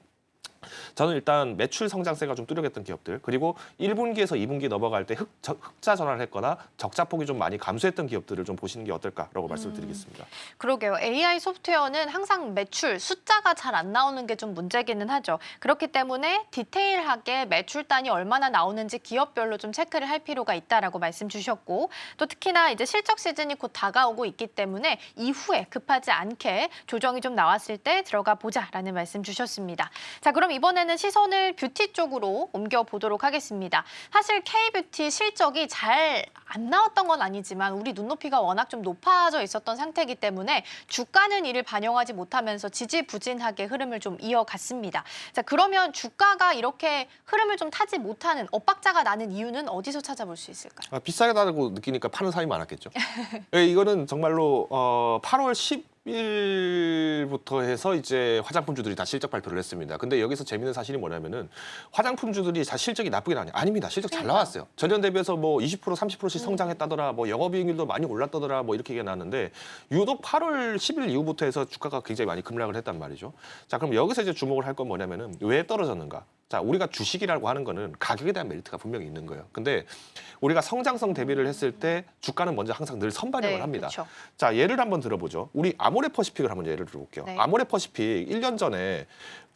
저는 일단 매출 성장세가 좀 뚜렷했던 기업들 그리고 1분기에서 2분기 넘어갈 때 흑자 전환을 했거나 적자폭이 좀 많이 감소했던 기업들을 좀 보시는 게 어떨까라고 말씀을 드리겠습니다. 그러게요. AI 소프트웨어는 항상 매출 숫자가 잘 안 나오는 게 좀 문제기는 하죠. 그렇기 때문에 디테일하게 매출 단위 얼마나 나오는지 기업별로 좀 체크를 할 필요가 있다라고 말씀 주셨고 또 특히나 이제 실적 시즌이 곧 다가오고 있기 때문에 이후에 급하지 않게 조정이 좀 나왔을 때 들어가 보자라는 말씀 주셨습니다. 자, 그럼 이번에는 시선을 뷰티 쪽으로 옮겨보도록 하겠습니다. 사실 K뷰티 실적이 잘 안 나왔던 건 아니지만 우리 눈높이가 워낙 좀 높아져 있었던 상태이기 때문에 주가는 이를 반영하지 못하면서 지지부진하게 흐름을 좀 이어갔습니다. 자, 그러면 주가가 이렇게 흐름을 좀 타지 못하는 엇박자가 나는 이유는 어디서 찾아볼 수 있을까요? 비싸다고 느끼니까 파는 사람이 많았겠죠. 예, 이거는 정말로 8월 10일부터 해서 이제 화장품주들이 다 실적 발표를 했습니다. 근데 여기서 재밌는 사실이 뭐냐면은 화장품주들이 다 실적이 나쁘게 나냐? 아닙니다. 실적 잘 나왔어요. 전년 대비해서 뭐 20% 30%씩 성장했다더라. 뭐 영업이익률도 많이 올랐다더라. 뭐 이렇게 얘기가 나왔는데 유독 8월 10일 이후부터 해서 주가가 굉장히 많이 급락을 했단 말이죠. 자, 그럼 여기서 이제 주목을 할 건 뭐냐면은 왜 떨어졌는가? 자, 우리가 주식이라고 하는 거는 가격에 대한 메리트가 분명히 있는 거예요. 근데 우리가 성장성 대비를 했을 때 주가는 먼저 항상 늘 선반영을 합니다. 그렇죠. 자, 예를 한번 들어보죠. 우리 아모레퍼시픽을 한번 예를 들어볼게요. 네. 아모레퍼시픽 1년 전에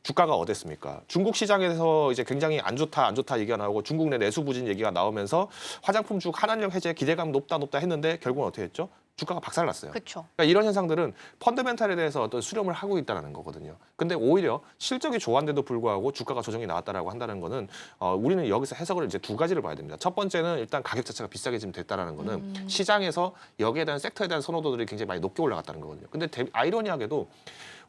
주가가 어땠습니까? 중국 시장에서 이제 굉장히 안 좋다 얘기가 나오고 중국 내 내수 부진 얘기가 나오면서 화장품주 한한령 해제 기대감 높다 했는데 결국은 어떻게 했죠? 주가가 박살났어요. 그렇죠. 그러니까 이런 현상들은 펀더멘탈에 대해서 어떤 수렴을 하고 있다는 거거든요. 근데 오히려 실적이 좋았는데도 불구하고 주가가 조정이 나왔다라고 한다는 거는 우리는 여기서 해석을 이제 두 가지를 봐야 됩니다. 첫 번째는 일단 가격 자체가 비싸게 지금 됐다라는 거는 시장에서 여기에 대한 섹터에 대한 선호도들이 굉장히 많이 높게 올라갔다는 거거든요. 근데 아이러니하게도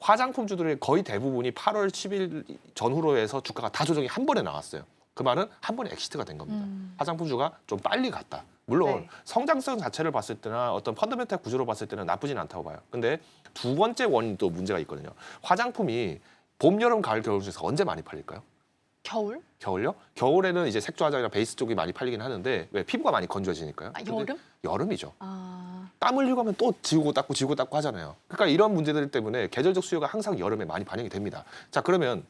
화장품주들의 거의 대부분이 8월 10일 전후로 해서 주가가 다 조정이 한 번에 나왔어요. 그 말은 한 번에 엑시트가 된 겁니다. 화장품주가 좀 빨리 갔다. 물론 네. 성장성 자체를 봤을 때나 어떤 펀더멘탈 구조로 봤을 때는 나쁘진 않다고 봐요. 근데 두 번째 원인도 문제가 있거든요. 화장품이 봄, 여름, 가을, 겨울 중에서 언제 많이 팔릴까요? 겨울? 겨울요? 겨울에는 이제 색조 화장이나 베이스 쪽이 많이 팔리긴 하는데 왜 피부가 많이 건조해지니까요. 아, 근데 여름? 여름이죠. 아, 땀 흘리고 하면 또 지우고 닦고 하잖아요. 그러니까 이런 문제들 때문에 계절적 수요가 항상 여름에 많이 반영이 됩니다. 자, 그러면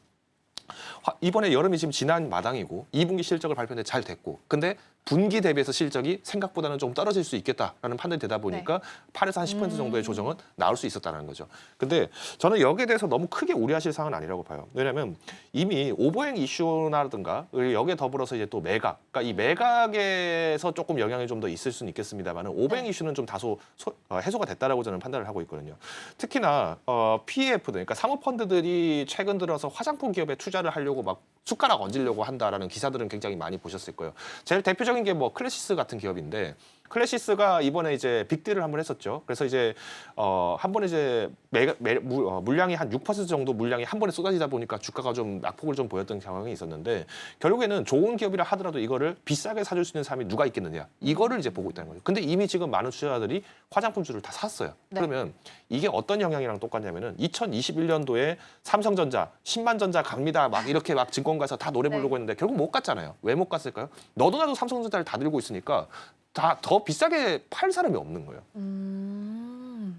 이번에 여름이 지금 지난 마당이고 2분기 실적을 발표했는데 잘 됐고 근데 분기 대비해서 실적이 생각보다는 좀 떨어질 수 있겠다라는 판단이 되다 보니까 8에서 한 10% 정도의 조정은 나올 수 있었다는 거죠. 근데 저는 여기에 대해서 너무 크게 우려하실 사항은 아니라고 봐요. 왜냐하면 이미 오버행 이슈라든가 여기에 더불어서 이제 또 매각, 그러니까 이 매각에서 조금 영향이 좀 더 있을 수는 있겠습니다만 오버행 이슈는 좀 다소 해소가 됐다라고 저는 판단을 하고 있거든요. 특히나 PEF들, 그러니까 사모펀드들이 최근 들어서 화장품 기업에 투자를 하려고 막 숟가락 얹으려고 한다라는 기사들은 굉장히 많이 보셨을 거예요. 제일 대표적인 게 뭐 클래시스 같은 기업인데 클래시스가 이번에 이제 빅딜을 한번 했었죠. 그래서 이제 한 번에 이제 물량이 한 6% 정도 물량이 한 번에 쏟아지다 보니까 주가가 좀 낙폭을 좀 보였던 상황이 있었는데 결국에는 좋은 기업이라 하더라도 이거를 비싸게 사줄 수 있는 사람이 누가 있겠느냐 이거를 이제 보고 있다는 거죠. 근데 이미 지금 많은 투자자들이 화장품주를 다 샀어요. 네. 그러면 이게 어떤 영향이랑 똑같냐면은 2021년도에 삼성전자 10만 전자 갑니다 막 이렇게 막 증권가에서 다 노래 부르고 했는데 결국 못 갔잖아요. 왜 못 갔을까요? 너도 나도 삼성전자를 다 들고 있으니까 다 더 비싸게 팔 사람이 없는 거예요.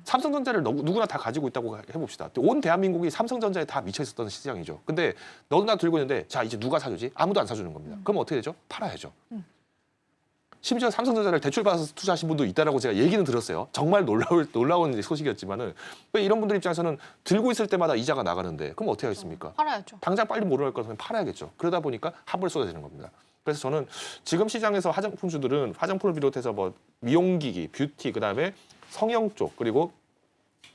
삼성전자를 누구나 다 가지고 있다고 해봅시다. 온 대한민국이 삼성전자에 다 미쳐 있었던 시장이죠. 근데 너도 나도 들고 있는데 자 이제 누가 사주지? 아무도 안 사주는 겁니다. 그럼 어떻게 되죠? 팔아야죠. 심지어 삼성전자를 대출받아서 투자하신 분도 있다라고 제가 얘기는 들었어요. 정말 놀라운 소식이었지만은 왜 이런 분들 입장에서는 들고 있을 때마다 이자가 나가는데 그럼 어떻게 하겠습니까? 팔아야죠. 당장 빨리 몰아갈 거면 팔아야겠죠. 그러다 보니까 한 번에 쏟아지는 겁니다. 그래서 저는 지금 시장에서 화장품주들은 화장품을 비롯해서 뭐 미용기기, 뷰티, 그다음에 성형 쪽 그리고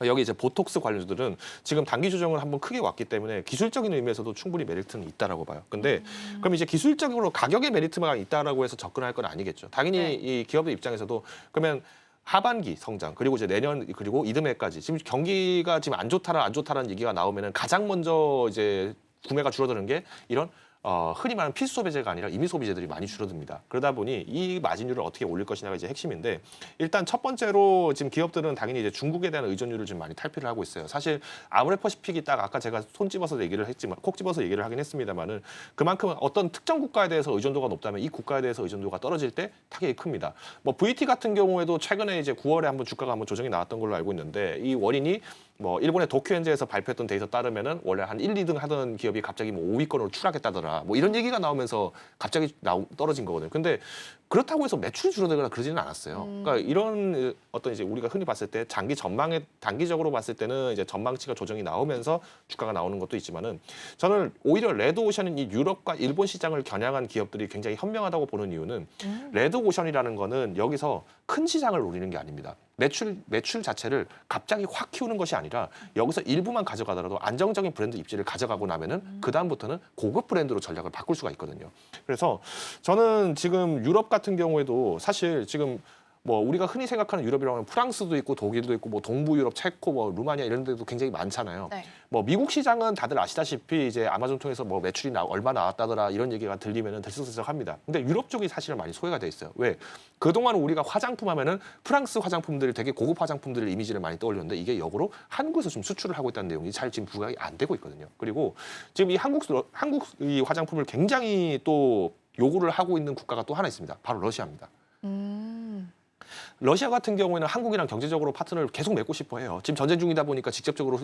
여기 이제 보톡스 관련주들은 지금 단기 조정을 한번 크게 왔기 때문에 기술적인 의미에서도 충분히 메리트는 있다라고 봐요. 근데 그럼 이제 기술적으로 가격의 메리트만 있다라고 해서 접근할 건 아니겠죠. 당연히 네. 이 기업의 입장에서도 그러면 하반기 성장 그리고 이제 내년 그리고 이듬해까지 지금 경기가 지금 안 좋다라는 얘기가 나오면은 가장 먼저 이제 구매가 줄어드는 게 이런 흔히 말하는 필수 소비재가 아니라 임의 소비재들이 많이 줄어듭니다. 그러다 보니 이 마진율을 어떻게 올릴 것이냐가 이제 핵심인데 일단 첫 번째로 지금 기업들은 당연히 이제 중국에 대한 의존율을 좀 많이 탈피를 하고 있어요. 사실 아모레퍼시픽이 딱 아까 제가 콕 집어서 얘기를 하긴 했습니다만은 그만큼 어떤 특정 국가에 대해서 의존도가 높다면 이 국가에 대해서 의존도가 떨어질 때 타격이 큽니다. 뭐 VT 같은 경우에도 최근에 이제 9월에 한번 주가가 한번 조정이 나왔던 걸로 알고 있는데 이 원인이 뭐 일본의 도쿄현지에서 발표했던 데이터 따르면은 원래 한 1, 2등 하던 기업이 갑자기 뭐 5위권으로 추락했다더라. 뭐 이런 얘기가 나오면서 갑자기 떨어진 거거든요. 근데 그렇다고 해서 매출이 줄어들거나 그러지는 않았어요. 그러니까 이런 어떤 이제 우리가 흔히 봤을 때 단기적으로 봤을 때는 이제 전망치가 조정이 나오면서 주가가 나오는 것도 있지만은 저는 오히려 레드오션인 이 유럽과 일본 시장을 겨냥한 기업들이 굉장히 현명하다고 보는 이유는 레드오션이라는 거는 여기서 큰 시장을 노리는 게 아닙니다. 매출 자체를 갑자기 확 키우는 것이 아니라 여기서 일부만 가져가더라도 안정적인 브랜드 입지를 가져가고 나면은 그 다음부터는 고급 브랜드로 전략을 바꿀 수가 있거든요. 그래서 저는 지금 유럽 같은 경우에도 사실 지금 뭐 우리가 흔히 생각하는 유럽이라고 하면 프랑스도 있고 독일도 있고 뭐 동부 유럽, 체코, 뭐 루마니아 이런 데도 굉장히 많잖아요. 네. 뭐 미국 시장은 다들 아시다시피 이제 아마존 통해서 뭐 매출이 얼마 나왔다더라 이런 얘기가 들리면은 들썩들썩합니다. 근데 유럽 쪽이 사실은 많이 소외가 돼 있어요. 왜? 그동안 우리가 화장품 하면은 프랑스 화장품들이 되게 고급 화장품들의 이미지를 많이 떠올렸는데 이게 역으로 한국에서 좀 수출을 하고 있다는 내용이 잘 지금 부각이 안 되고 있거든요. 그리고 지금 이 한국 이 화장품을 굉장히 또 요구를 하고 있는 국가가 또 하나 있습니다. 바로 러시아입니다. 러시아 같은 경우에는 한국이랑 경제적으로 파트너를 계속 맺고 싶어 해요. 지금 전쟁 중이다 보니까 직접적으로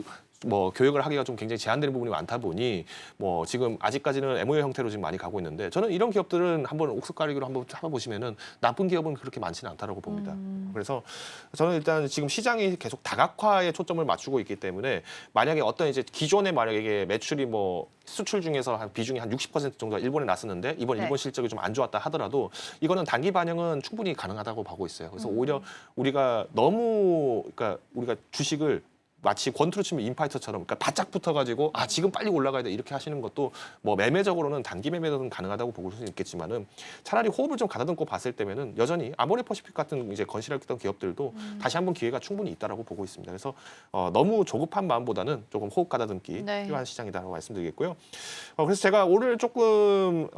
뭐 교역을 하기가 좀 굉장히 제한되는 부분이 많다 보니 뭐 지금 아직까지는 MOU 형태로 지금 많이 가고 있는데 저는 이런 기업들은 한번 옥석가리기로 한번 보시면은 나쁜 기업은 그렇게 많지는 않다라고 봅니다. 그래서 저는 일단 지금 시장이 계속 다각화에 초점을 맞추고 있기 때문에 만약에 어떤 이제 기존에 만약에 매출이 뭐 수출 중에서 한 비중이 한 60% 정도가 일본에 났었는데 이번 네. 일본 실적이 좀 안 좋았다 하더라도 이거는 단기 반영은 충분히 가능하다고 보고 있어요. 그래서 오히려 우리가 너무 그러니까 우리가 주식을 마치 권투로 치면 인파이터처럼 그러니까 바짝 붙어가지고 아 지금 빨리 올라가야 돼 이렇게 하시는 것도 뭐 매매적으로는 단기 매매는 가능하다고 볼 수 있겠지만은 차라리 호흡을 좀 가다듬고 봤을 때면은 여전히 아모레퍼시픽 같은 이제 건실했던 기업들도 다시 한번 기회가 충분히 있다라고 보고 있습니다. 그래서 너무 조급한 마음보다는 조금 호흡 가다듬기 네. 필요한 시장이다라고 말씀드리겠고요. 그래서 제가 오늘 조금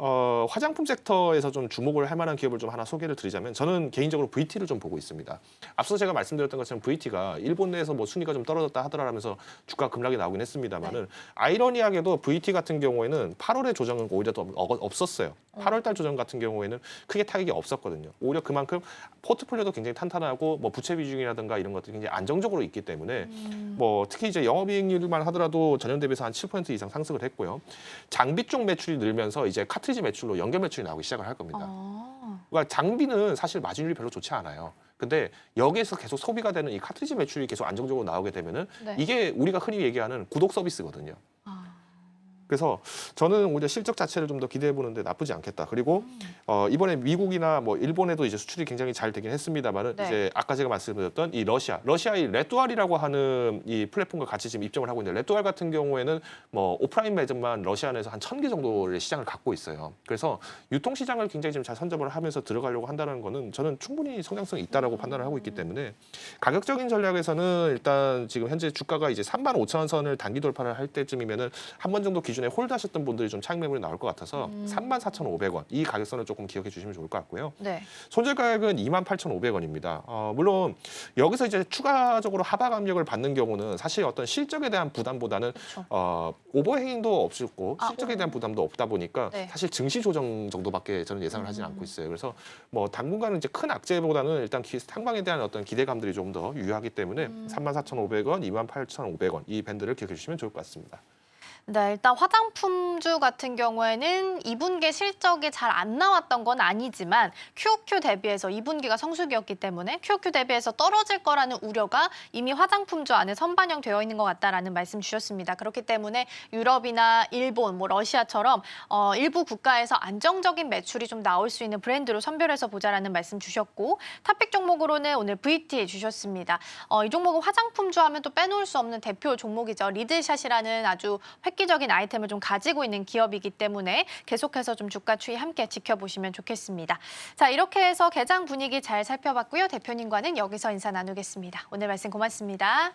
화장품 섹터에서 좀 주목을 할 만한 기업을 좀 하나 소개를 드리자면 저는 개인적으로 VT를 좀 보고 있습니다. 앞서 제가 말씀드렸던 것처럼 VT가 일본 내에서 뭐 순위가 좀 떨어졌다 하더라면서 주가 급락이 나오긴 했습니다만은 아이러니하게도 VT 같은 경우에는 8월에 조정은 오히려 더 없었어요. 8월달 조정 같은 경우에는 크게 타격이 없었거든요. 오히려 그만큼 포트폴리오도 굉장히 탄탄하고 뭐 부채 비중이라든가 이런 것들이 굉장히 안정적으로 있기 때문에 뭐 특히 이제 영업이익률만 하더라도 전년 대비해서 한 7% 이상 상승을 했고요. 장비 쪽 매출이 늘면서 이제 카트리지 매출로 연결 매출이 나오기 시작을 할 겁니다. 그러니까 장비는 사실 마진율이 별로 좋지 않아요. 근데 여기에서 계속 소비가 되는 이 카트리지 매출이 계속 안정적으로 나오게 되면은 네. 이게 우리가 흔히 얘기하는 구독 서비스거든요. 그래서 저는 오히려 실적 자체를 좀 더 기대해 보는데 나쁘지 않겠다. 그리고 이번에 미국이나 뭐 일본에도 이제 수출이 굉장히 잘 되긴 했습니다만은 네. 이제 아까 제가 말씀드렸던 이 러시아의 레뚜알이라고 하는 이 플랫폼과 같이 지금 입점을 하고 있는데 레뚜알 같은 경우에는 뭐 오프라인 매점만 러시아 내에서 한 1,000개 정도의 시장을 갖고 있어요. 그래서 유통 시장을 굉장히 지금 잘 선점을 하면서 들어가려고 한다는 거는 저는 충분히 성장성이 있다라고 판단을 하고 있기 때문에 가격적인 전략에서는 일단 지금 현재 주가가 이제 35,000원 선을 단기 돌파를 할 때쯤이면은 한 번 정도 기준에 홀드하셨던 분들이 좀 차익 매물이 나올 것 같아서 34,500원 이 가격선을 조금 기억해 주시면 좋을 것 같고요. 네. 손절 가격은 28,500원입니다. 물론 여기서 이제 추가적으로 하방 압력을 받는 경우는 사실 어떤 실적에 대한 부담보다는 오버행도 없었고 실적에 대한 부담도 없다 보니까 네. 사실 증시 조정 정도밖에 저는 예상을 하진 않고 있어요. 그래서 뭐 당분간은 이제 큰 악재보다는 일단 상방에 대한 어떤 기대감들이 좀 더 유효하기 때문에 34,500원, 28,500원 이 밴드를 기억해 주시면 좋을 것 같습니다. 네, 일단 화장품주 같은 경우에는 2분기 실적이 잘 안 나왔던 건 아니지만 QOQ 대비해서 2분기가 성수기였기 때문에 QOQ 대비해서 떨어질 거라는 우려가 이미 화장품주 안에 선반영되어 있는 것 같다라는 말씀 주셨습니다. 그렇기 때문에 유럽이나 일본, 뭐 러시아처럼 일부 국가에서 안정적인 매출이 좀 나올 수 있는 브랜드로 선별해서 보자라는 말씀 주셨고 탑픽 종목으로는 오늘 VT 주셨습니다. 이 종목은 화장품주 하면 또 빼놓을 수 없는 대표 종목이죠. 리드샷이라는 아주 획기적인 아이템을 좀 가지고 있는 기업이기 때문에 계속해서 좀 주가 추이 함께 지켜보시면 좋겠습니다. 자, 이렇게 해서 개장 분위기 잘 살펴봤고요. 대표님과는 여기서 인사 나누겠습니다. 오늘 말씀 고맙습니다.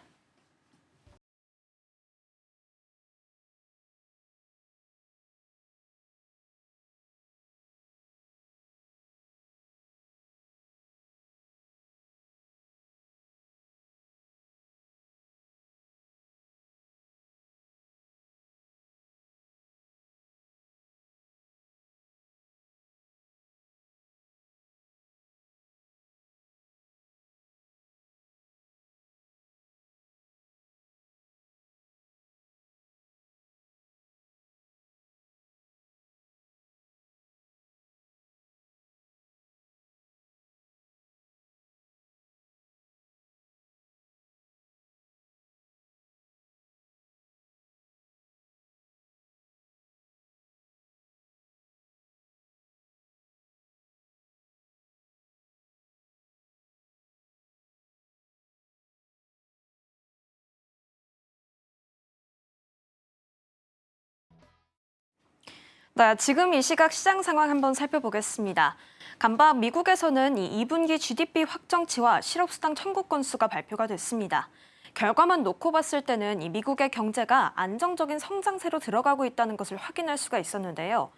네, 지금 이 시각 시장 상황 한번 살펴보겠습니다. 간밤 미국에서는 이 2분기 GDP 확정치와 실업수당 청구 건수가 발표가 됐습니다. 결과만 놓고 봤을 때는 이 미국의 경제가 안정적인 성장세로 들어가고 있다는 것을 확인할 수가 있었는데요.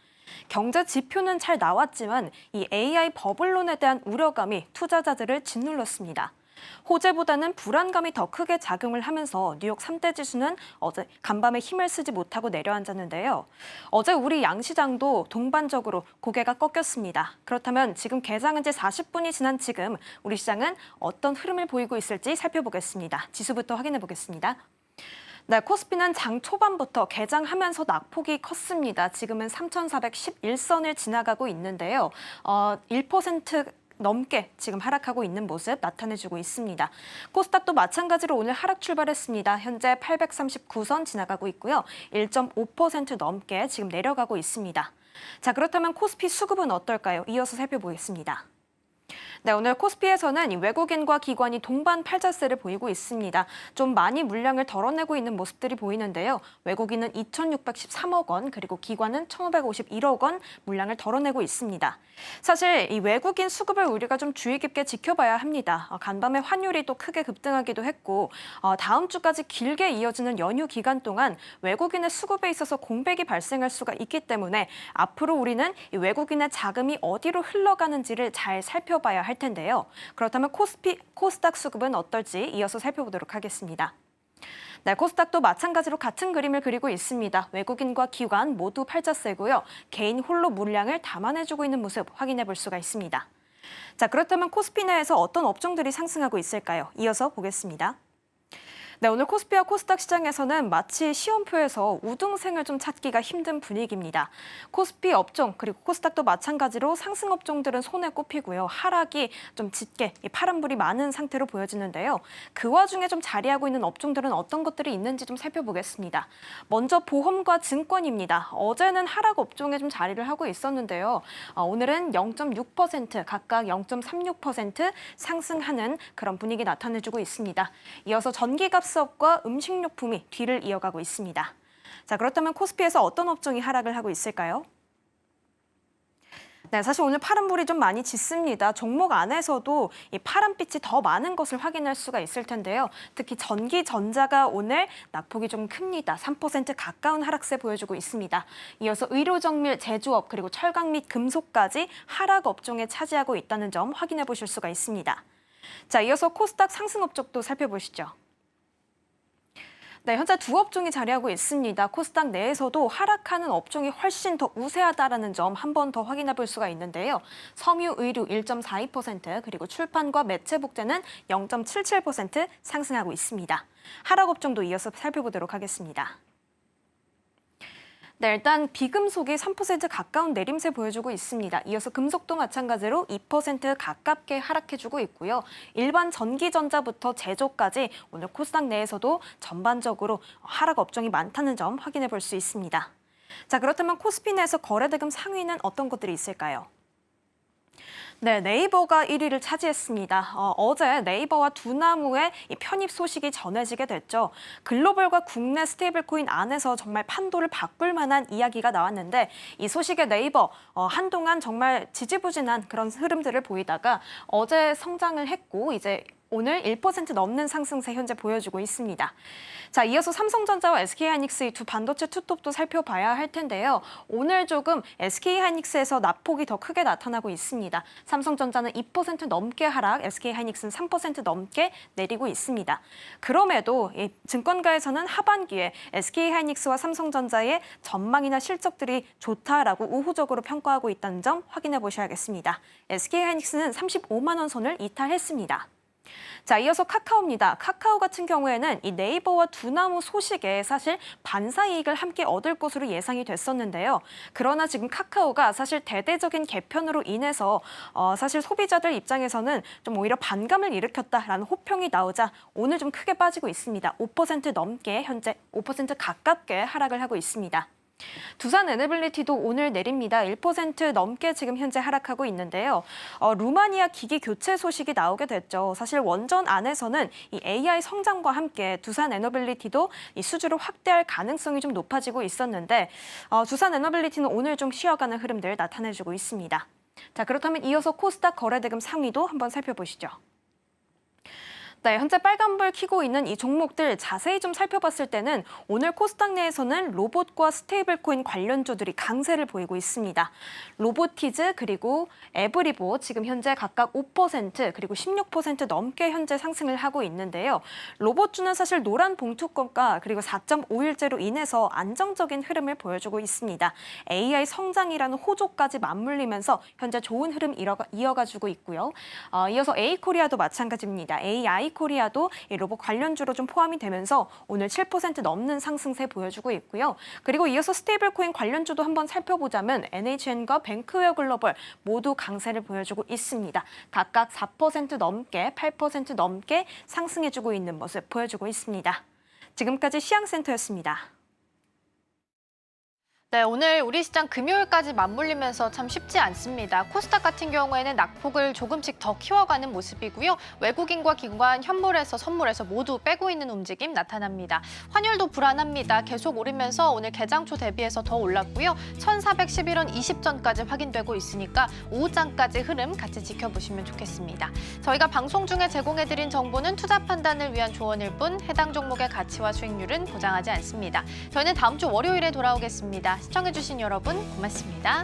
경제 지표는 잘 나왔지만 이 AI 버블론에 대한 우려감이 투자자들을 짓눌렀습니다. 호재보다는 불안감이 더 크게 작용을 하면서 뉴욕 3대 지수는 어제 간밤에 힘을 쓰지 못하고 내려앉았는데요. 어제 우리 양시장도 동반적으로 고개가 꺾였습니다. 그렇다면 지금 개장한 지 40분이 지난 지금 우리 시장은 어떤 흐름을 보이고 있을지 살펴보겠습니다. 지수부터 확인해 보겠습니다. 네, 코스피는 장 초반부터 개장하면서 낙폭이 컸습니다. 지금은 3,411선을 지나가고 있는데요. 1% 넘게 지금 하락하고 있는 모습 나타내주고 있습니다. 코스닥도 마찬가지로 오늘 하락 출발했습니다. 현재 839선 지나가고 있고요. 1.5% 넘게 지금 내려가고 있습니다. 자, 그렇다면 코스피 수급은 어떨까요? 이어서 살펴보겠습니다. 네, 오늘 코스피에서는 이 외국인과 기관이 동반 팔자세를 보이고 있습니다. 좀 많이 물량을 덜어내고 있는 모습들이 보이는데요. 외국인은 2,613억 원, 그리고 기관은 1,551억 원 물량을 덜어내고 있습니다. 사실 이 외국인 수급을 우리가 좀 주의 깊게 지켜봐야 합니다. 간밤에 환율이 또 크게 급등하기도 했고 다음 주까지 길게 이어지는 연휴 기간 동안 외국인의 수급에 있어서 공백이 발생할 수가 있기 때문에 앞으로 우리는 이 외국인의 자금이 어디로 흘러가는지를 잘 살펴봐야 할 텐데요. 그렇다면 코스닥 수급은 어떨지 이어서 살펴보도록 하겠습니다. 네, 코스닥도 마찬가지로 같은 그림을 그리고 있습니다. 외국인과 기관 모두 팔자세고요. 개인 홀로 물량을 담아내주고 있는 모습 확인해 볼 수가 있습니다. 자, 그렇다면 코스피 내에서 어떤 업종들이 상승하고 있을까요? 이어서 보겠습니다. 네, 오늘 코스피와 코스닥 시장에서는 마치 시험표에서 우등생을 좀 찾기가 힘든 분위기입니다. 코스피 업종 그리고 코스닥도 마찬가지로 상승 업종들은 손에 꼽히고요. 하락이 좀 짙게 파란불이 많은 상태로 보여지는데요. 그 와중에 좀 자리하고 있는 업종들은 어떤 것들이 있는지 좀 살펴보겠습니다. 먼저 보험과 증권입니다. 어제는 하락 업종에 좀 자리를 하고 있었는데요. 오늘은 0.6% 각각 0.36% 상승하는 그런 분위기 나타내주고 있습니다. 이어서 전기값 수업과 음식료품이 뒤를 이어가고 있습니다. 자, 그렇다면 코스피에서 어떤 업종이 하락을 하고 있을까요? 네, 사실 오늘 파란불이 좀 많이 짙습니다. 종목 안에서도 이 파란빛이 더 많은 것을 확인할 수가 있을 텐데요. 특히 전기전자가 오늘 낙폭이 좀 큽니다. 3% 가까운 하락세 보여주고 있습니다. 이어서 의료정밀, 제조업, 그리고 철강 및 금속까지 하락 업종에 차지하고 있다는 점 확인해 보실 수가 있습니다. 자, 이어서 코스닥 상승 업종도 살펴보시죠. 네, 현재 두 업종이 자리하고 있습니다. 코스닥 내에서도 하락하는 업종이 훨씬 더 우세하다는 점 한 번 더 확인해 볼 수가 있는데요. 섬유의류 1.42%, 그리고 출판과 매체복제는 0.77% 상승하고 있습니다. 하락 업종도 이어서 살펴보도록 하겠습니다. 네, 일단 비금속이 3% 가까운 내림세 보여주고 있습니다. 이어서 금속도 마찬가지로 2% 가깝게 하락해주고 있고요. 일반 전기전자부터 제조까지 오늘 코스닥 내에서도 전반적으로 하락 업종이 많다는 점 확인해 볼 수 있습니다. 자, 그렇다면 코스피 내에서 거래대금 상위는 어떤 것들이 있을까요? 네, 네이버가 1위를 차지했습니다. 어제 네이버와 두나무의 편입 소식이 전해지게 됐죠. 글로벌과 국내 스테이블코인 안에서 정말 판도를 바꿀 만한 이야기가 나왔는데 이 소식에 네이버 한동안 정말 지지부진한 그런 흐름들을 보이다가 어제 성장을 했고 이제 오늘 1% 넘는 상승세 현재 보여주고 있습니다. 자, 이어서 삼성전자와 SK하이닉스 이 두 반도체 투톱도 살펴봐야 할 텐데요. 오늘 조금 SK하이닉스에서 낙폭이 더 크게 나타나고 있습니다. 삼성전자는 2% 넘게 하락, SK하이닉스는 3% 넘게 내리고 있습니다. 그럼에도 이 증권가에서는 하반기에 SK하이닉스와 삼성전자의 전망이나 실적들이 좋다라고 우호적으로 평가하고 있다는 점 확인해 보셔야겠습니다. SK하이닉스는 35만 원 선을 이탈했습니다. 자, 이어서 카카오입니다. 카카오 같은 경우에는 이 네이버와 두나무 소식에 사실 반사 이익을 함께 얻을 것으로 예상이 됐었는데요. 그러나 지금 카카오가 사실 대대적인 개편으로 인해서 사실 소비자들 입장에서는 좀 오히려 반감을 일으켰다라는 호평이 나오자 오늘 좀 크게 빠지고 있습니다. 5% 넘게 현재 5% 가깝게 하락을 하고 있습니다. 두산 에너빌리티도 오늘 내립니다. 1% 넘게 지금 현재 하락하고 있는데요. 루마니아 기기 교체 소식이 나오게 됐죠. 사실 원전 안에서는 이 AI 성장과 함께 두산 에너빌리티도 이 수주를 확대할 가능성이 좀 높아지고 있었는데 두산 에너빌리티는 오늘 좀 쉬어가는 흐름들 나타내주고 있습니다. 자, 그렇다면 이어서 코스닥 거래대금 상위도 한번 살펴보시죠. 네, 현재 빨간불 켜고 있는 이 종목들 자세히 좀 살펴봤을 때는 오늘 코스닥 내에서는 로봇과 스테이블코인 관련주들이 강세를 보이고 있습니다. 로보티즈 그리고 에브리보 지금 현재 각각 5% 그리고 16% 넘게 현재 상승을 하고 있는데요. 로봇주는 사실 노란 봉투권가 그리고 4.5일째로 인해서 안정적인 흐름을 보여주고 있습니다. AI 성장이라는 호조까지 맞물리면서 현재 좋은 흐름 이어가주고 있고요. 이어서 A코리아도 마찬가지입니다. AI 코리아도 이 로봇 관련주로 좀 포함이 되면서 오늘 7% 넘는 상승세 보여주고 있고요. 그리고 이어서 스테이블코인 관련주도 한번 살펴보자면 NHN과 뱅크웨어 글로벌 모두 강세를 보여주고 있습니다. 각각 4% 넘게 8% 넘게 상승해주고 있는 모습 보여주고 있습니다. 지금까지 시황센터였습니다. 네, 오늘 우리 시장 금요일까지 맞물리면서 참 쉽지 않습니다. 코스닥 같은 경우에는 낙폭을 조금씩 더 키워가는 모습이고요. 외국인과 기관, 현물에서 선물에서 모두 빼고 있는 움직임 나타납니다. 환율도 불안합니다. 계속 오르면서 오늘 개장초 대비해서 더 올랐고요. 1411원 20전까지 확인되고 있으니까 오후장까지 흐름 같이 지켜보시면 좋겠습니다. 저희가 방송 중에 제공해드린 정보는 투자 판단을 위한 조언일 뿐 해당 종목의 가치와 수익률은 보장하지 않습니다. 저희는 다음 주 월요일에 돌아오겠습니다. 시청해주신 여러분 고맙습니다.